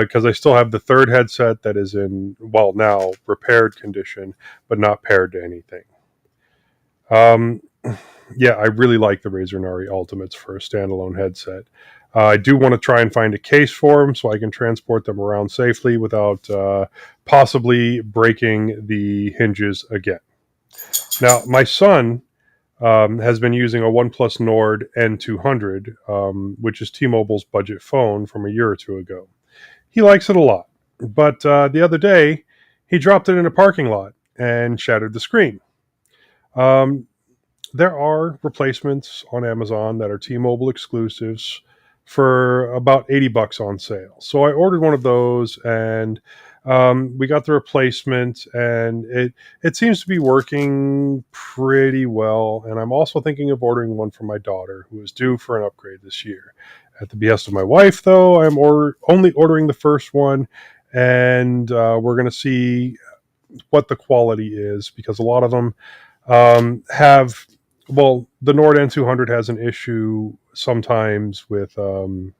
because I still have the third headset that is in, now repaired condition, but not paired to anything. yeah, I really like the Razer Nari Ultimates for a standalone headset. I do want to try and find a case for them so I can transport them around safely without possibly breaking the hinges again. Now, my son has been using a OnePlus Nord N200, which is T-Mobile's budget phone from a year or two ago. He likes it a lot, but the other day he dropped it in a parking lot and shattered the screen. Um, there are replacements on Amazon that are T-Mobile exclusives for about $80 on sale. So I ordered one of those, and we got the replacement, and it seems to be working pretty well. And I'm also thinking of ordering one for my daughter, who is due for an upgrade this year. At the behest of my wife, though, I'm only ordering the first one, and we're going to see what the quality is, because a lot of them have, well, the Nord N200 has an issue sometimes with the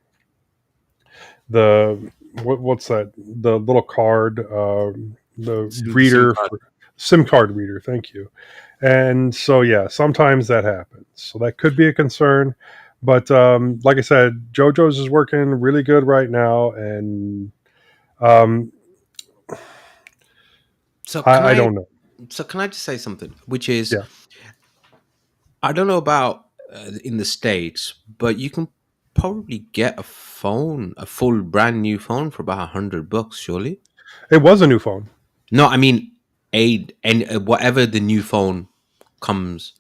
what's that, the little card, the SIM reader card. for SIM card reader, thank you. And so yeah, sometimes that happens, so that could be a concern. But like I said, JoJo's is working really good right now, and um, So can I I? don't know. So can I just say something? Which is, Yeah, I don't know about in the States, but you can probably get a phone, a full brand new phone for about $100, surely. it was a new phone. No, I mean, whatever the new phone comes,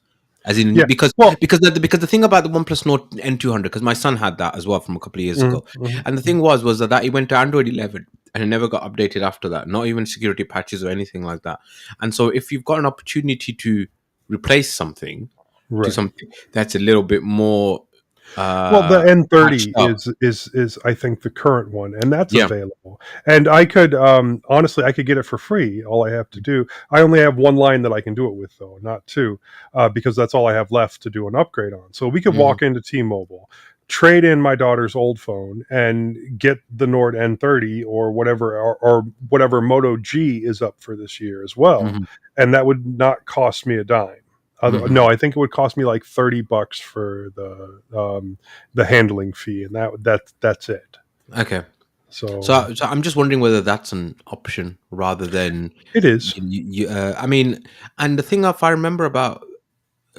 as in Yeah, because well, because the thing about the OnePlus Nord N200, because my son had that as well from a couple of years mhm, ago, mhm, and the thing was that it went to Android 11 and it never got updated after that, not even security patches or anything like that. And so, if you've got an opportunity to replace something to right. something that's a little bit more Well, the patched N30 up, is I think the current one, and that's yeah. available. And I could honestly, I could get it for free. All I have to do, I only have one line that I can do it with, though, not two, because that's all I have left to do an upgrade on. So we could Mhm, walk into T-Mobile, trade in my daughter's old phone, and get the Nord N30 or whatever, or whatever Moto G is up for this year as well, mhm, and that would not cost me a dime. No, mhm. I think it would cost me like $30 for the handling fee, and that's it. Okay. So So I'm just wondering whether that's an option rather than it is. I mean, and the thing if I remember about,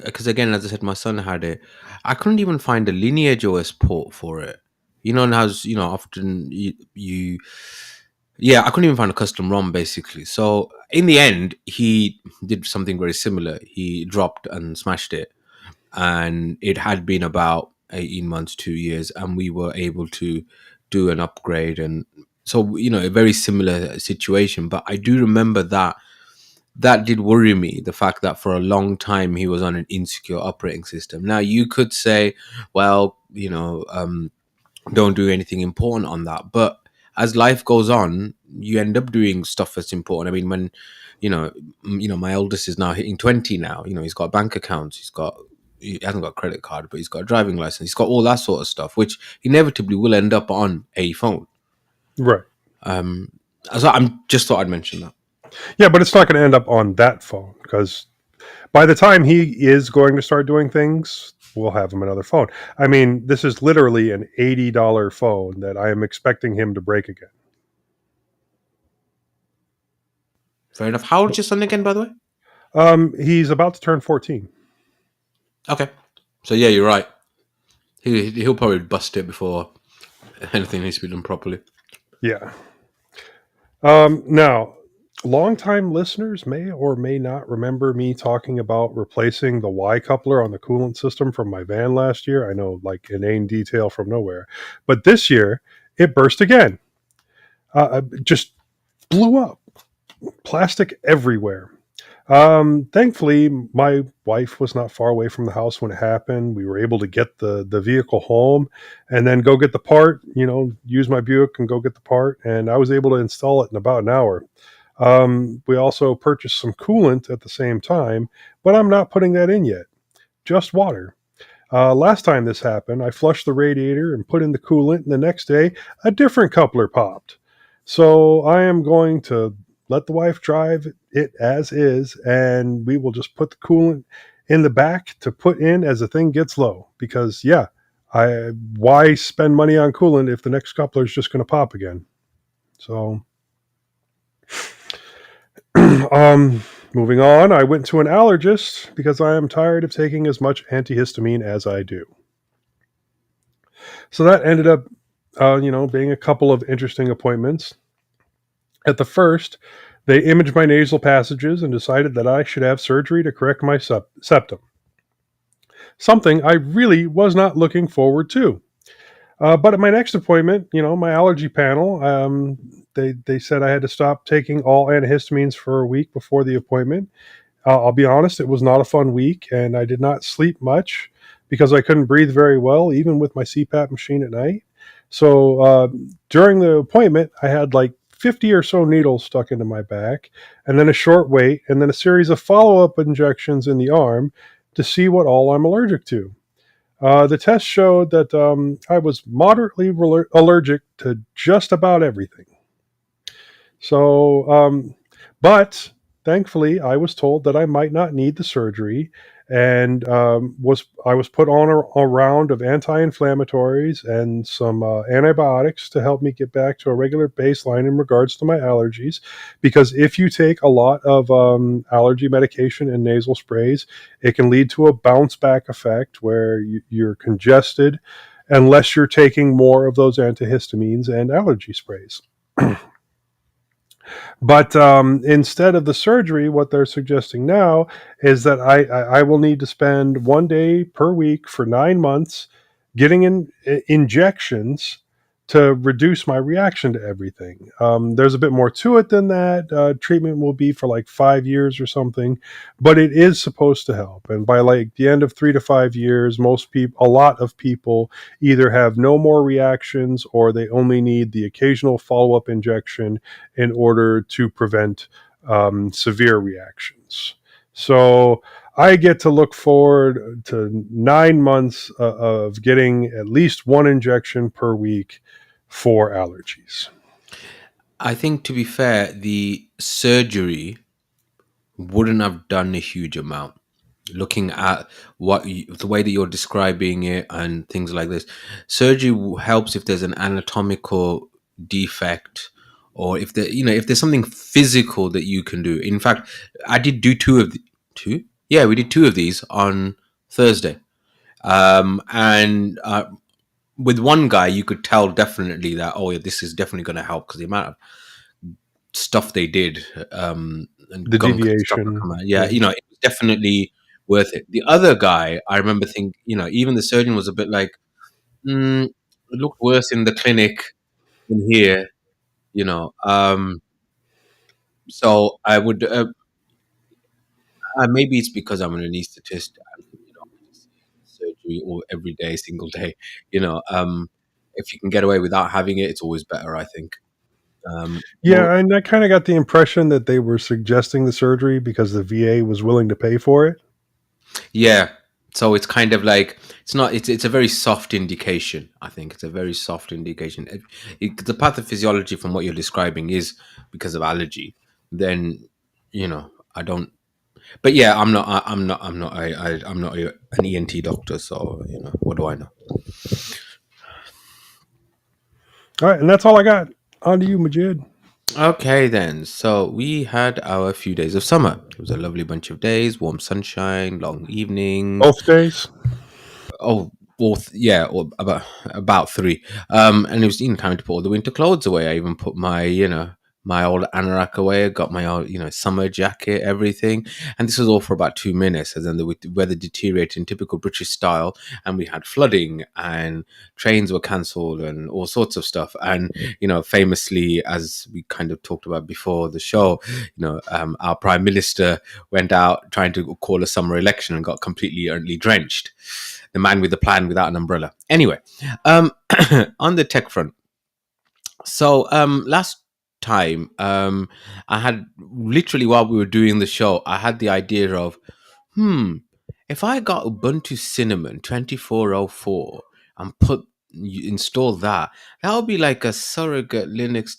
because again, as I said, my son had it. I couldn't even find a Lineage OS port for it. And as often yeah, I couldn't even find a custom ROM basically. So in the end, he did something very similar. He dropped and smashed it, and it had been about 18 months, 2 years, and we were able to do an upgrade. And so a very similar situation. But I do remember that did worry me, the fact that for a long time he was on an insecure operating system. Now you could say, well, don't do anything important on that, but as life goes on, you end up doing stuff that's important. I mean, when my eldest is now hitting 20 now. He's got bank accounts, he hasn't got a credit card, but he's got a driving license, he's got all that sort of stuff, which inevitably will end up on a phone. Right. um so I'm just thought I'd mention that. Yeah, but it's not going to end up on that phone, because by the time he is going to start doing things, we'll have him another phone. I mean, this is literally an $80 phone that I am expecting him to break again. Fair enough. How old's your son again, by the way? He's about to turn 14. Okay, so yeah, you're right. He'll probably bust it before anything needs to be done properly. Yeah. Now, longtime listeners may or may not remember me talking about replacing the Y coupler on the coolant system from my van last year. I know, like, inane detail from nowhere. But this year, it burst again. Just blew up. Plastic everywhere. Thankfully, my wife was not far away from the house when it happened. We were able to get the vehicle home and then go get the part, use my Buick and go get the part. And I was able to install it in about an hour. We also purchased some coolant at the same time, but I'm not putting that in yet. Just water. Last time this happened, I flushed the radiator and put in the coolant, and the next day, a different coupler popped. So I am going to let the wife drive it as is, and we will just put the coolant in the back to put in as the thing gets low. Because yeah, why spend money on coolant if the next coupler is just going to pop again? So, moving on, I went to an allergist because I am tired of taking as much antihistamine as I do. So that ended up, being a couple of interesting appointments. At the first, they imaged my nasal passages and decided that I should have surgery to correct my septum. Something I really was not looking forward to. But at my next appointment, my allergy panel, they said I had to stop taking all antihistamines for a week before the appointment. I'll be honest, it was not a fun week, and I did not sleep much because I couldn't breathe very well, even with my CPAP machine at night. So during the appointment, I had like 50 or so needles stuck into my back, and then a short wait, and then a series of follow-up injections in the arm to see what all I'm allergic to. The test showed that I was moderately allergic to just about everything. So, but thankfully, I was told that I might not need the surgery, and I was put on a round of anti-inflammatories and some antibiotics to help me get back to a regular baseline in regards to my allergies. Because if you take a lot of allergy medication and nasal sprays, it can lead to a bounce back effect where you're congested unless you're taking more of those antihistamines and allergy sprays. But instead of the surgery, what they're suggesting now is that I will need to spend 1 day per week for 9 months getting injections to reduce my reaction to everything. There's a bit more to it than that. Treatment will be for like 5 years or something, but it is supposed to help. And by like the end of 3 to 5 years, a lot of people either have no more reactions or they only need the occasional follow-up injection in order to prevent severe reactions. So I get to look forward to 9 months of getting at least one injection per week for allergies. I think, to be fair, the surgery wouldn't have done a huge amount. Looking at the way that you're describing it and things like this, surgery helps if there's an anatomical defect, or if if there's something physical that you can do. In fact, I did do two. Yeah, we did two of these on Thursday, and with one guy, you could tell definitely that, oh yeah, this is definitely going to help, because the amount of stuff they did, and The gunk and stuff that deviation. come out. Yeah, it was definitely worth it. The other guy, I remember thinking, even the surgeon was a bit like, it looked worse in the clinic than here, you know. So I would, maybe it's because I'm an anesthetist, and I just surgery all every day, single day. You know, if you can get away without having it, it's always better, I think. Well, Yeah, and I kind of got the impression that they were suggesting the surgery because the VA was willing to pay for it. yeah. So it's kind of like, it's not. It's a very soft indication. I think it's a very soft indication. The pathophysiology from what you're describing is because of allergy. Then, I don't. But yeah, I'm not. I'm not. I'm not an ENT doctor. So what do I know? All right, and that's all I got. On to you, Majid. Okay, then. So we had our few days of summer. It was a lovely bunch of days, warm sunshine, long evenings. Both days. Oh, yeah, or about three. And it was time to put all the winter clothes away. I even put my old anorak away. I got my old summer jacket, everything. And this was all for about 2 minutes. And then the weather deteriorated in typical British style, and we had flooding, and trains were cancelled, and all sorts of stuff. And famously, as we kind of talked about before the show, our prime minister went out trying to call a summer election and got completely utterly drenched. The man with the plan without an umbrella. Anyway, on the tech front. So last time, I had literally, while we were doing the show, I had the idea of, if I got Ubuntu Cinnamon 2404 and install that would be like a surrogate Linux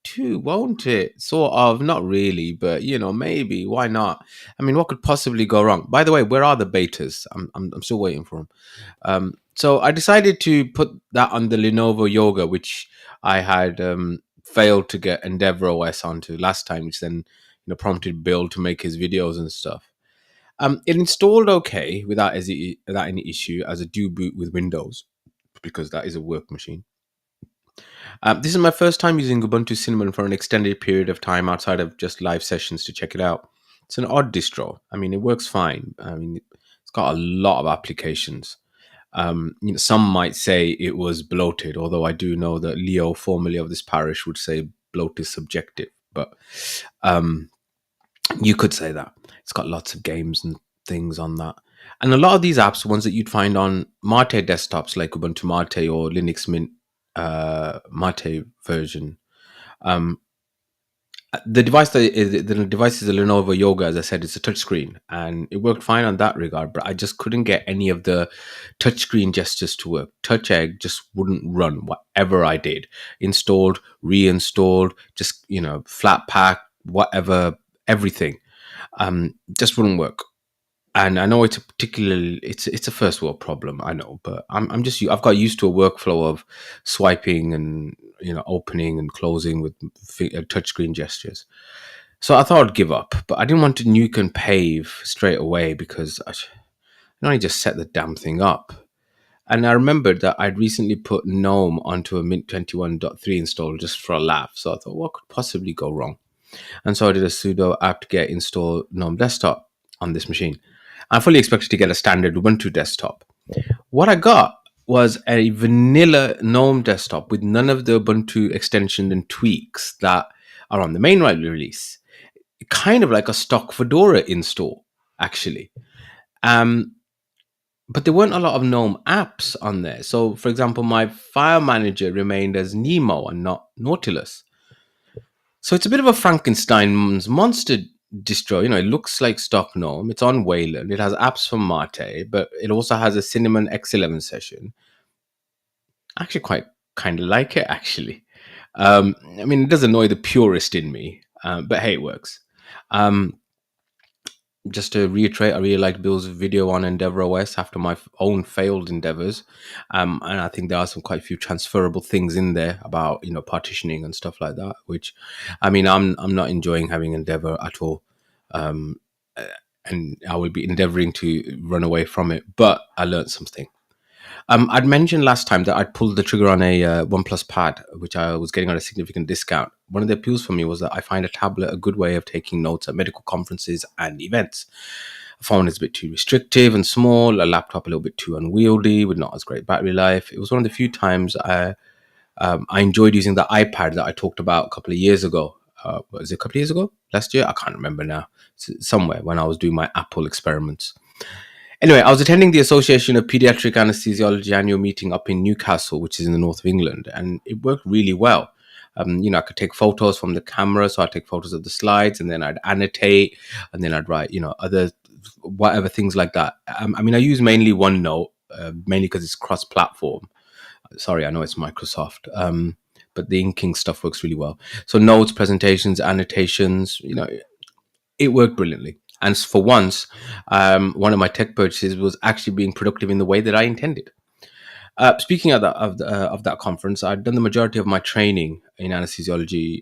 too, won't it? Sort of, not really, but maybe. Why not? I mean, what could possibly go wrong? By the way, where are the betas? I'm still waiting for them. So I decided to put that on the Lenovo Yoga, which I had failed to get Endeavour OS onto last time, which then prompted Bill to make his videos and stuff. It installed okay without any issue as a do boot with Windows, because that is a work machine. This is my first time using Ubuntu Cinnamon for an extended period of time outside of just live sessions to check it out. It's an odd distro. I mean, it works fine. I mean, it's got a lot of applications. Some might say it was bloated, although I do know that Leo, formerly of this parish, would say bloat is subjective. But you could say that. It's got lots of games and things on that. And a lot of these apps, ones that you'd find on Mate desktops like Ubuntu Mate or Linux Mint Mate version. The device is a Lenovo Yoga, as I said. It's a touchscreen, and it worked fine on that regard. But I just couldn't get any of the touchscreen gestures to work. Touch Egg just wouldn't run whatever I did. Installed, reinstalled, just flat pack, whatever, everything, just wouldn't work. And I know it's a first world problem, I know, but I've got used to a workflow of swiping and opening and closing with touchscreen gestures. So I thought I'd give up, but I didn't want to nuke and pave straight away because I only just set the damn thing up. And I remembered that I'd recently put GNOME onto a Mint 21.3 install just for a laugh. So I thought, what could possibly go wrong? And so I did a sudo apt-get install GNOME desktop on this machine. I fully expected to get a standard Ubuntu desktop. What I got was a vanilla GNOME desktop with none of the Ubuntu extension and tweaks that are on the main release. Kind of like a stock Fedora install, actually. But there weren't a lot of GNOME apps on there. So, for example, my file manager remained as Nemo and not Nautilus. So it's a bit of a Frankenstein's monster distro. It looks like stock GNOME. It's on Wayland. It has apps from Mate, but it also has a Cinnamon X11 session. I actually quite kind of like it, actually. I mean, it does annoy the purist in me, but hey, it works. Just to reiterate, I really liked Bill's video on Endeavour OS after my own failed endeavors. And I think there are quite a few transferable things in there about, partitioning and stuff like that, which, I mean, I'm not enjoying having Endeavour at all. And I will be endeavoring to run away from it, but I learned something. I'd mentioned last time that I'd pulled the trigger on a OnePlus Pad, which I was getting at a significant discount. One of the appeals for me was that I find a tablet a good way of taking notes at medical conferences and events. A phone is a bit too restrictive and small, a laptop a little bit too unwieldy with not as great battery life. It was one of the few times I enjoyed using the iPad that I talked about a couple of years ago. Was it a couple of years ago? Last year? I can't remember now. Somewhere when I was doing my Apple experiments. Anyway, I was attending the Association of Pediatric Anesthesiology annual meeting up in Newcastle, which is in the north of England, and it worked really well. I could take photos from the camera, so I'd take photos of the slides, and then I'd annotate, and then I'd write, other whatever things like that. I use mainly OneNote, mainly because it's cross-platform. Sorry, I know it's Microsoft, but the inking stuff works really well. So notes, presentations, annotations, it worked brilliantly. And for once, one of my tech purchases was actually being productive in the way that I intended. Speaking of that conference, I'd done the majority of my training in anesthesiology,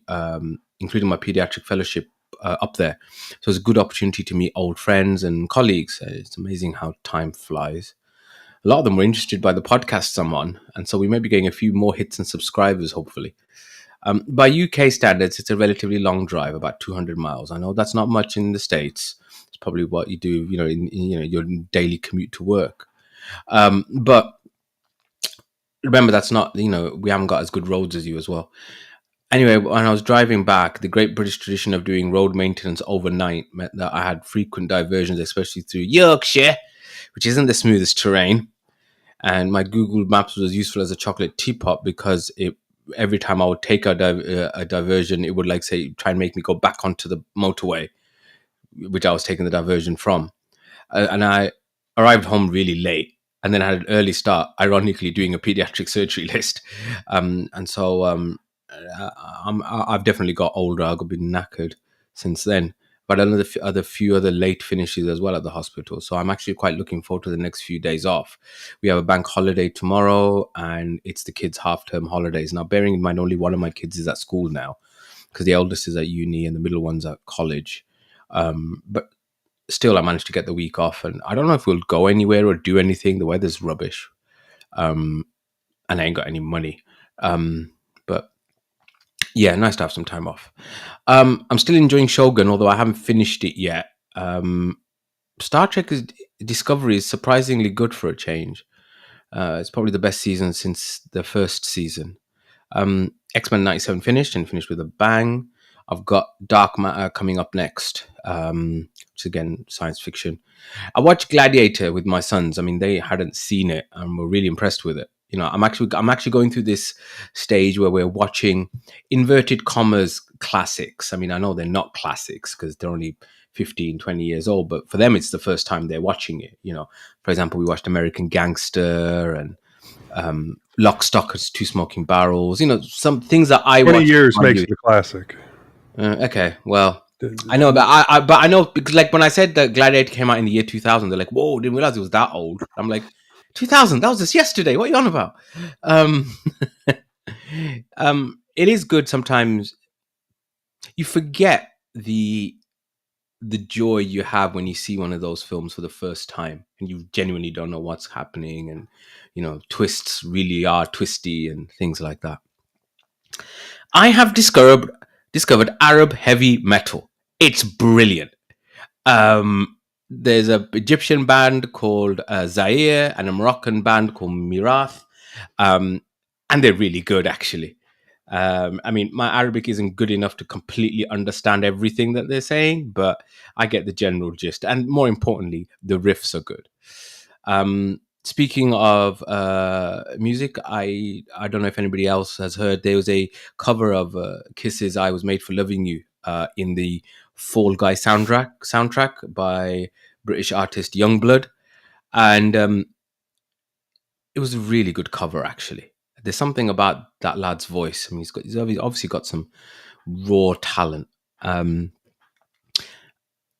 including my pediatric fellowship up there. So it was a good opportunity to meet old friends and colleagues. It's amazing how time flies. A lot of them were interested by the podcast I'm on, and so we may be getting a few more hits and subscribers, hopefully. By UK standards, it's a relatively long drive, about 200 miles. I know that's not much in the States. It's probably what you do, in your daily commute to work. But remember, that's not, we haven't got as good roads as you as well. Anyway, when I was driving back, the great British tradition of doing road maintenance overnight meant that I had frequent diversions, especially through Yorkshire, which isn't the smoothest terrain. And my Google Maps was as useful as a chocolate teapot because every time I would take a diversion, it would try and make me go back onto the motorway, which I was taking the diversion from. And I arrived home really late, and then I had an early start, ironically doing a pediatric surgery list. And so I've definitely got older. I've been knackered since then. But another few other late finishes as well at the hospital. So I'm actually quite looking forward to the next few days off. We have a bank holiday tomorrow, and it's the kids' half-term holidays. Now, bearing in mind, only one of my kids is at school now, because the eldest is at uni and the middle one's at college. But still, I managed to get the week off, and I don't know if we'll go anywhere or do anything. The weather's rubbish, and I ain't got any money. But yeah, nice to have some time off. I'm still enjoying Shogun, although I haven't finished it yet. Star Trek Discovery is surprisingly good for a change. It's probably the best season since the first season. X-Men 97 finished with a bang. I've got Dark Matter coming up next, which is again science fiction. I watched Gladiator with my sons. I mean, they hadn't seen it and were really impressed with it. You know, I'm actually going through this stage where we're watching inverted commas classics. I mean, I know they're not classics because they're only 15, 20 years old, but for them, it's the first time they're watching it. You know, for example, we watched American Gangster and Lock, Stock, and Two Smoking Barrels. You know, some things that I 20 watched. years makes it a classic. Okay, well, I know, but I know because like when I said that Gladiator came out in the year 2000, they're like, "Whoa, didn't realize it was that old." I'm like, 2000? That was just yesterday. What are you on about? It is good sometimes. You forget the joy you have when you see one of those films for the first time, and you genuinely don't know what's happening, and you know twists really are twisty and things like that. I have discovered Arab heavy metal. It's brilliant. There's a Egyptian band called Zaire and a Moroccan band called Mirath, and they're really good actually. I mean, my Arabic isn't good enough to completely understand everything that they're saying, but I get the general gist, and more importantly, the riffs are good. Speaking of music, I don't know if anybody else has heard. There was a cover of Kiss's "I Was Made for Loving You" in the Fall Guy soundtrack by British artist Youngblood, and it was a really good cover. Actually, there's something about that lad's voice. I mean, he's obviously got some raw talent.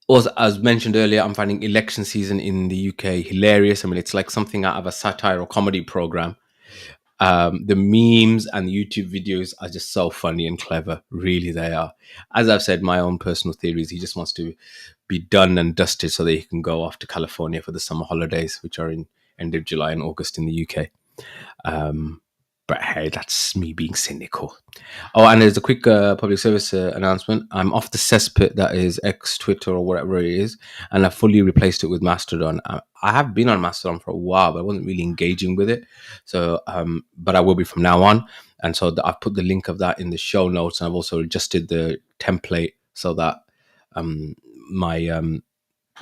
Also, as mentioned earlier, I'm finding election season in the UK hilarious. I mean, it's like something out of a satire or comedy program. The memes and the YouTube videos are just so funny and clever. Really, they are. As I've said, my own personal theories, he just wants to be done and dusted so that he can go off to California for the summer holidays, which are in end of July and August in the UK. But hey, that's me being cynical. Oh, and there's a quick public service announcement. I'm off the cesspit that is X, Twitter, or whatever it is, and I fully replaced it with Mastodon. I have been on Mastodon for a while, but I wasn't really engaging with it. So, but I will be from now on. And so I've put the link of that in the show notes, and I've also adjusted the template so that my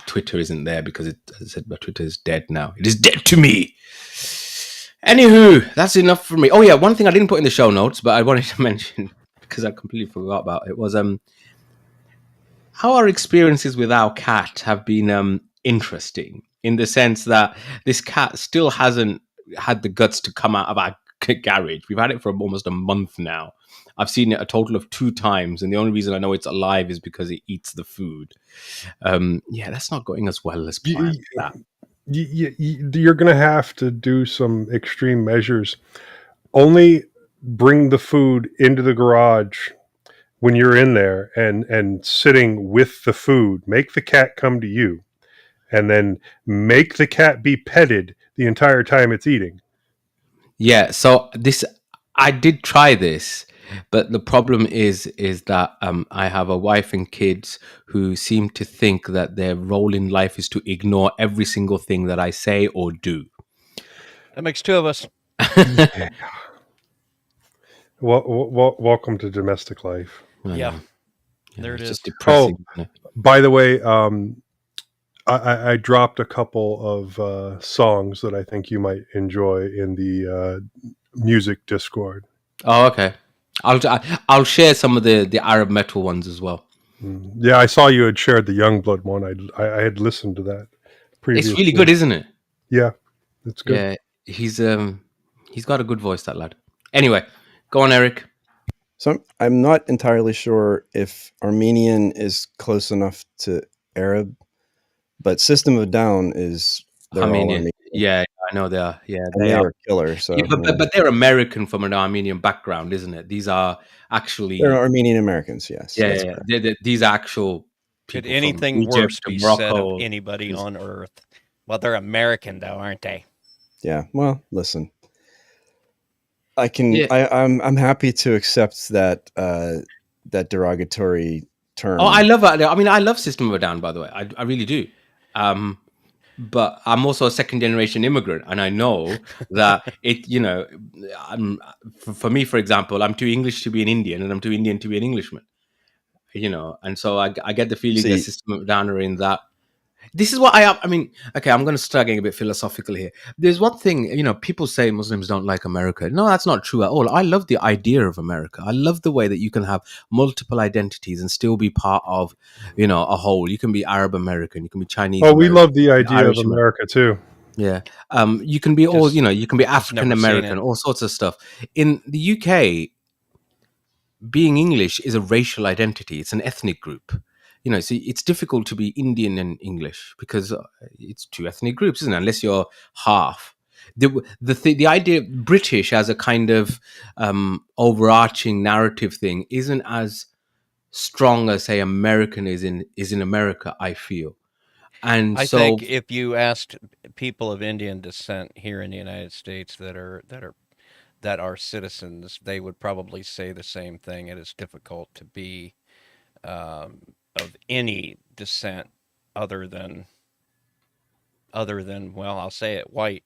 Twitter isn't there because, as I said, my Twitter is dead now. It is dead to me. Anywho, that's enough for me. Oh yeah, one thing I didn't put in the show notes, but I wanted to mention because I completely forgot about it was how our experiences with our cat have been interesting in the sense that this cat still hasn't had the guts to come out of our garage. We've had it for almost a month now. I've seen it a total of 2 times, and the only reason I know it's alive is because it eats the food. Yeah, that's not going as well as planned. You're going to have to do some extreme measures. Only bring the food into the garage when you're in there and sitting with the food. Make the cat come to you, and then make the cat be petted the entire time it's eating. Yeah, so I did try this, but the problem is that I have a wife and kids who seem to think that their role in life is to ignore every single thing that I say or do. That makes 2 of us. Yeah. Welcome to domestic life. Yeah. There it it's is. just depressing. Oh, by the way, I dropped a couple of songs that I think you might enjoy in the music Discord. Oh, okay. I'll share some of the Arab metal ones as well. Yeah, I saw you had shared the Youngblood one. I had listened to that previously. It's really good, isn't it? Yeah, it's good. Yeah, he's got a good voice, that lad. Anyway, go on, Eric. So I'm not entirely sure if Armenian is close enough to Arab, but System of a Down is they're all Armenian. Armenian Yeah, I know they are. Yeah, and they they are. are killer. Yeah, So but they're American from an Armenian background, isn't it? These are they're actually Armenian Americans. Yes, yeah, that's yeah, yeah. correct. These are actual Could people from anything Egypt worse and be said of Morocco. anybody These- on Earth? Well, they're American, though, aren't they? Yeah. Well, listen, I can. Yeah. I'm happy to accept that that derogatory Oh, I term. love that. I mean, I love System of a Down, by the way. I really do. But I'm also a second generation immigrant, and I know that it. I'm for me, for example, I'm too English to be an Indian, and I'm too Indian to be an Englishman. And so I get the feeling that See, System of a Down are in that. This is what I mean, okay, I'm going to start getting a bit philosophical here. There's one thing, people say Muslims don't like America. No, that's not true at all. I love the idea of America. I love the way that you can have multiple identities and still be part of, a whole. You can be Arab American, you can be Chinese Oh, we American, love the idea of Irish American. America too. Yeah. You can be all, you can be African never seen American, it. all sorts of stuff. In the UK, being English is a racial identity. It's an ethnic group. So it's difficult to be Indian and English because it's two ethnic groups, isn't it? Unless you're half. The idea British as a kind of overarching narrative thing isn't as strong as say American is in America. I feel, and I so think if you asked people of Indian descent here in the United States that are citizens, they would probably say the same thing. It is difficult to be of any descent other than well, I'll say it, white.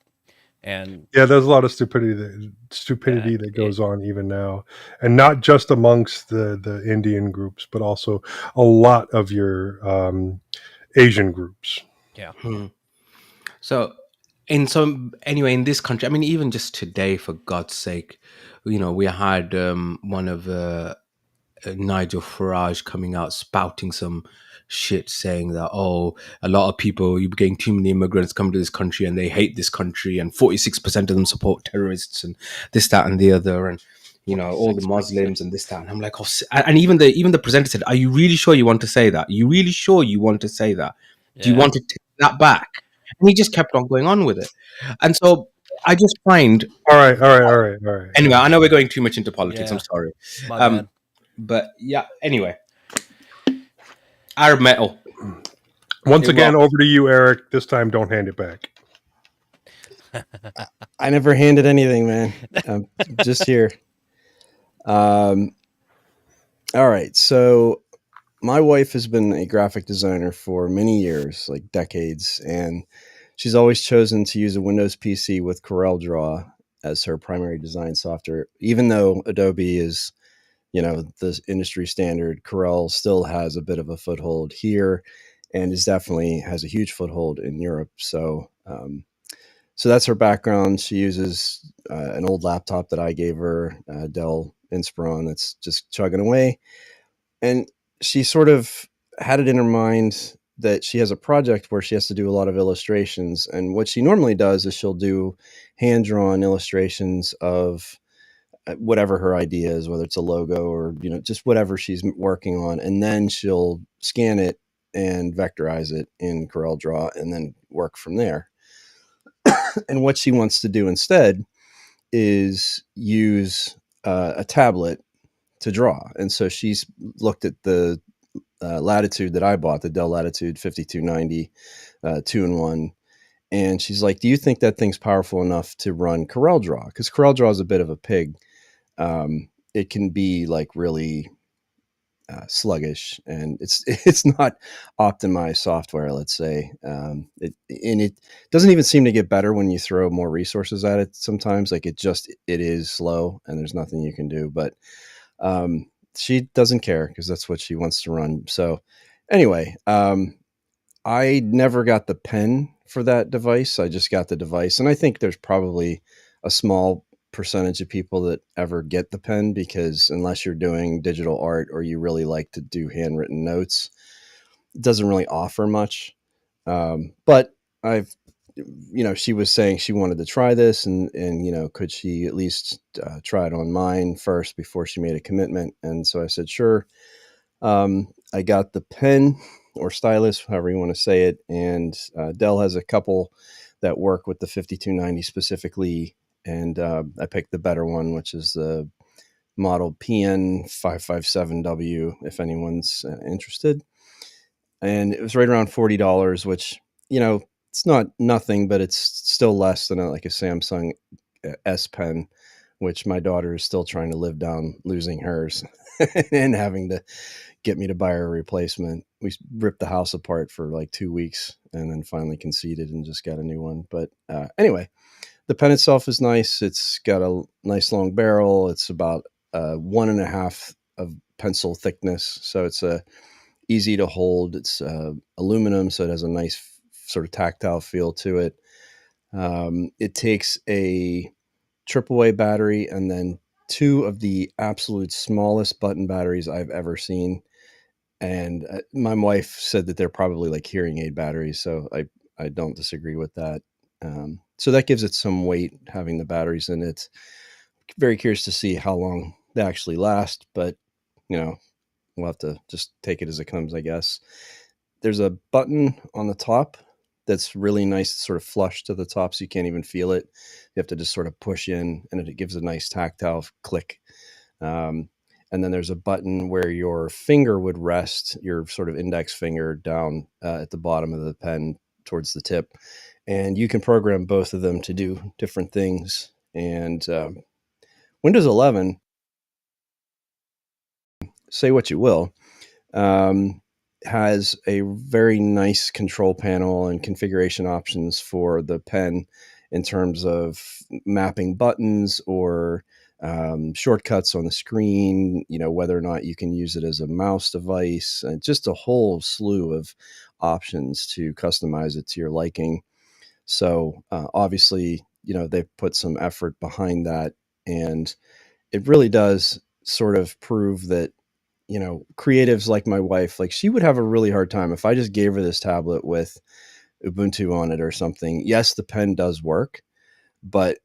And Yeah, there's a lot of stupidity that it, goes on even now, and not just amongst the Indian groups, but also a lot of your Asian groups. yeah, so anyway, in this country, I mean, even just today, for God's sake, we had one of Nigel Farage coming out spouting some shit saying that, a lot of people, you're getting too many immigrants come to this country and they hate this country, and 46% of them support terrorists and this, that, and the other, and all the Muslims and this, that. And I'm like, and even the presenter said, are you really sure you want to say that? Are you really sure you want to say that? Do you yeah, want to take that back? And he just kept on going on with it. And so I just find, All right, all right, all right, all right. anyway, I know we're going too much into politics. I'm yeah. sorry. My bad. But yeah, anyway, Arab metal. Once It again, rocks. over to you, Eric. This time, don't hand it back. I never handed anything, man. I'm just here. All right. So my wife has been a graphic designer for many years, like decades, and she's always chosen to use a Windows PC with CorelDRAW as her primary design software. Even though Adobe is, the industry standard, Corel still has a bit of a foothold here, and is definitely has a huge foothold in Europe. So that's her background. She uses an old laptop that I gave her, Dell Inspiron, that's just chugging away. And she sort of had it in her mind that she has a project where she has to do a lot of illustrations. And what she normally does is she'll do hand-drawn illustrations of whatever her idea is, whether it's a logo or, just whatever she's working on. And then she'll scan it and vectorize it in CorelDRAW and then work from there. And what she wants to do instead is use a tablet to draw. And so she's looked at the Latitude that I bought, the Dell Latitude 5290 2-in-1. And she's like, do you think that thing's powerful enough to run CorelDRAW? Because CorelDRAW is a bit of a pig. It can be like really sluggish, and it's not optimized software, let's say. It doesn't even seem to get better when you throw more resources at it. Sometimes, like it is slow, and there's nothing you can do. But she doesn't care because that's what she wants to run. So anyway, I never got the pen for that device. I just got the device, and I think there's probably a small percentage of people that ever get the pen, because unless you're doing digital art or you really like to do handwritten notes, it doesn't really offer much. But I've she was saying she wanted to try this, and could she at least try it on mine first before she made a commitment? And so I said, sure. I got the pen or stylus, however you want to say it, and Dell has a couple that work with the 5290 specifically, and I picked the better one, which is the model PN557W, if anyone's interested. And it was right around $40, which, it's not nothing, but it's still less than like a Samsung S Pen, which my daughter is still trying to live down losing hers and having to get me to buy her a replacement. We ripped the house apart for like 2 weeks and then finally conceded and just got a new one. But anyway, the pen itself is nice. It's got a nice long barrel. It's about 1.5 of pencil thickness. So it's easy to hold. It's aluminum, so it has a nice sort of tactile feel to it. It takes a AAA battery and then 2 of the absolute smallest button batteries I've ever seen. And my wife said that they're probably like hearing aid batteries, so I don't disagree with that. So that gives it some weight, having the batteries in it. Very curious to see how long they actually last, but we'll have to just take it as it comes, I guess. There's a button on the top that's really nice, sort of flush to the top, so you can't even feel it. You have to just sort of push in, and it gives a nice tactile click. And then there's a button where your finger would rest, your sort of index finger down at the bottom of the pen towards the tip. And you can program both of them to do different things. And Windows 11, say what you will, has a very nice control panel and configuration options for the pen in terms of mapping buttons or shortcuts on the screen, whether or not you can use it as a mouse device, and just a whole slew of options to customize it to your liking. So obviously, they've put some effort behind that, and it really does sort of prove that, creatives like my wife, like she would have a really hard time if I just gave her this tablet with Ubuntu on it or something. Yes, the pen does work, but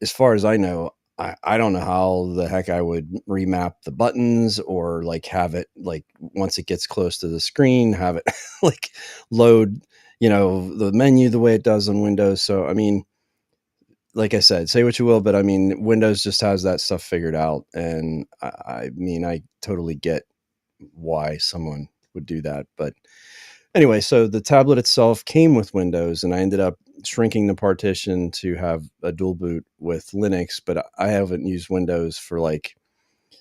as far as I know, I don't know how the heck I would remap the buttons or like have it like once it gets close to the screen, have it like load, the menu the way it does on Windows. So, I mean, like I said, say what you will, but I mean, Windows just has that stuff figured out. And I mean, I totally get why someone would do that. But anyway, so the tablet itself came with Windows, and I ended up shrinking the partition to have a dual boot with Linux, but I haven't used Windows for like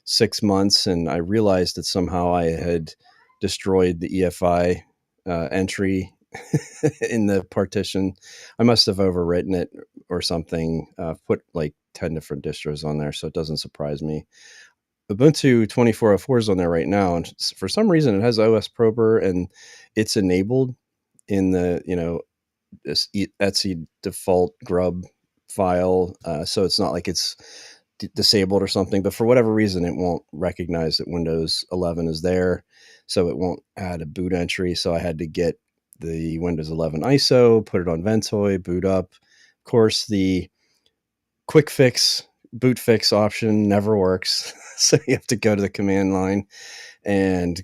6 months, and I realized that somehow I had destroyed the EFI entry in the partition. I must have overwritten it or something, put like 10 different distros on there, so it doesn't surprise me. Ubuntu 24.04 is on there right now, and for some reason it has OS Prober, and it's enabled in the this Etsy default grub file, so it's not like it's disabled or something, but for whatever reason it won't recognize that Windows 11 is there, so it won't add a boot entry. So I had to get the Windows 11 ISO, put it on Ventoy, boot up. Of course, the quick fix boot fix option never works, so you have to go to the command line and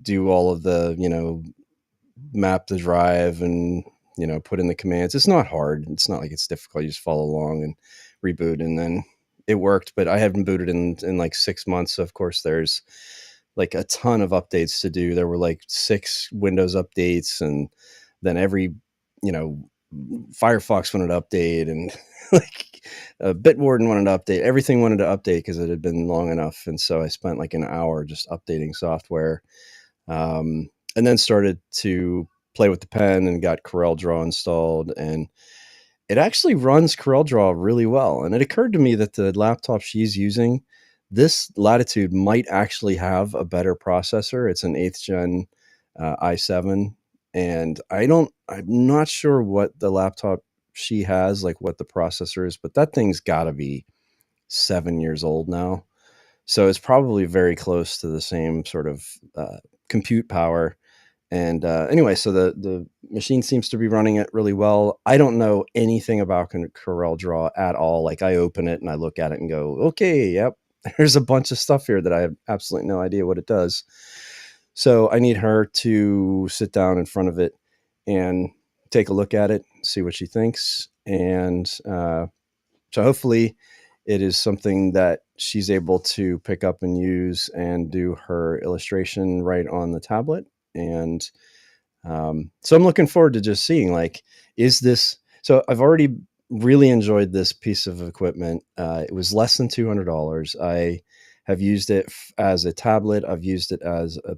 do all of the map the drive and put in the commands. It's not hard. It's not like it's difficult. You just follow along and reboot, and then it worked. But I haven't booted in like 6 months. So of course there's like a ton of updates to do. There were like 6 Windows updates, and then every Firefox wanted to update, and like Bitwarden wanted to update. Everything wanted to update because it had been long enough. And so I spent like an hour just updating software, and then started to play with the pen and got CorelDRAW installed, and it actually runs CorelDRAW really well. And it occurred to me that the laptop she's using, this Latitude, might actually have a better processor. It's an 8th gen i7, and I'm not sure what the laptop she has, like what the processor is, but that thing's got to be 7 years old now. So it's probably very close to the same sort of compute power. And anyway, so the machine seems to be running it really well. I don't know anything about Corel Draw at all. Like, I open it and I look at it and go, okay, yep, there's a bunch of stuff here that I have absolutely no idea what it does. So I need her to sit down in front of it and take a look at it, see what she thinks. And so hopefully it is something that she's able to pick up and use and do her illustration right on the tablet. And so I'm looking forward to just seeing, like, is this, so I've already really enjoyed this piece of equipment. It was less than $200. I have used it as a tablet. I've used it as a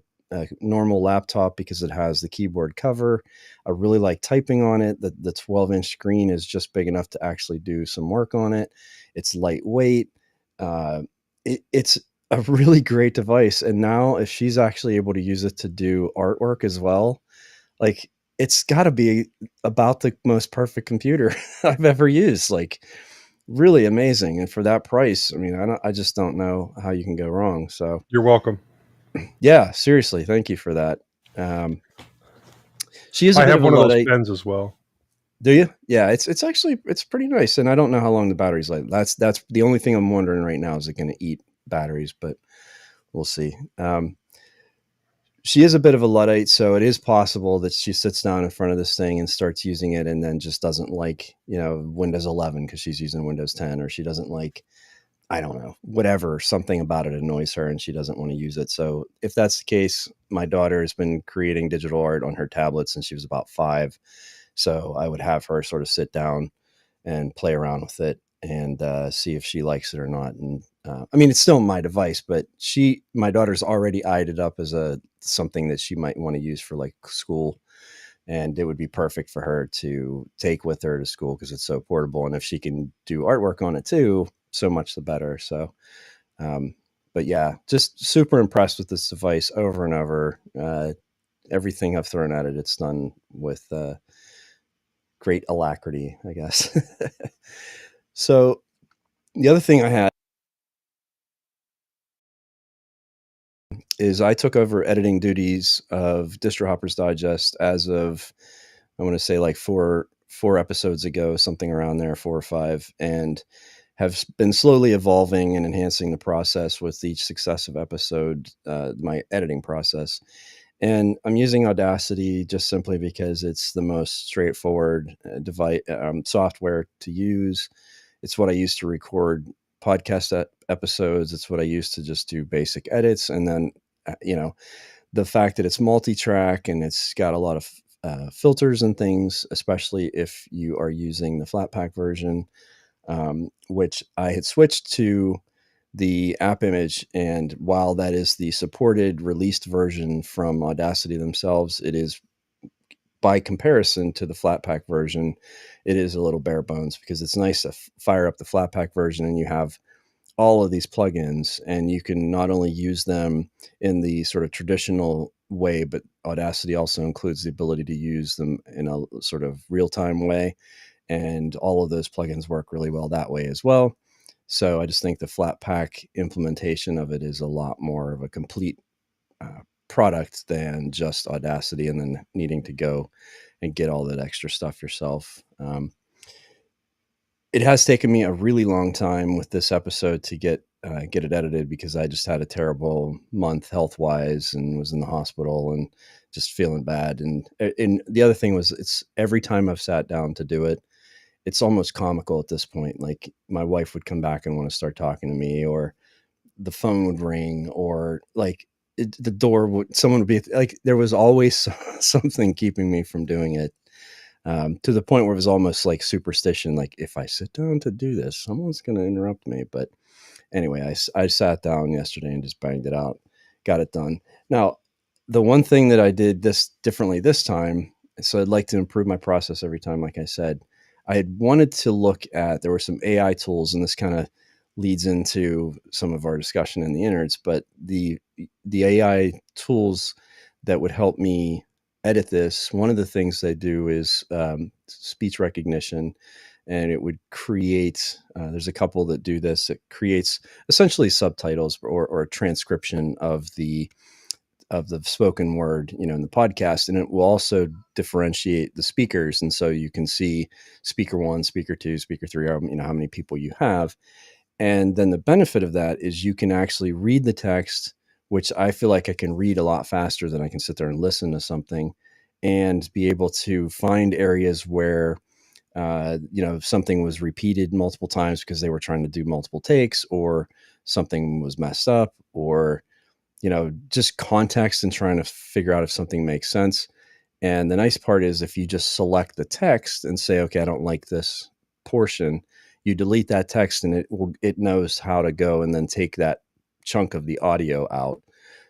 normal laptop because it has the keyboard cover. I really like typing on it. The 12-inch screen is just big enough to actually do some work on it. It's lightweight. It's a really great device. And now if she's actually able to use it to do artwork as well, like, it's got to be about the most perfect computer I've ever used. Like, really amazing. And for that price, I mean, I just don't know how you can go wrong. So You're welcome. yeah, seriously, thank you for that. She is a I bit have of a one of those Luddite. pens as well. Do you? Yeah, it's actually, it's pretty nice. And I don't know how long the battery's like. That's the only thing I'm wondering right now. Is it going to eat batteries? But we'll see. She is a bit of a Luddite, so it is possible that she sits down in front of this thing and starts using it and then just doesn't like, Windows 11 because she's using Windows 10, or she doesn't like, I don't know, whatever, something about it annoys her and she doesn't want to use it. So if that's the case, my daughter has been creating digital art on her tablet since she was about 5. So I would have her sort of sit down and play around with it and see if she likes it or not. And I mean, it's still my device, but my daughter's already eyed it up as something that she might want to use for like school. And it would be perfect for her to take with her to school because it's so portable. And if she can do artwork on it too, so much the better. So, but yeah, just super impressed with this device over and over. Everything I've thrown at it, it's done with great alacrity, I guess. So the other thing I had is I took over editing duties of Distro Hoppers Digest as of, I want to say, like four episodes ago, something around there, 4 or 5, and have been slowly evolving and enhancing the process with each successive episode, my editing process. And I'm using Audacity just simply because it's the most straightforward device software to use. It's what I use to record podcast episodes. It's what I use to just do basic edits. And then, the fact that it's multi-track and it's got a lot of filters and things, especially if you are using the Flatpak version, which I had switched to the app image. And while that is the supported released version from Audacity themselves, it is, by comparison to the Flatpak version, it is a little bare bones because it's nice to fire up the Flatpak version and you have all of these plugins and you can not only use them in the sort of traditional way, but Audacity also includes the ability to use them in a sort of real-time way. And all of those plugins work really well that way as well. So I just think the Flatpak implementation of it is a lot more of a complete product than just Audacity and then needing to go and get all that extra stuff yourself. It has taken me a really long time with this episode to get it edited because I just had a terrible month health-wise and was in the hospital and just feeling bad. And the other thing was, it's every time I've sat down to do it, it's almost comical at this point. Like, my wife would come back and want to start talking to me, or the phone would ring, or like the door someone would be like, there was always something keeping me from doing it, to the point where it was almost like superstition. Like, if I sit down to do this, someone's going to interrupt me. But anyway, I sat down yesterday and just banged it out, got it done. Now, the one thing that I did this differently this time, so I'd like to improve my process every time. Like I said, I had wanted to look at, there were some AI tools, and this kind of leads into some of our discussion in the innards, but the AI tools that would help me edit this, one of the things they do is speech recognition, and it would create, there's a couple that do this. It creates essentially subtitles or a transcription of the of the spoken word, in the podcast, and it will also differentiate the speakers, and so you can see speaker 1, speaker 2, speaker 3, how many people you have. And then the benefit of that is you can actually read the text, which I feel like I can read a lot faster than I can sit there and listen to something, and be able to find areas where something was repeated multiple times because they were trying to do multiple takes, or something was messed up, or just context and trying to figure out if something makes sense. And the nice part is if you just select the text and say, okay, I don't like this portion, you delete that text and it knows how to go and then take that chunk of the audio out.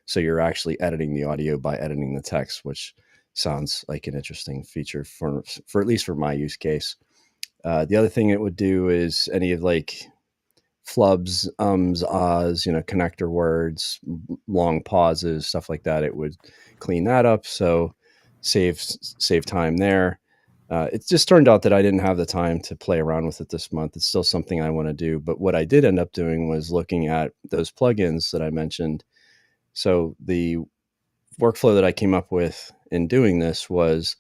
So you're actually editing the audio by editing the text, which sounds like an interesting feature for at least for my use case. The other thing it would do is any of like flubs, ahs, connector words, long pauses, stuff like that. It would clean that up. So save time there. It just turned out that I didn't have the time to play around with it this month. It's still something I want to do. But what I did end up doing was looking at those plugins that I mentioned. So the workflow that I came up with in doing this was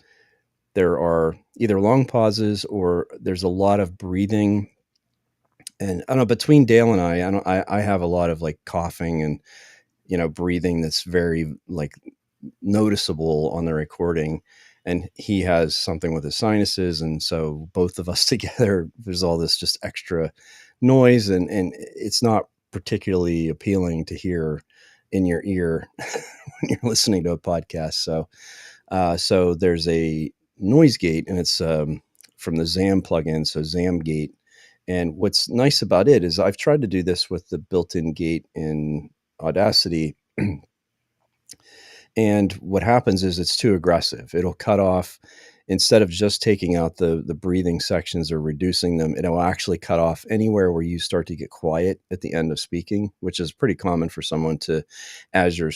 there are either long pauses or there's a lot of breathing. And I don't know, between Dale and I have a lot of like coughing and, breathing that's very like noticeable on the recording. And he has something with his sinuses. And so both of us together, there's all this just extra noise, and it's not particularly appealing to hear in your ear when you're listening to a podcast. So there's a noise gate, and it's from the Zam plugin. So Zam gate. And what's nice about it is I've tried to do this with the built-in gate in Audacity. And what happens is it's too aggressive. It'll cut off, instead of just taking out the breathing sections or reducing them, it'll actually cut off anywhere where you start to get quiet at the end of speaking, which is pretty common for someone to, as you're,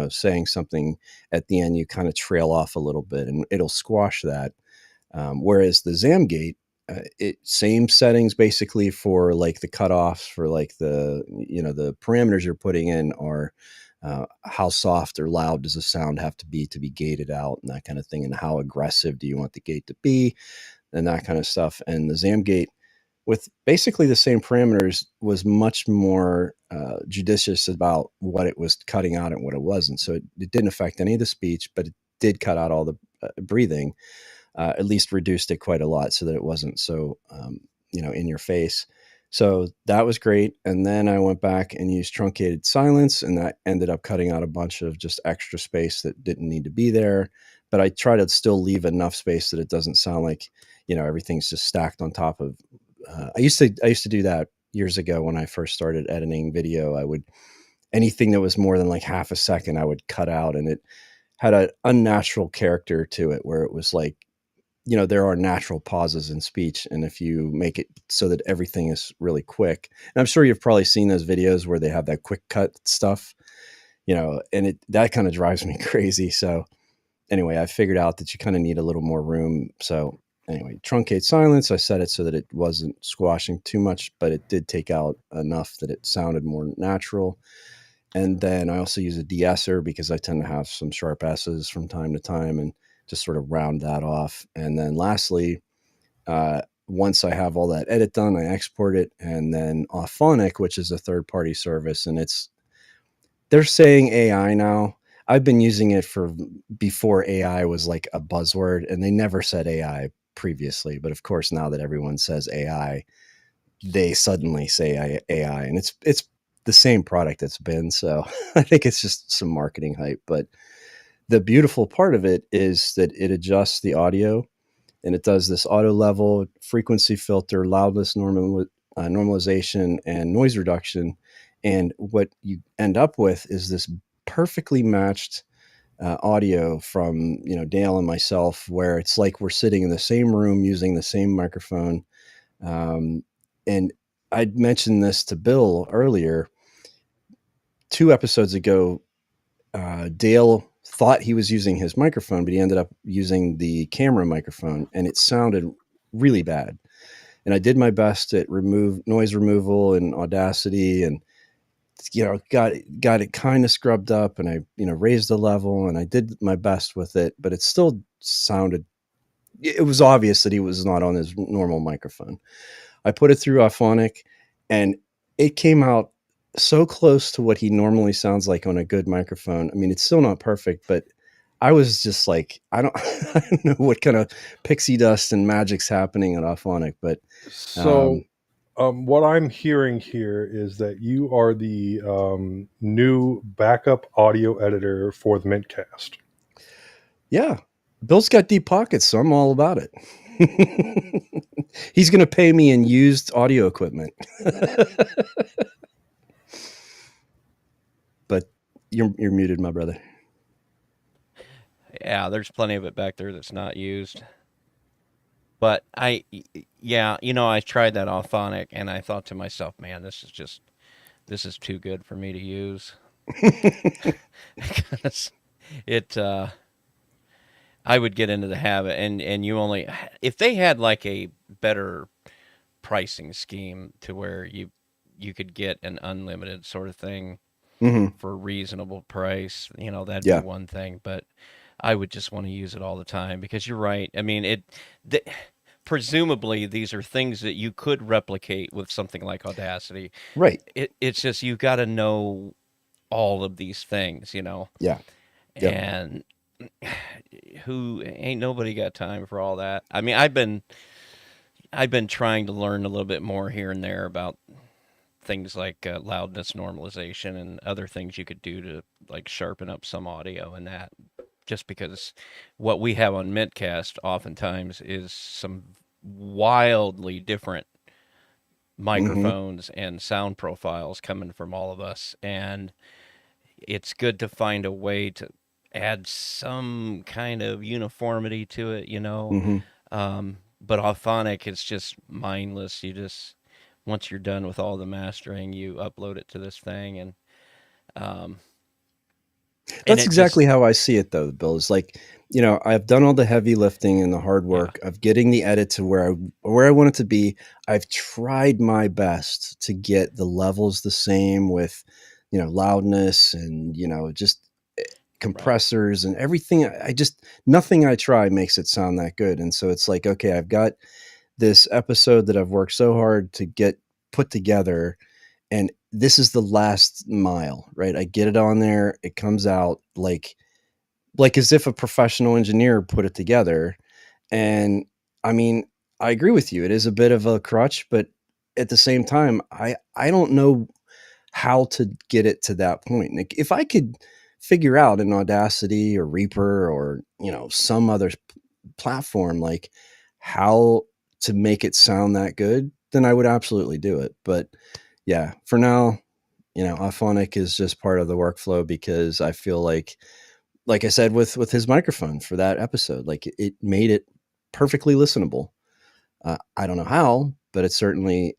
saying something at the end, you kind of trail off a little bit, and it'll squash that. Whereas the Zam gate, same settings basically for like the cutoffs, for like the parameters you're putting in are how soft or loud does the sound have to be gated out, and that kind of thing, and how aggressive do you want the gate to be, and that kind of stuff. And the Zam gate, with basically the same parameters, was much more judicious about what it was cutting out and what it wasn't. So it didn't affect any of the speech, but it did cut out all the breathing. At least reduced it quite a lot so that it wasn't so, in your face. So that was great. And then I went back and used truncated silence, and that ended up cutting out a bunch of just extra space that didn't need to be there. But I try to still leave enough space that it doesn't sound like, everything's just stacked on top of. I used to do that years ago when I first started editing video. Anything that was more than like half a second, I would cut out, and it had an unnatural character to it where it was like, there are natural pauses in speech. And if you make it so that everything is really quick, and I'm sure you've probably seen those videos where they have that quick cut stuff, and that kind of drives me crazy. So anyway, I figured out that you kind of need a little more room. So anyway, truncate silence, I set it so that it wasn't squashing too much, but it did take out enough that it sounded more natural. And then I also use a de-esser because I tend to have some sharp S's from time to time, and just sort of round that off. And then lastly, once I have all that edit done, I export it. And then Auphonic, which is a third-party service, and they're saying AI now. I've been using it before AI was like a buzzword, and they never said AI previously. But of course, now that everyone says AI, they suddenly say AI, and it's the same product it's been. So I think it's just some marketing hype. But the beautiful part of it is that it adjusts the audio, and it does this auto level, frequency filter, loudness normalization, and noise reduction. And what you end up with is this perfectly matched audio from, Dale and myself, where it's like we're sitting in the same room using the same microphone. And I'd mentioned this to Bill earlier. 2 episodes ago, Dale thought he was using his microphone, but he ended up using the camera microphone, and it sounded really bad. And I did my best at noise removal and Audacity, and got it kind of scrubbed up, and I raised the level, and I did my best with it, but it still sounded. It was obvious that he was not on his normal microphone. I put it through Auphonic, and it came out so close to what he normally sounds like on a good microphone. I mean, it's still not perfect, but I was just like, I don't, I don't know what kind of pixie dust and magic's happening at Auphonic, but So, what I'm hearing here is that you are the new backup audio editor for the mintCast. yeah, Bill's got deep pockets, so I'm all about it. He's going to pay me in used audio equipment. But you're muted, my brother. Yeah, there's plenty of it back there that's not used. But I tried that Auphonic, and I thought to myself, man, this is too good for me to use. Because I would get into the habit, and you only, if they had like a better pricing scheme to where you could get an unlimited sort of thing for a reasonable price, that'd be one thing. But I would just want to use it all the time, because you're right. I mean, presumably these are things that you could replicate with something like Audacity. Right. It's just you got to know all of these things, Yeah. Yep. And who ain't nobody got time for all that. I mean, I've been trying to learn a little bit more here and there about things like loudness normalization and other things you could do to like sharpen up some audio and that. Just because what we have on mintCast oftentimes is some wildly different microphones and sound profiles coming from all of us, and it's good to find a way to add some kind of uniformity to it, but Auphonic is just mindless. You just, once you're done with all the mastering, you upload it to this thing, and that's exactly how I see it, though, Bill. Is like, I've done all the heavy lifting and the hard work of getting the edit to where I want it to be. I've tried my best to get the levels the same with, loudness and, just compressors and everything. Nothing I try makes it sound that good. And so it's like, okay, I've got this episode that I've worked so hard to get put together, and this is the last mile, right? I get it on there. It comes out like as if a professional engineer put it together. And I mean, I agree with you. It is a bit of a crutch, but at the same time, I don't know how to get it to that point. Like, if I could figure out an Audacity or Reaper or, some other platform, like how to make it sound that good, then I would absolutely do it. But yeah, for now, Auphonic is just part of the workflow, because I feel like I said with his microphone for that episode, like it made it perfectly listenable. I don't know how, but it certainly,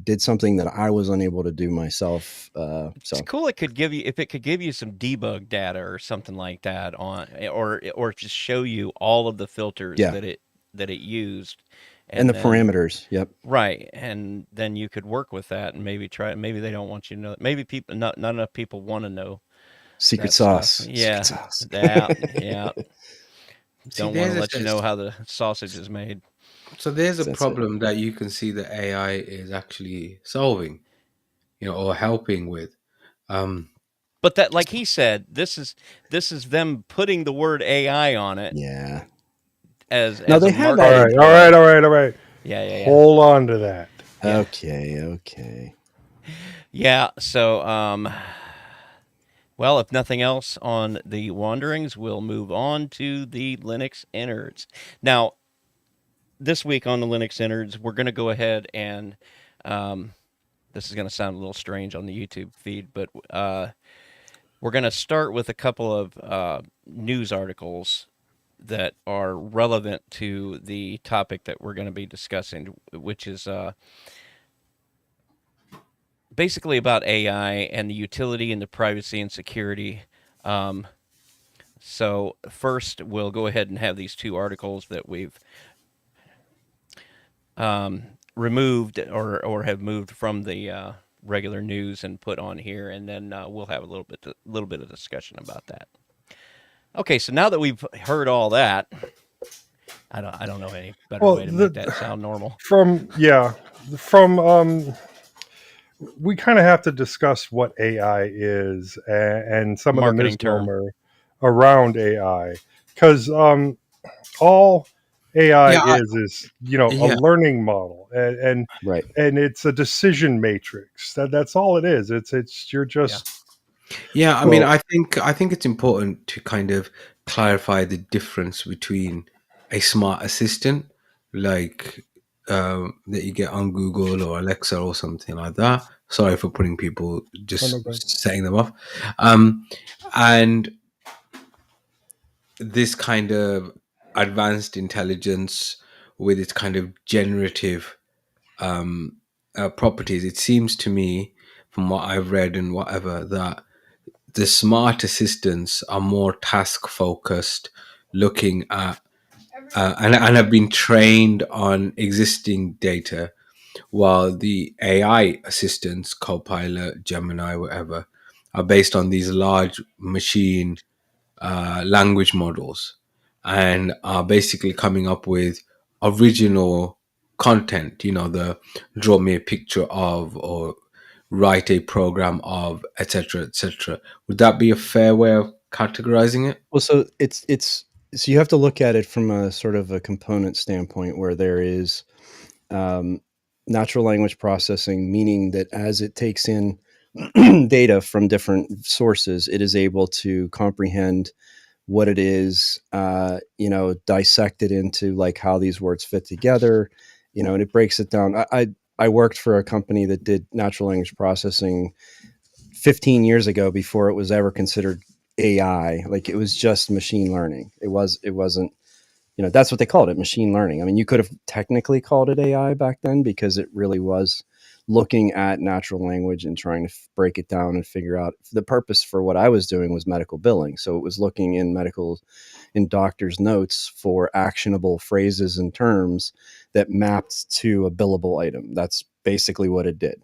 did something that I was unable to do myself. So it's cool. If it could give you some debug data or something like that or just show you all of the filters that it used. And the parameters. Yep. Right. And then you could work with that and maybe they don't want you to know. Maybe not enough people want to know. Secret sauce. Stuff. Yeah. Secret sauce. Yeah. Don't want to let you know how the sausage is made. So there's a problem that you can see that AI is actually solving, or helping with. But that, like he said, this is them putting the word AI on it. Yeah. As they have that. All right. Yeah. Hold on to that. Yeah. Okay. Yeah. So, well, if nothing else on the wanderings, we'll move on to the Linux innards. Now, this week on the Linux innards, we're going to go ahead and this is going to sound a little strange on the YouTube feed, but we're going to start with a couple of news articles that are relevant to the topic that we're going to be discussing, which is basically about AI and the utility and the privacy and security. So first, we'll go ahead and have these two articles that we've removed or have moved from the regular news and put on here, and then we'll have a little bit of discussion about that. Okay, so now that we've heard all that, I don't know any better Well, way to make that sound normal. from we kind of have to discuss what AI is and some of the Marketing term. misnomer around AI, because all AI Yeah, is a yeah, learning model, Right. and it's a decision matrix. That's all it is. It's you're just yeah. I mean, Well, I think it's important to kind of clarify the difference between a smart assistant, like that you get on Google or Alexa or something like that. Sorry for putting people, just setting them off. Um, and this kind of advanced intelligence with its kind of generative properties. It seems to me, from what I've read and whatever, that the smart assistants are more task focused, looking at and have been trained on existing data, while the AI assistants, Copilot, Gemini, whatever, are based on these large machine language models and are basically coming up with original content, the draw me a picture of or write a program of, etc., etc. Would that be a fair way of categorizing it? well, so it's so you have to look at it from a sort of a component standpoint where there is um, natural language processing, meaning that as it takes in data from different sources, it is able to comprehend what it is, dissect it into like how these words fit together, and it breaks it down. I worked for a company that did natural language processing 15 years ago before it was ever considered AI. Like it was just machine learning. It wasn't, that's what they called it, machine learning. I mean, you could have technically called it AI back then because it really was looking at natural language and trying to break it down and figure out the purpose for what I was doing was medical billing. So it was looking in doctors' notes for actionable phrases and terms that mapped to a billable item. That's basically what it did.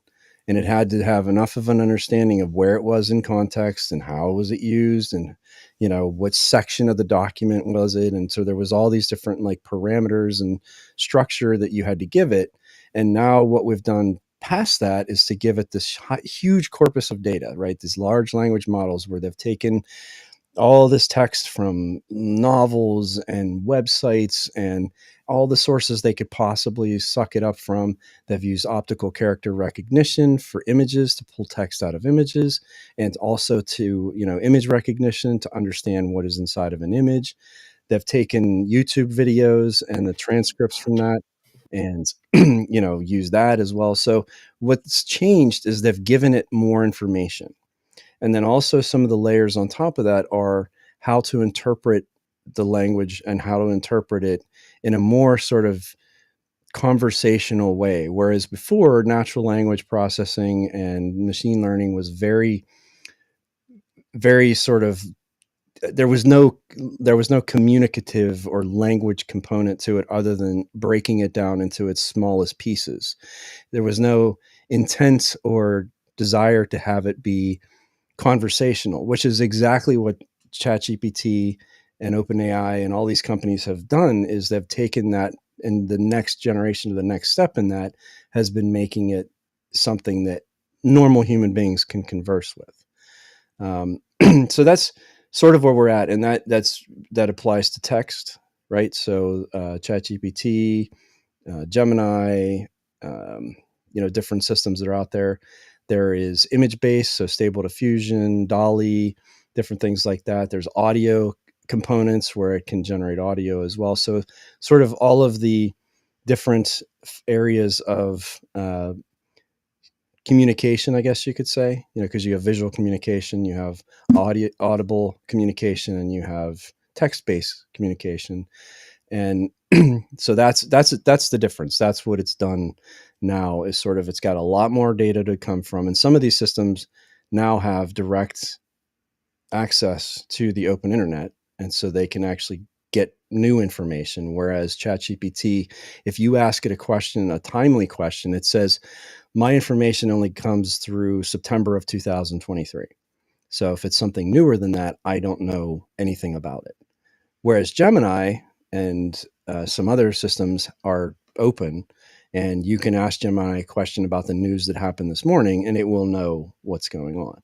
And it had to have enough of an understanding of where it was in context and how was it used and what section of the document was it. And so there was all these different like parameters and structure that you had to give it. And now what we've done past that is to give it this huge corpus of data, right? These large language models where they've taken all this text from novels and websites and all the sources they could possibly suck it up from. They've used optical character recognition for images to pull text out of images, and also to, image recognition to understand what is inside of an image. They've taken YouTube videos and the transcripts from that and use that as well. So what's changed is they've given it more information. And then also some of the layers on top of that are how to interpret the language and how to interpret it in a more sort of conversational way. Whereas before, natural language processing and machine learning was very, very sort of there was no communicative or language component to it other than breaking it down into its smallest pieces. There was no intent or desire to have it be conversational, which is exactly what ChatGPT and OpenAI and all these companies have done. Is they've taken that, and the next generation of the next step in that has been making it something that normal human beings can converse with. So that's sort of where we're at, and that applies to text, right? So ChatGPT, Gemini, different systems that are out there. There is image based, so Stable Diffusion, Dolly, different things like that. There's audio components where it can generate audio as well. So sort of all of the different areas of communication, I guess you could say, because you have visual communication, you have audible communication, and you have text-based communication. And so that's the difference. That's what it's done now, is sort of it's got a lot more data to come from. And some of these systems now have direct access to the open internet. And so they can actually get new information. Whereas ChatGPT, if you ask it a question, a timely question, it says, my information only comes through September of 2023. So if it's something newer than that, I don't know anything about it. Whereas Gemini and some other systems are open, and you can ask Gemini a question about the news that happened this morning, and it will know what's going on.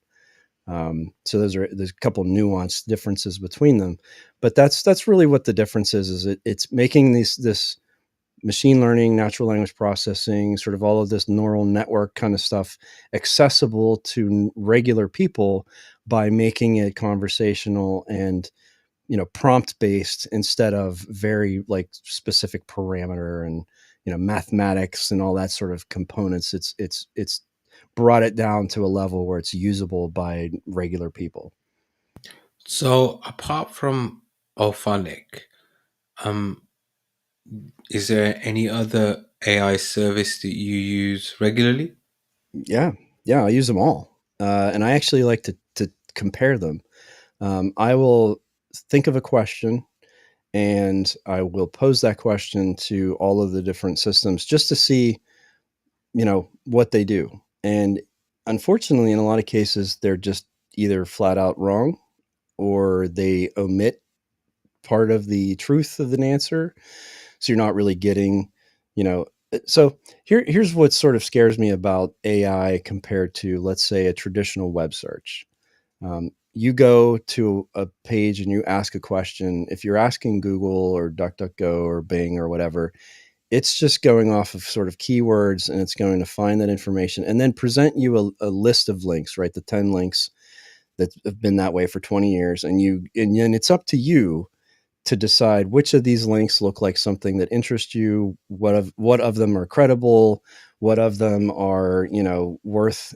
So there's a couple nuanced differences between them, but that's really what the difference is. It's making this machine learning, natural language processing, sort of all of this neural network kind of stuff accessible to regular people by making it conversational and prompt based instead of very like specific parameter and mathematics and all that sort of components. It's brought it down to a level where it's usable by regular people. So apart from Ophonic, um, is there any other AI service that you use regularly? Yeah, I use them all, and I actually like to compare them. I will think of a question, and I will pose that question to all of the different systems just to see, what they do. And unfortunately, in a lot of cases, they're just either flat out wrong or they omit part of the truth of an answer. So you're not really getting, so here's what sort of scares me about AI compared to, let's say, a traditional web search. You go to a page and you ask a question. If you're asking Google or DuckDuckGo or Bing or whatever, it's just going off of sort of keywords, and it's going to find that information and then present you a list of links, right? The 10 links that have been that way for 20 years. And then it's up to you to decide which of these links look like something that interests you, what of them are credible, what of them are, worth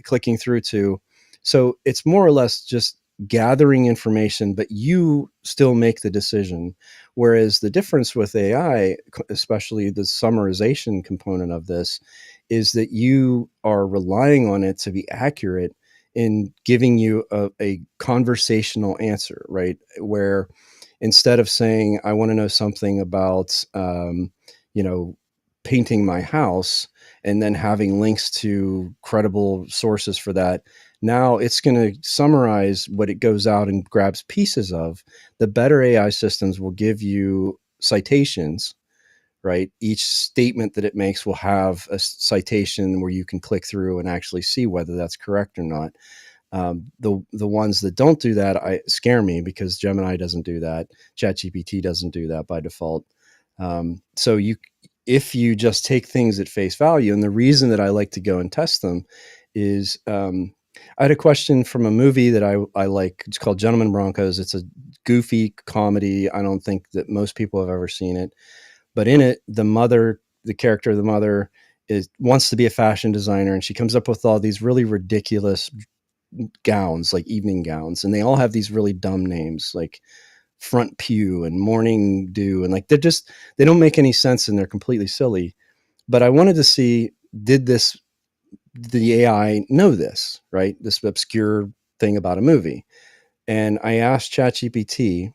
clicking through to. So it's more or less just gathering information, but you still make the decision. Whereas the difference with AI, especially the summarization component of this, is that you are relying on it to be accurate in giving you a conversational answer, right? Where instead of saying, I want to know something about, painting my house, and then having links to credible sources for that, now it's going to summarize what it goes out and grabs pieces of. The better AI systems will give you citations, right? Each statement that it makes will have a citation where you can click through and actually see whether that's correct or not. The ones that don't do that scare me, because Gemini doesn't do that. ChatGPT doesn't do that by default. So if you just take things at face value, and the reason that I like to go and test them is, I had a question from a movie that I like. It's called Gentlemen Broncos. It's a goofy comedy. I don't think that most people have ever seen it, but in it, the character of the mother wants to be a fashion designer, and she comes up with all these really ridiculous gowns, like evening gowns, and they all have these really dumb names like Front Pew and Morning Dew, and like they don't make any sense, and they're completely silly. But I wanted to see, did the AI know this, right? This obscure thing about a movie. And I asked ChatGPT,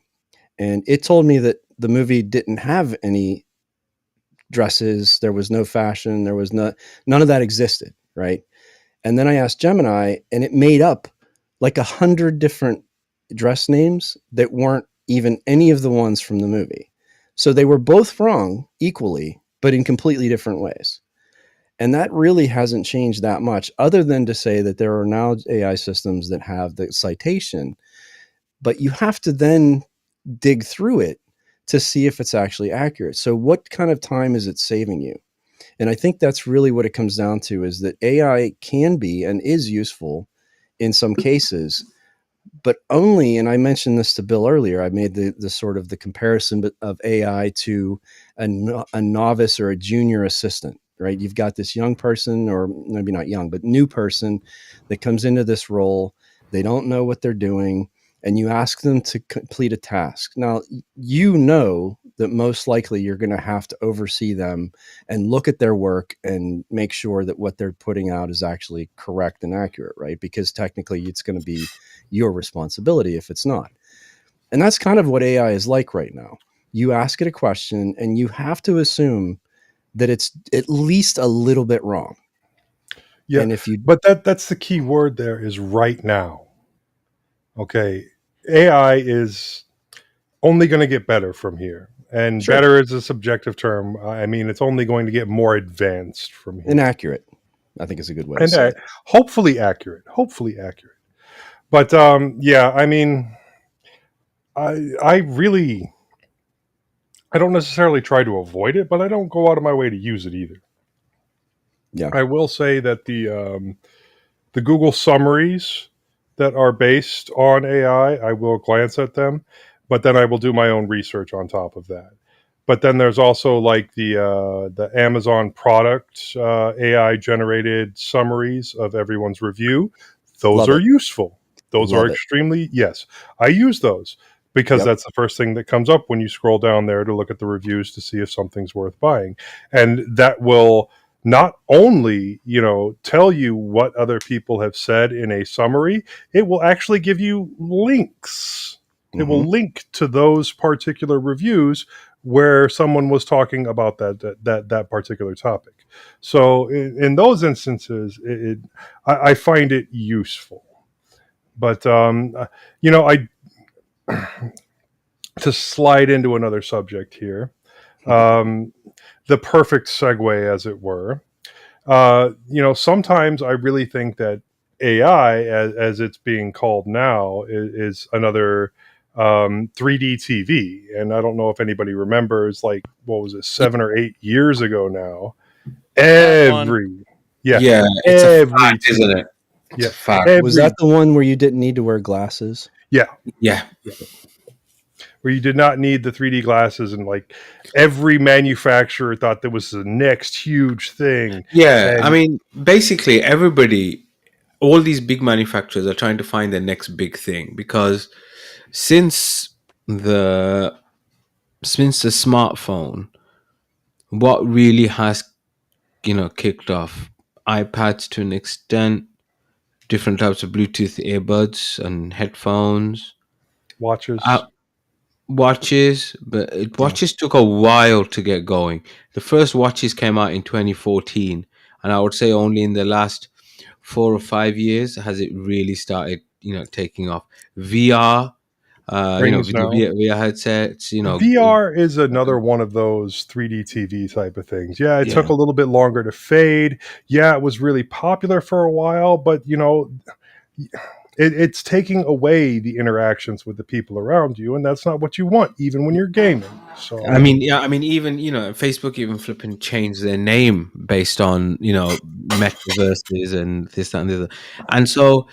and it told me that the movie didn't have any dresses, there was no fashion, there was none of that existed, right? And then I asked Gemini, and it made up like 100 different dress names that weren't even any of the ones from the movie. So they were both wrong equally, but in completely different ways. And that really hasn't changed that much, other than to say that there are now AI systems that have the citation, but you have to then dig through it to see if it's actually accurate. So what kind of time is it saving you? And I think that's really what it comes down to, is that AI can be and is useful in some cases, but only, and I mentioned this to Bill earlier, I made the sort of the comparison of AI to a novice or a junior assistant, right? You've got this young person, or maybe not young, but new person that comes into this role. They don't know what they're doing, and you ask them to complete a task. Now, that most likely you're going to have to oversee them and look at their work and make sure that what they're putting out is actually correct and accurate, right? Because technically it's going to be your responsibility if it's not. And that's kind of what AI is like right now. You ask it a question and you have to assume that it's at least a little bit wrong. Yeah, And if you, but that's the key word there is right now. Okay, AI is only going to get better from here. And sure, better is a subjective term. I mean, it's only going to get more advanced from here. inaccurate, I think is a good way to And say it. hopefully accurate. Hopefully accurate. But yeah, I mean, I really, I don't necessarily try to avoid it, but I don't go out of my way to use it either. Yeah. I will say that the Google summaries that are based on AI, I will glance at them, but then I will do my own research on top of that. But then there's also like the Amazon product AI generated summaries of everyone's review. Those Love are it. useful. Those are Love it. extremely, yes. I use those because Yep. that's the first thing that comes up when you scroll down there to look at the reviews to see if something's worth buying. And that will not only, tell you what other people have said in a summary, it will actually give you links. It Hmm. will link to those particular reviews where someone was talking about that particular topic. So in those instances, I find it useful. But I to slide into another subject here, um, the perfect segue, as it were. Sometimes I really think that AI, as it's being called now, is another 3D TV. And I don't know if anybody remembers, like, what was it, 7 or 8 years ago now? That one. Every, yeah, Yeah, it's a every fact, isn't TV, it? It's yeah, a fact. Was that every, the one where you didn't need to wear glasses? yeah, Yeah, where you did not need the 3D glasses, and like every manufacturer thought that was the next huge thing. yeah. I And mean, basically, everybody, all these big manufacturers are trying to find the next big thing because since the since the smartphone, what really has kicked off iPads to an extent, different types of Bluetooth earbuds and headphones, watches, watches, but Yeah. watches took a while to get going. The first watches came out in 2014, and I would say only in the last 4 or 5 years has it really started, taking off. VR, rings with the now. VR headsets, VR is another one of those 3D TV type of things. Yeah, it took yeah. a little bit longer to fade. Yeah, it was really popular for a while, but it's taking away the interactions with the people around you, and that's not what you want, even when you're gaming. I So, mean, yeah, I mean, even Facebook even flipping changed their name based on metaverses and this, that, and the other. And so,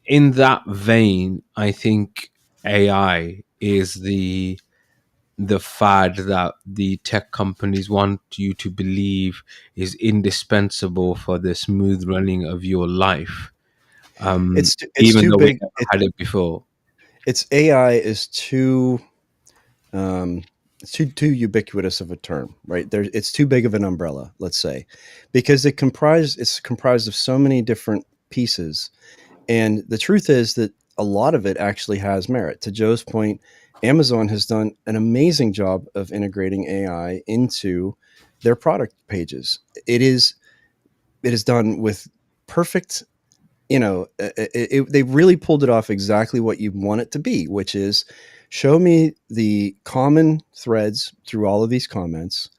in that vein, I think AI is the fad that the tech companies want you to believe is indispensable for the smooth running of your life. It's Even too though we big. never had it before. It's AI is too um, it's too ubiquitous of a term, right? There, it's too big of an umbrella, let's say, because it's comprised of so many different pieces. And the truth is that a lot of it actually has merit. To Joe's point, Amazon has done an amazing job of integrating AI into their product pages. It is it is done with perfect, they really pulled it off exactly what you want it to be, which is show me the common threads through all of these comments.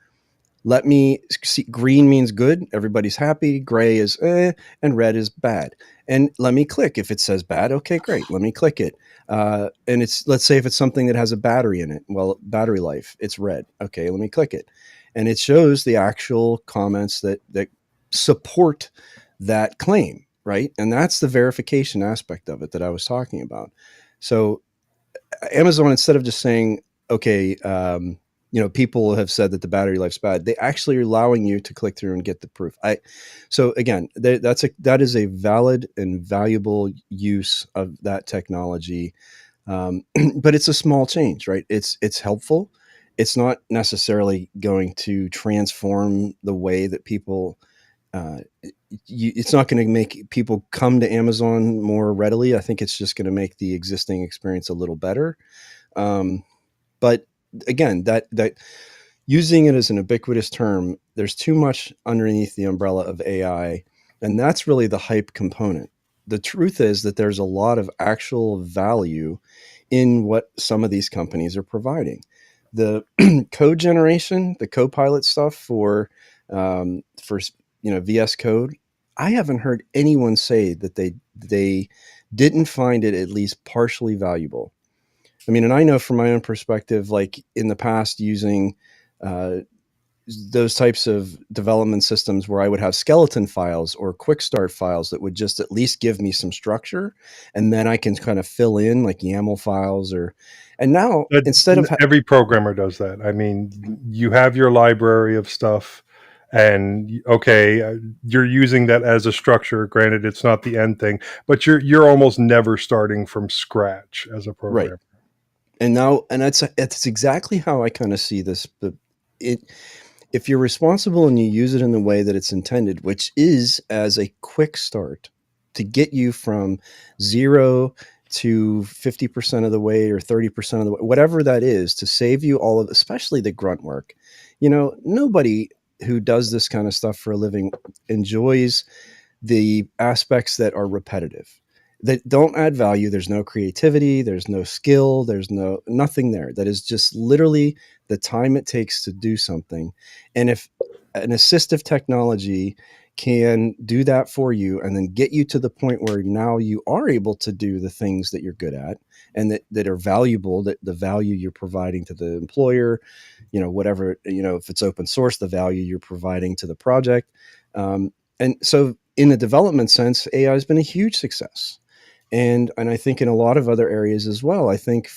Let me see, green means good, everybody's happy, gray is and red is bad. And let me click. If it says bad, okay, great. Let me click it. And it's, let's say if it's something that has a battery in it, well, battery life, it's red. Okay, let me click it. And it shows the actual comments that support that claim, right? And that's the verification aspect of it that I was talking about. So Amazon, instead of just saying, okay, people have said that the battery life's bad, they actually are allowing you to click through and get the proof. So again, that is a valid and valuable use of that technology. But it's a small change, right? It's helpful. It's not necessarily going to transform the way that people it's not going to make people come to Amazon more readily. I think it's just going to make the existing experience a little better. But again, that using it as an ubiquitous term, there's too much underneath the umbrella of AI, and that's really the hype component. The truth is that there's a lot of actual value in what some of these companies are providing. The code generation, the Copilot stuff for VS Code, I haven't heard anyone say that they didn't find it at least partially valuable. I mean, and I know from my own perspective, like in the past, using uh, those types of development systems where I would have skeleton files or quick start files that would just at least give me some structure, and then I can kind of fill in like YAML files and now But instead of every programmer does that. I mean, you have your library of stuff, and okay, you're using that as a structure. Granted, it's not the end thing, but you're almost never starting from scratch as a right. programmer. And now, and that's exactly how I kind of see this. But if you're responsible and you use it in the way that it's intended, which is as a quick start to get you from 0 to 50% of the way or 30% of the way, whatever that is, to save you all of, especially the grunt work. Nobody who does this kind of stuff for a living enjoys the aspects that are repetitive, that don't add value. There's no creativity, there's no skill, there's nothing there. That is just literally the time it takes to do something. And if an assistive technology can do that for you and then get you to the point where now you are able to do the things that you're good at and that are valuable, that the value you're providing to the employer, whatever, if it's open source, the value you're providing to the project. And so in the development sense, AI has been a huge success. And I think in a lot of other areas as well. I think,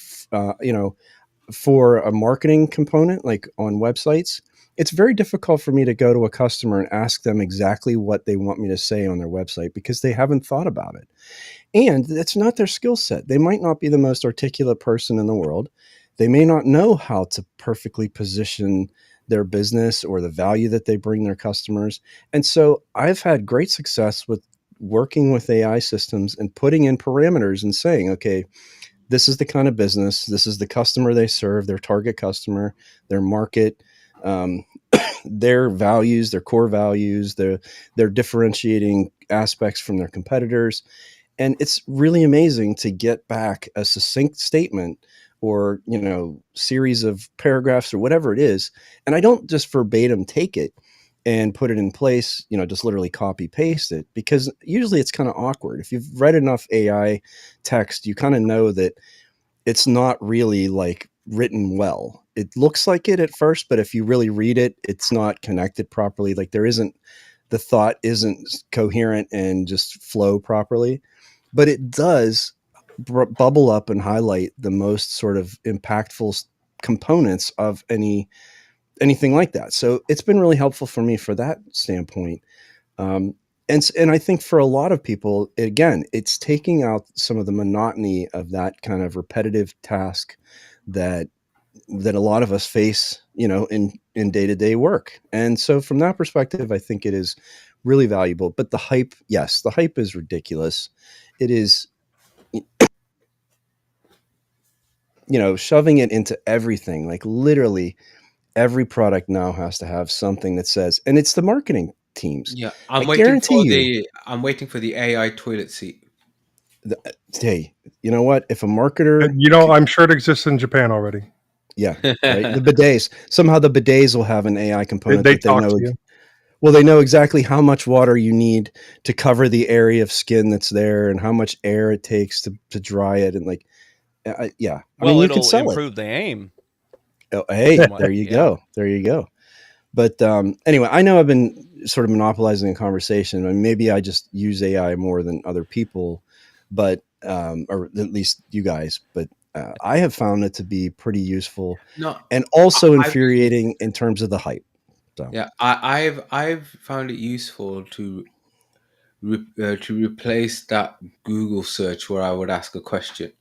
for a marketing component, like on websites, it's very difficult for me to go to a customer and ask them exactly what they want me to say on their website because they haven't thought about it. And that's not their skill set. They might not be the most articulate person in the world. They may not know how to perfectly position their business or the value that they bring their customers. And so I've had great success with working with AI systems and putting in parameters and saying, okay, this is the kind of business, this is the customer they serve, their target customer, their market, um, their values, their core values, their differentiating aspects from their competitors. And it's really amazing to get back a succinct statement or series of paragraphs or whatever it is, and I don't just verbatim take it and put it in place, just literally copy paste it, because usually it's kind of awkward. If you've read enough AI text, you kind of know that it's not really like written well. It looks like it at first, but if you really read it, it's not connected properly. Like the thought isn't coherent and just flow properly, but it does bubble up and highlight the most sort of impactful components of anything like that. So it's been really helpful for me for that standpoint. Um, and I think for a lot of people, again, it's taking out some of the monotony of that kind of repetitive task that a lot of us face, in day-to-day work. And so from that perspective, I think it is really valuable. But the hype, yes, the hype is ridiculous. It is, shoving it into everything, like literally every product now has to have something that says, and it's the marketing teams. Yeah, I guarantee you. I'm waiting for the AI toilet seat. Hey, you know what? If a marketer, I'm sure it exists in Japan already. yeah, right. The bidets, somehow the bidets will have an AI component They that they talk know. to you. Well, they know exactly how much water you need to cover the area of skin that's there, and how much air it takes to dry it, and like, yeah. Well, I mean, you it'll could sell it. improve the aim. Oh, hey, Somewhat, there you yeah. go. There you go. But anyway, I know I've been sort of monopolizing a conversation. I mean, maybe I just use AI more than other people, but or at least you guys. But I have found it to be pretty useful, No, and also I've used it. infuriating in terms of the hype. So Yeah, I've found it useful to replace that Google search where I would ask a question.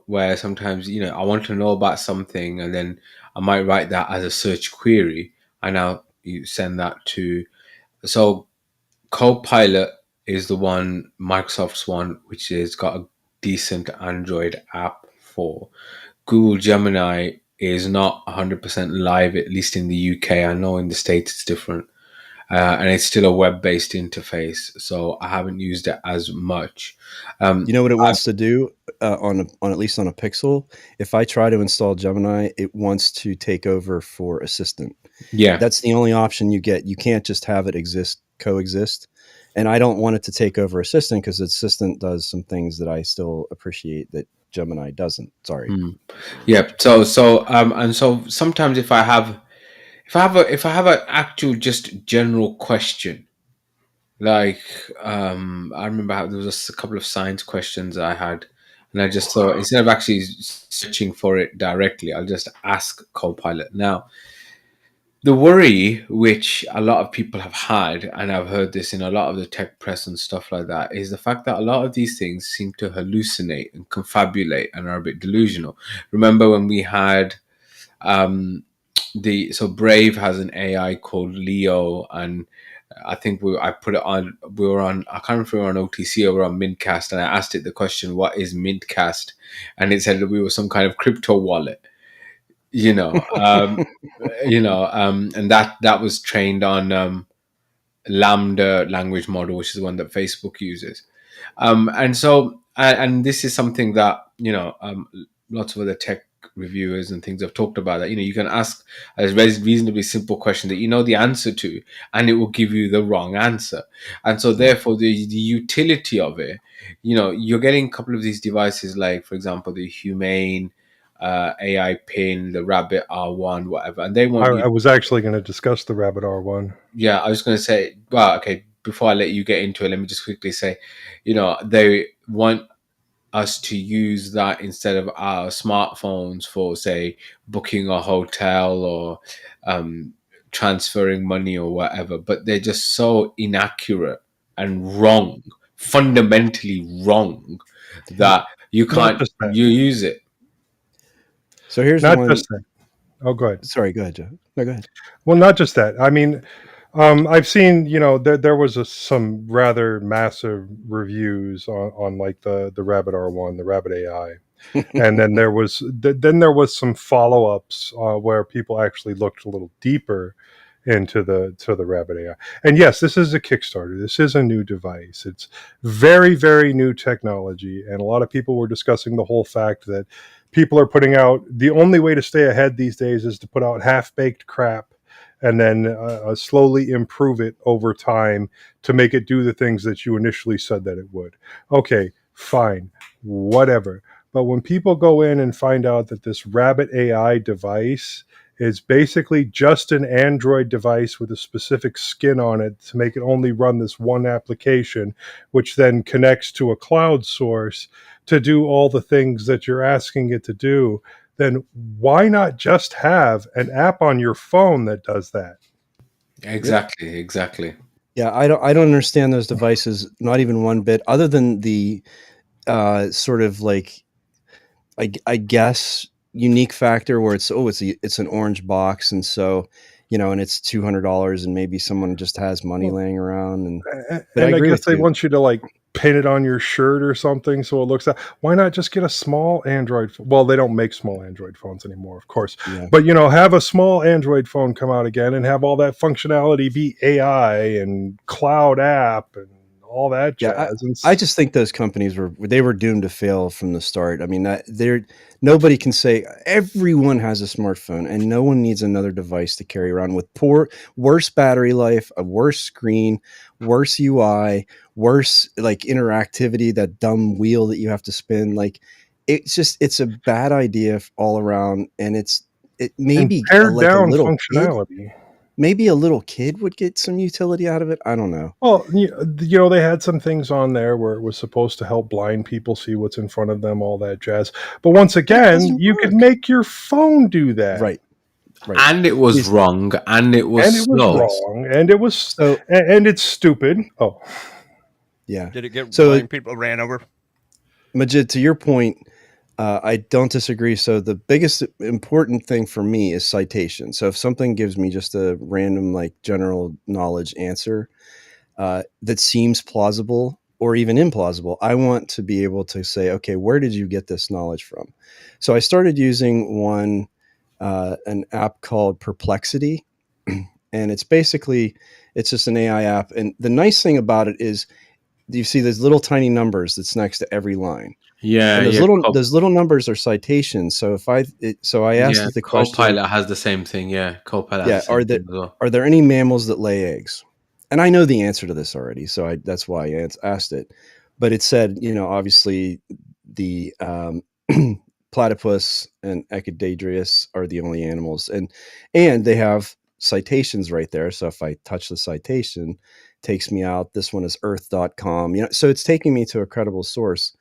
Where sometimes I want to know about something, and then I might write that as a search query. I now you send that to so Copilot is the one, Microsoft's one, which has got a decent Android app before, Google Gemini is not 100% live, at least in the UK. I know in the States it's different. And it's still a web-based interface, so I haven't used it as much. You know what it wants to do on at least on a Pixel? If I try to install Gemini, it wants to take over for Assistant. Yeah, That's the only option you get. You can't just have it coexist. And I don't want it to take over Assistant because Assistant does some things that I still appreciate that Gemini doesn't. Sorry. yeah. And so sometimes if I have an actual just general question, like I remember there was a couple of science questions I had, and I just thought instead of actually searching for it directly, I'll just ask Copilot. Now, the worry which a lot of people have had, and I've heard this in a lot of the tech press and stuff like that, is the fact that a lot of these things seem to hallucinate and confabulate and are a bit delusional. Remember when we had Brave has an AI called Leo, and I think I put it on. We were on. I can't remember if we were on OTC or we were on mintCast, and I asked it the question, "What is mintCast?" And it said that we were some kind of crypto wallet. You know, and that was trained on Lambda language model, which is the one that Facebook uses. And this is something that lots of other tech reviewers and things have talked about, that you can ask a reasonably simple question that you know the answer to, and it will give you the wrong answer. And so therefore the utility of it, you're getting a couple of these devices, like for example the Humane AI pin, the Rabbit R1, whatever, and they want I was actually going to discuss the Rabbit R1. Yeah, I was going to say, well, okay, before I let you get into it, let me just quickly say, they want us to use that instead of our smartphones for, say, booking a hotel or transferring money or whatever. But they're just so inaccurate and wrong, fundamentally wrong, that you can't you use it. So here's not one. just that. Oh, go ahead. Sorry, go ahead, Joe. No, go ahead. Well, not just that. I mean, I've seen, there was some rather massive reviews on like the Rabbit R1, the Rabbit AI, and then there was some follow ups where people actually looked a little deeper into the Rabbit AI. And yes, this is a Kickstarter. This is a new device. It's very, very new technology, and a lot of people were discussing the whole fact that people are putting out, the only way to stay ahead these days is to put out half-baked crap and then slowly improve it over time to make it do the things that you initially said that it would. Okay, fine, whatever. But when people go in and find out that this Rabbit AI device is basically just an Android device with a specific skin on it to make it only run this one application, which then connects to a cloud source to do all the things that you're asking it to do, then why not just have an app on your phone that does that? Exactly. Yeah, I don't understand those devices, not even one bit, other than the sort of like, I guess, unique factor where it's an orange box, and so and it's $200, and maybe someone just has money laying around, and I guess they want you to like pin it on your shirt or something so it looks like. Why not just get a small Android well, they don't make small Android phones anymore, of course. Yeah. But have a small Android phone come out again and have all that functionality be AI and cloud app and all that jazz. Yeah, I just think those companies were doomed to fail from the start. I mean, nobody can say everyone has a smartphone, and no one needs another device to carry around with worse battery life, a worse screen, worse UI, worse like interactivity, that dumb wheel that you have to spin. Like, it's a bad idea all around, and it may be pared like down a little functionality. Maybe a little kid would get some utility out of it. I don't know. Well, they had some things on there where it was supposed to help blind people see what's in front of them, all that jazz. But once again, you could make your phone do that. Right. And it was wrong, and it was wrong, and it was and it's stupid. Oh. Yeah. Did it get blind people ran over? Majid, to your point, I don't disagree. So the biggest important thing for me is citation. So if something gives me just a random, like, general knowledge answer that seems plausible, or even implausible. I want to be able to say, okay, where did you get this knowledge from? So I started using an app called Perplexity, and it's just an AI app. And the nice thing about it is you see those little tiny numbers that's next to every line. Yeah, And yeah, those little numbers are citations. So I asked yeah. it the question, Copilot has the same thing. Yeah, Copilot has yeah, the same thing as well. are there any mammals that lay eggs? And I know the answer to this already, so that's why I asked it. But it said, obviously the platypus and echidadrius are the only animals, and they have citations right there. So if I touch the citation, it takes me out. This one is earth.com. So it's taking me to a credible source.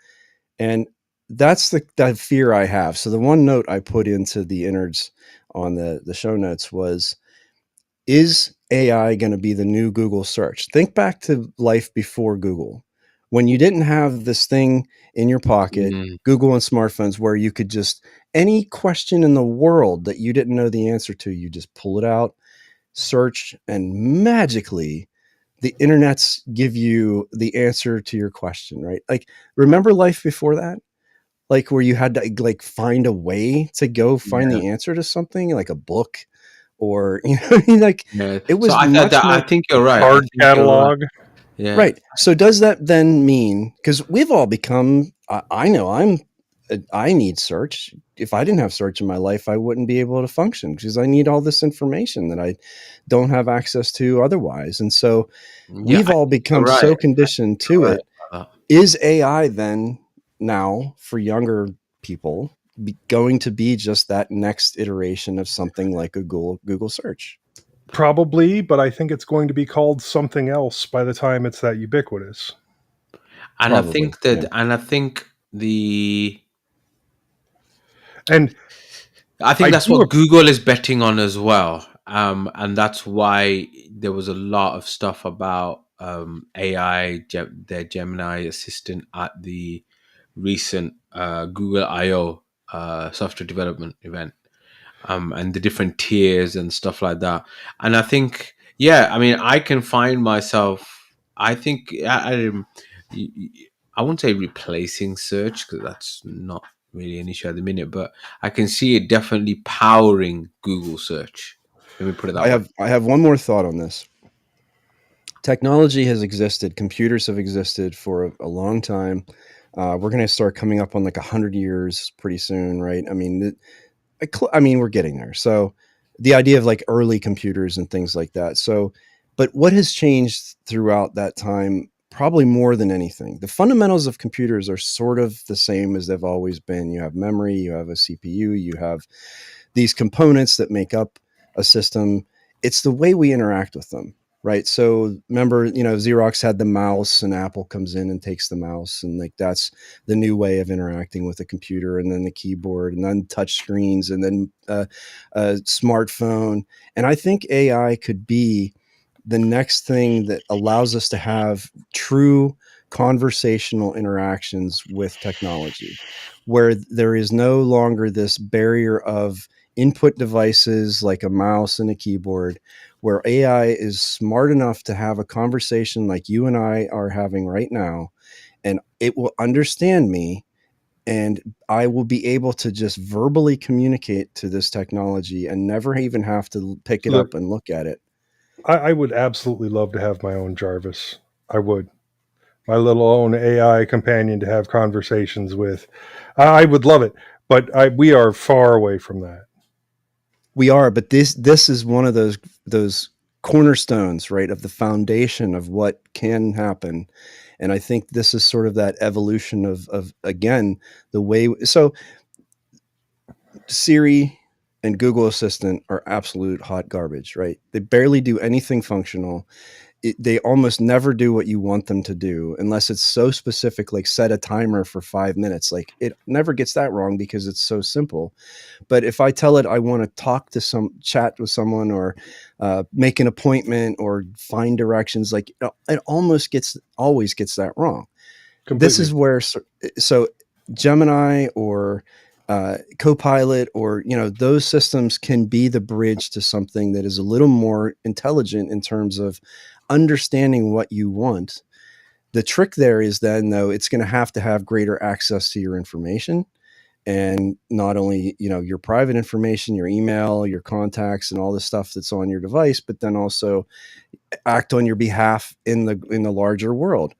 And that's that fear I have. So the one note I put into the innards on the show notes was, is AI going to be the new Google search? Think back to life before Google, when you didn't have this thing in your pocket, Mm, Google and smartphones, where you could just, any question in the world that you didn't know the answer to, you just pull it out, search, and magically the internets give you the answer to your question, right? Like, remember life before that? Like, where you had to like find a way to go find yeah, the answer to something, like a book, or what I mean? Like, yeah. it So was much I more think you're right. I Card think you're right. catalog. Yeah. right. So does that then mean, because we've all become, I know I need search. If I didn't have search in my life, I wouldn't be able to function, because I need all this information that I don't have access to otherwise. And so Yeah, we've I all think you're become right. so conditioned to You're right it. about Is AI then now for younger people going to be just that next iteration of something like a Google search? Probably, but I think it's going to be called something else by the time it's that ubiquitous. that. And Probably, yeah. I think the And I I think that's do, what Google is betting on as well. And that's why there was a lot of stuff about AI, their Gemini assistant at the recent Google I/O software development event, and the different tiers and stuff like that. And I think, yeah, I mean, I can find myself. I think I won't say replacing search, because that's not really an issue at the minute, but I can see it definitely powering Google search. Let me put it that way. I have one more thought on this. Technology has existed. Computers have existed for a long time. We're going to start coming up on like 100 years pretty soon, right? I mean, we're getting there. So the idea of like early computers and things like that. So, but what has changed throughout that time? Probably more than anything, the fundamentals of computers are sort of the same as they've always been. You have memory, you have a CPU, you have these components that make up a system. It's the way we interact with them, right? So remember, Xerox had the mouse, and Apple comes in and takes the mouse, and like that's the new way of interacting with a computer, and then the keyboard, and then touch screens, and then a smartphone. And I think AI could be the next thing that allows us to have true conversational interactions with technology, where there is no longer this barrier of input devices like a mouse and a keyboard, where AI is smart enough to have a conversation like you and I are having right now, and it will understand me, and I will be able to just verbally communicate to this technology and never even have to pick it look, up and look at it. I would absolutely love to have my own Jarvis. I would. My little own AI companion to have conversations with. I would love it, but we are far away from that. We are, but this is one of those cornerstones, right, of the foundation of what can happen. And I think this is sort of that evolution of again, the way. So Siri and Google Assistant are absolute hot garbage, right? They barely do anything functional. They almost never do what you want them to do, unless it's so specific, like set a timer for 5 minutes. Like, it never gets that wrong because it's so simple. But if I tell it I want to chat with someone, or make an appointment, or find directions, like, it always gets that wrong. This Completely. is where, so Gemini or Copilot, or those systems can be the bridge to something that is a little more intelligent in terms of understanding what you want, The trick there is then, though, it's going to have greater access to your information, and not only, your private information, your email, your contacts, and all the stuff that's on your device, but then also act on your behalf in the larger world.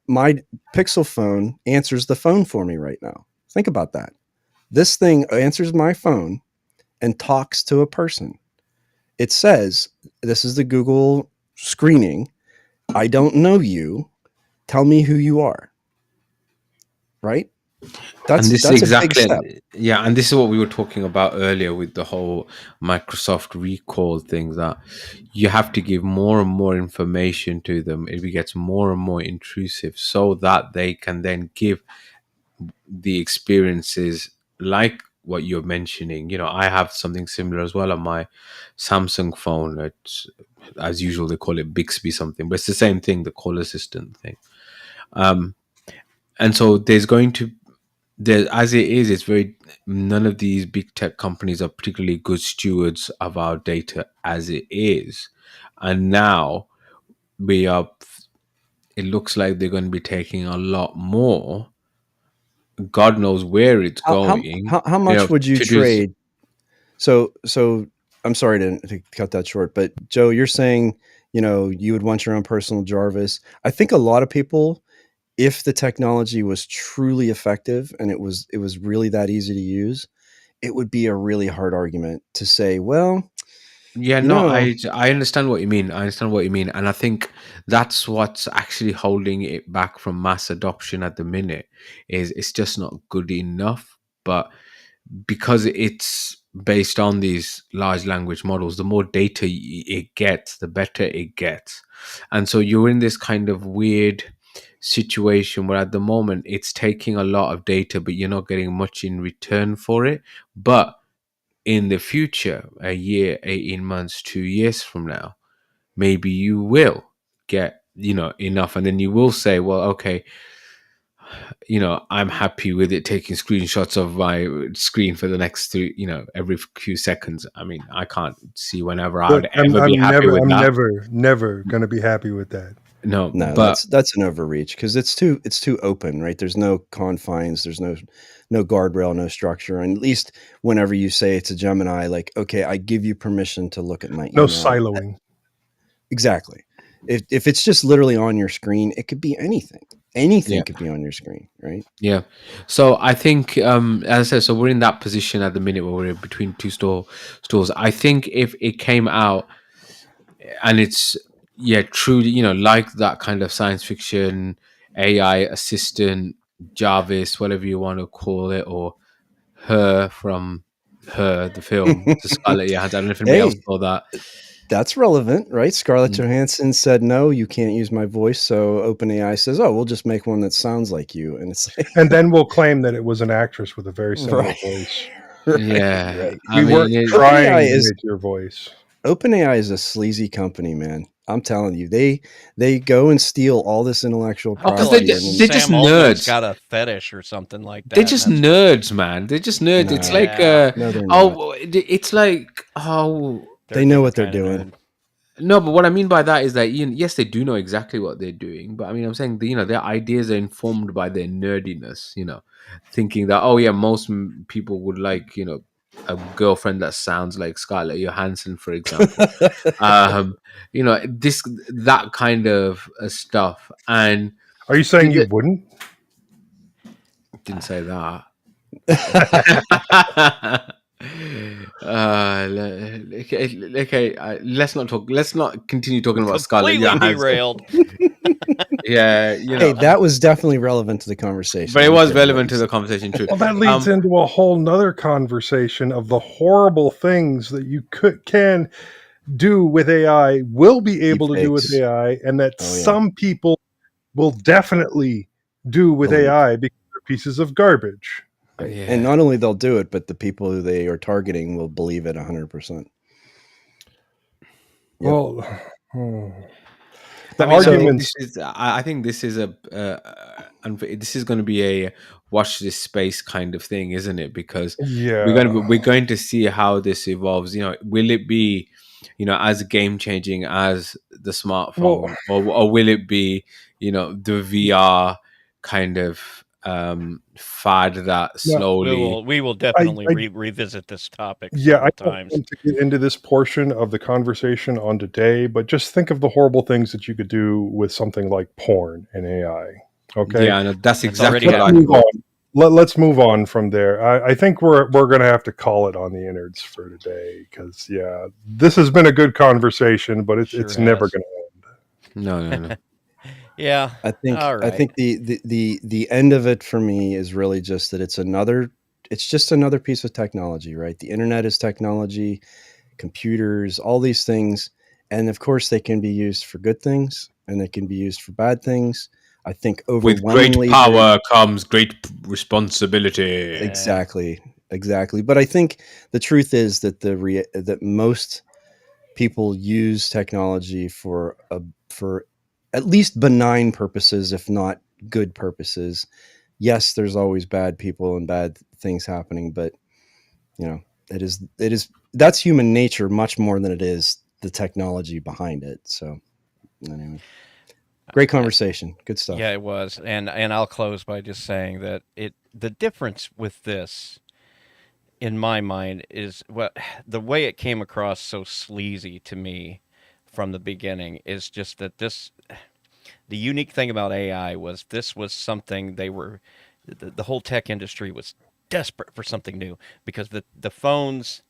My Pixel phone answers the phone for me right now. Think about that. This thing answers my phone and talks to a person. It says, this is the Google screening. I don't know you. Tell me who you are. Right? And this is That's a big exactly, step. yeah, and this is what we were talking about earlier with the whole Microsoft recall thing, that you have to give more and more information to them. It gets more and more intrusive so that they can then give the experiences like what you're mentioning. I have something similar as well on my Samsung phone. It's, as usual, they call it Bixby something, but it's the same thing, the call assistant thing. And so there's going to, there, as it is, it's very, none of these big tech companies are particularly good stewards of our data as it is. And now we are, it looks like they're going to be taking a lot more. God knows where it's going. How much would you to do. trade? So I'm sorry to cut that short, but Joe, you're saying, you would want your own personal Jarvis. I think a lot of people, if the technology was truly effective and it was really that easy to use, it would be a really hard argument to say, well, Yeah, no, I understand what you mean. I understand what you mean, and I think that's what's actually holding it back from mass adoption at the minute. Is it's just not good enough. But because it's based on these large language models, the more data it gets, the better it gets, and so you're in this kind of weird situation where at the moment it's taking a lot of data, but you're not getting much in return for it. But in the future, a year, 18 months, 2 years from now, maybe you will get, enough. And then you will say, well, okay, I'm happy with it taking screenshots of my screen for the next three, every few seconds. I mean, I can't see whenever I Look, would ever be happy with I'm that. never going to be happy with that. No, but that's an overreach, because it's too open, right? There's no confines, there's no guardrail, no structure. And at least whenever you say it's a Gemini, like, okay, I give you permission to look at my No email. siloing. Exactly. If it's just literally on your screen, it could be anything. Anything could be on your screen, right? Yeah. So I think, as I said, so we're in that position at the minute where we're between two stores. I think if it came out and it's truly, like that kind of science fiction AI assistant, Jarvis, whatever you want to call it, or Her from Her, the film, the Scarlett Johansson. I don't know if anybody else saw that. That's relevant, right? Scarlett Johansson said, no, you can't use my voice. So OpenAI says, oh, we'll just make one that sounds like you. And it's like, and then we'll claim that it was an actress with a very similar voice. Right. We weren't trying to imitate your voice. OpenAI is a sleazy company, man. I'm telling you, they go and steal all this intellectual property. They're just nerds. Got a fetish or something like that. They're just nerds, man. They're just nerds. No, it's like, no, they're not. It's like, they know what they're doing. No, but what I mean by that is that, yes, they do know exactly what they're doing. But I mean, I'm saying, their ideas are informed by their nerdiness, thinking that, oh, yeah, most people would like, a girlfriend that sounds like Scarlett Johansson, for example. That kind of stuff. And are you saying you wouldn't? Didn't say that. Okay. Let's not continue talking about Scarlett Johansson. Derailed. Yeah, Hey, that was definitely relevant to the conversation. But it was relevant to the conversation too. Well, that leads into a whole nother conversation of the horrible things that you can do with AI, will be able to do with AI, and that some people will definitely do with AI because they're pieces of garbage. Right. Yeah. And not only they'll do it, but the people who they are targeting will believe it 100%. Well, The I mean, arguments. I think this is this is going to be a watch this space kind of thing, isn't it? Because Yeah. we're going to see how this evolves. You know, will it be, you know, as game changing as the Well, smartphone, or will it be, you know, the VR kind of fad that no, slowly? We will I, definitely I revisit this topic Yeah, I several don't times. want to get into this portion of the conversation on today, but just think of the horrible things that you could do with something like porn and AI. Okay, Yeah, no, that's That's exactly already what let's I move happening. thought. on. Let's move on from there. I think we're going to have to call it on the innards for today because yeah, this has been a good conversation, but Sure it's never has. going to end. No. Yeah. I think All right. the end of it for me is really just that it's just another piece of technology, right? The internet is technology, computers, all these things, and of course they can be used for good things and they can be used for bad things. I think With great overwhelmingly power comes great responsibility. Yeah. exactly. But I think the truth is that that most people use technology for at least benign purposes, if not good purposes. Yes, there's always bad people and bad things happening, but you know, it is that's human nature much more than it is the technology behind it. So anyway, great conversation, good Yeah, stuff. it was. And I'll close by just saying that the difference with this in my mind is the way it came across so sleazy to me from the beginning is just that the unique thing about AI was this was something the whole tech industry was desperate for something new because the phones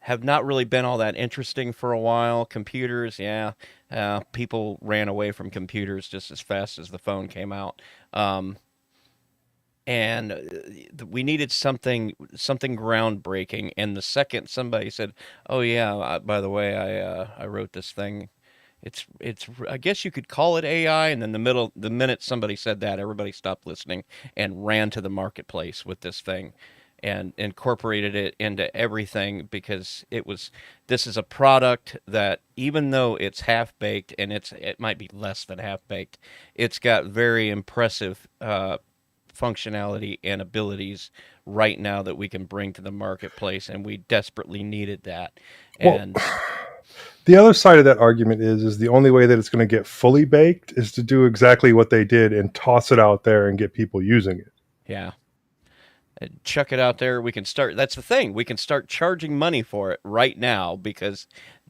have not really been all that interesting for a while. Computers, yeah, people ran away from computers just as fast as the phone came out. Um, and we needed something groundbreaking. And the second somebody said, "Oh yeah, by the way, I wrote this thing. It's I guess you could call it AI." And then the minute somebody said that, everybody stopped listening and ran to the marketplace with this thing. And incorporated it into everything because this is a product that even though it's half baked and it might be less than half baked, it's got very impressive functionality and abilities right now that we can bring to the marketplace, and we desperately needed that. Well, And the other side of that argument is the only way that it's going to get fully baked is to do exactly what they did and toss it out there and get people using it. yeah, chuck it out there. We can start. That's the thing. We can start charging money for it right now because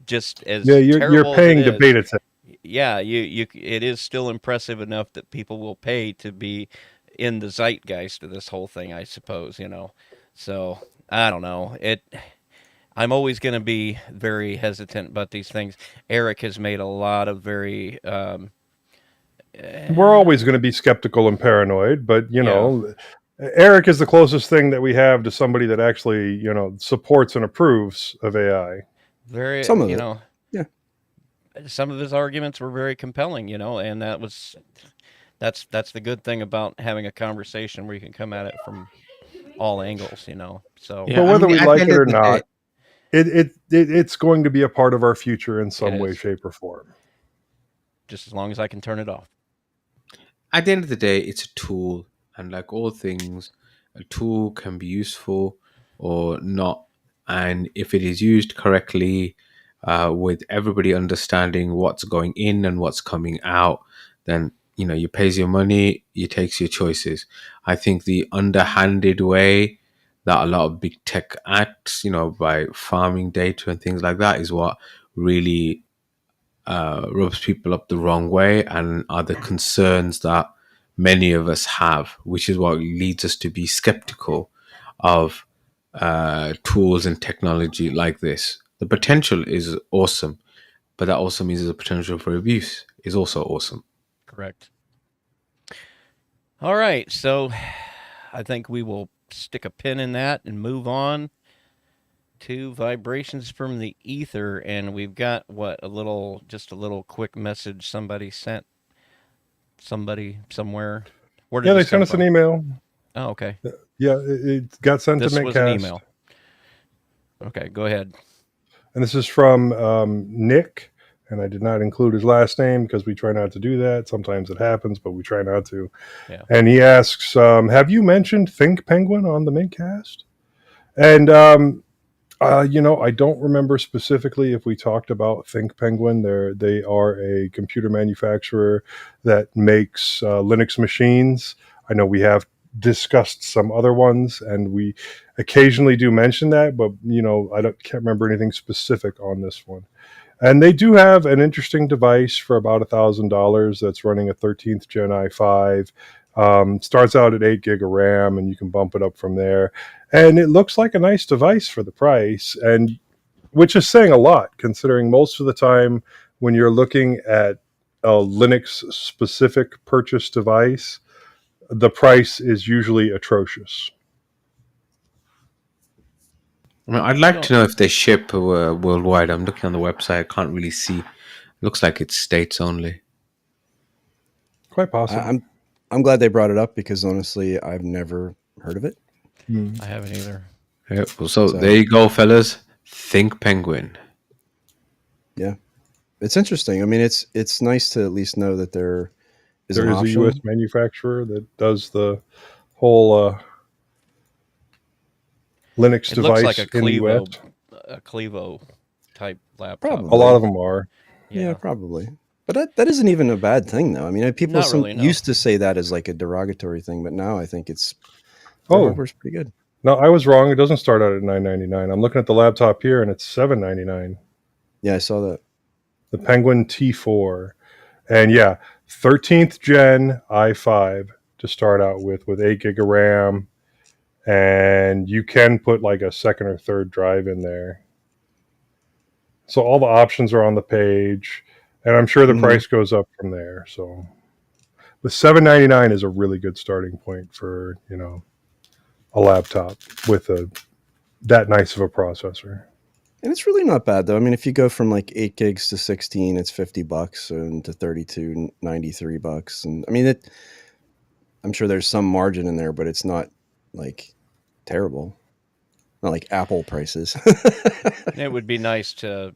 just Yeah, as you're terrible as it paying to is, beta test. yeah, it is still impressive enough that people will pay to be in the zeitgeist of this whole thing, I suppose, So, I don't know. I'm always going to be very hesitant about these things. Eric has made a lot of very We're always going to be skeptical and paranoid, but yeah, Eric is the closest thing that we have to somebody that actually, supports and approves of AI. Some very, of it, yeah. some of his arguments were very compelling, and that's the good thing about having a conversation where you can come at it from all angles. So Yeah, But I whether mean, we at the like end it of or the day, not, it's going to be a part of our future in it some way, is shape, or form. just as long as I can turn it off. at the end of the day, it's a tool, and like all things, a tool can be useful or not. And if it is used correctly, with everybody understanding what's going in and what's coming out, then you pays your money, you takes your choices. I think the underhanded way that a lot of big tech acts, by farming data and things like that, is what really rubs people up the wrong way and are the concerns that many of us have, which is what leads us to be skeptical of tools and technology like this. The potential is awesome, but that also means the potential for abuse is also awesome. Correct. All right, so I think we will stick a pin in that and move on to vibrations from the ether. And we've got just a little quick message somebody sent somebody somewhere. Where Yeah, did they this sent come us an from? email. Oh, okay. Yeah, it got sent to This was an mintCast, email. Okay, go ahead. and this is from Nick, and I did not include his last name because we try not to do that. Sometimes it happens, but we try not to. Yeah. And he asks, have you mentioned Think Penguin on the mintCast? And I don't remember specifically if we talked about Think Penguin. They are a computer manufacturer that makes Linux machines. I know we have discussed some other ones, and we occasionally do mention that, but can't remember anything specific on this one. And they do have an interesting device for about $1,000 that's running a 13th Gen i5. Starts out at 8 gig of RAM, and you can bump it up from there. And it looks like a nice device for the price, and which is saying a lot, considering most of the time when you're looking at a Linux specific purchase device, the price is usually atrocious. I mean, I'd like to know if they ship worldwide. I'm looking on the website. I can't really see. Looks like it's states only. Quite possible. I'm glad they brought it up because honestly, I've never heard of it. I haven't either. Yeah, well, so there you go, fellas. Think Penguin. Yeah, it's interesting. I mean, it's nice to at least know that there is a U.S. manufacturer that does the whole Linux It device looks like a in the U.S. Clevo type laptop. Probably. A lot of them are. Yeah, probably. But that isn't even a bad thing, though. I mean, people really, no. used to say that as like a derogatory thing, but now I think it's hardware's pretty good. No, I was wrong. It doesn't start out at $999. I'm looking at the laptop here, and it's $799. Yeah, I saw that. The Penguin T4, and 13th Gen i5 to start out with 8 gig of RAM, and you can put like a second or third drive in there. So all the options are on the page, and I'm sure the price goes up from there. So the $799 is a really good starting point for a laptop with that nice of a processor. And it's really not bad though. I mean, if you go from like 8 gigs to 16, it's $50, and to 32, $93. And I mean, I'm sure there's some margin in there, but it's not like terrible. Not like Apple prices. It would be nice to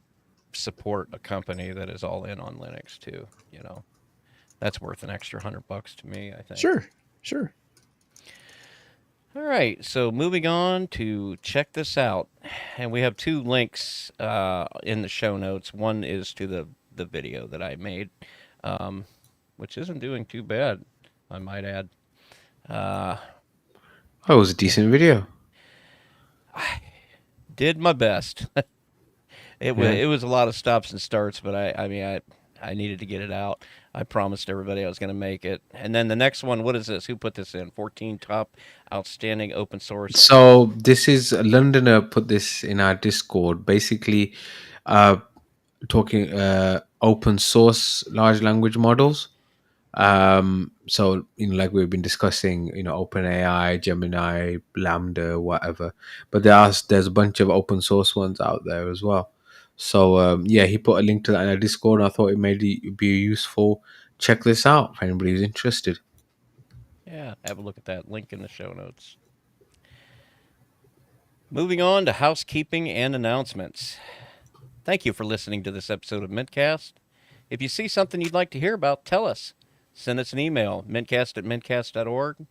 support a company that is all in on Linux too. That's worth an extra $100 to me, I think. Sure. All right, so moving on to check this out, and we have 2 links in the show notes. One is to the video that I made, which isn't doing too bad, I might add. It was a decent video. I did my best. It was a lot of stops and starts, but I needed to get it out. I promised everybody I was going to make it. And then the next one, what is this? Who put this in? 14 top outstanding open source. So this is Londoner put this in our Discord. Basically, talking open source large language models. So like we've been discussing, OpenAI, Gemini, Lambda, whatever. But there's a bunch of open source ones out there as well. So he put a link to that in our Discord. And I thought it may be useful. Check this out if anybody's interested. Yeah, have a look at that link in the show notes. Moving on to housekeeping and announcements. Thank you for listening to this episode of mintCast. If you see something you'd like to hear about, tell us. Send us an email, mintcast@mintcast.org.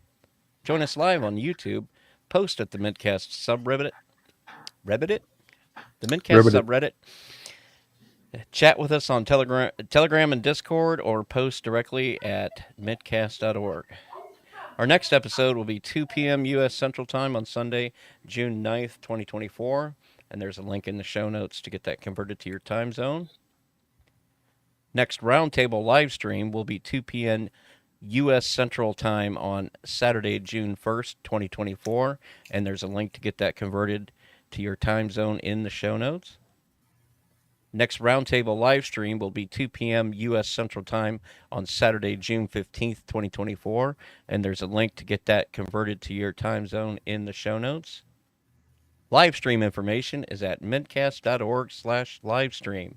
Join us live on YouTube. Post at the mintcast subreddit. The mintcast subreddit. Chat with us on Telegram and Discord, or post directly at mintcast.org. Our next episode will be 2 p.m. U.S. Central Time on Sunday, June 9th, 2024. And there's a link in the show notes to get that converted to your time zone. Next roundtable live stream will be 2 p.m. U.S. Central Time on Saturday, June 1st, 2024. And there's a link to get that converted to your time zone in the show notes. Next roundtable live stream will be 2 p.m. U.S. Central Time on Saturday, June 15th, 2024. And there's a link to get that converted to your time zone in the show notes. Live stream information is at mintcast.org/livestream.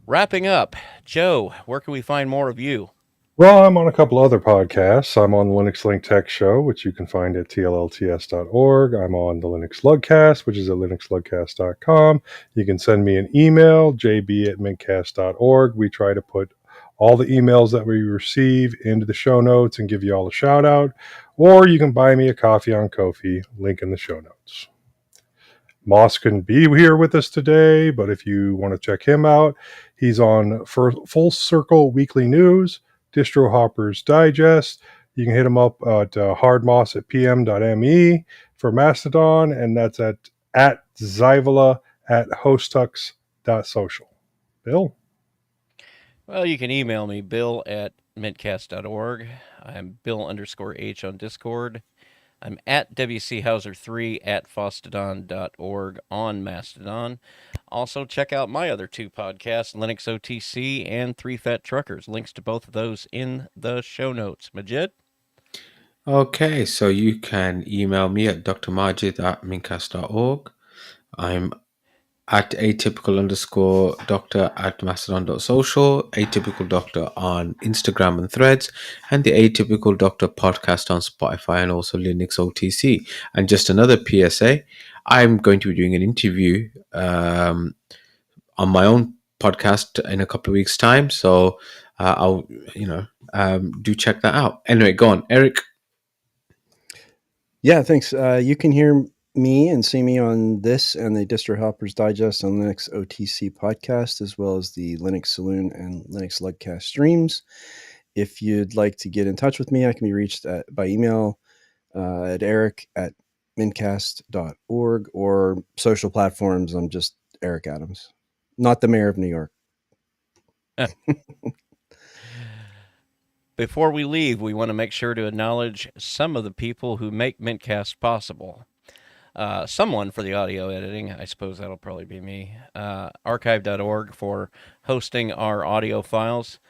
Wrapping up, Joe, where can we find more of you? Well, I'm on a couple other podcasts. I'm on the Linux Link Tech Show, which you can find at tllts.org. I'm on the Linux Lugcast, which is at linuxlugcast.com. You can send me an email, jb@mintcast.org. We try to put all the emails that we receive into the show notes and give you all a shout out. Or you can buy me a coffee on Ko-fi, link in the show notes. Moss couldn't be here with us today, but if you want to check him out, he's on Full Circle Weekly News, Distro Hoppers Digest. You can hit him up at hardmoss at pm.me for Mastodon, and that's at Zyvola at hostux.social. Bill? Well, you can email me, bill@mintcast.org. I'm Bill_H on Discord. I'm at WCHauser3 at fostodon.org on Mastodon. Also, check out my other two podcasts, Linux OTC and Three Fat Truckers. Links to both of those in the show notes. Majid? Okay, so you can email me at drmajid@mincast.org. I'm at atypical_doctor@mastodon.social, atypical doctor on Instagram and Threads, and the atypical doctor podcast on Spotify and also Linux OTC. And just another PSA, I'm going to be doing an interview on my own podcast in a couple of weeks' time. So I'll, do check that out. Anyway, go on, Eric. Yeah, thanks. You can hear me and see me on this and the Distro Hoppers Digest and Linux OTC podcast, as well as the Linux Saloon and Linux Lugcast streams. If you'd like to get in touch with me, I can be reached by email at eric@mintcast.org, or social platforms. I'm just Eric Adams, not the mayor of New York. Before we leave, we want to make sure to acknowledge some of the people who make mintCast possible. Someone for the audio editing, I suppose that'll probably be me. Archive.org for hosting our audio files.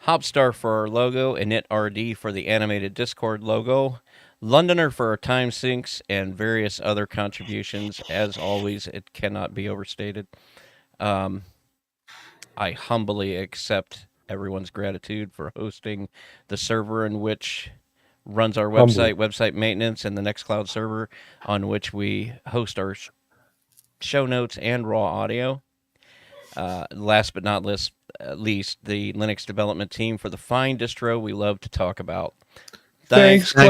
Hopstar for our logo, InitRD for the animated Discord logo. Londoner for our time syncs and various other contributions. As always, it cannot be overstated. I humbly accept everyone's gratitude for hosting the server in which runs our website maintenance, and the Nextcloud server on which we host our show notes and raw audio. Last but not least, the Linux development team for the fine distro we love to talk about. Thanks, Clem.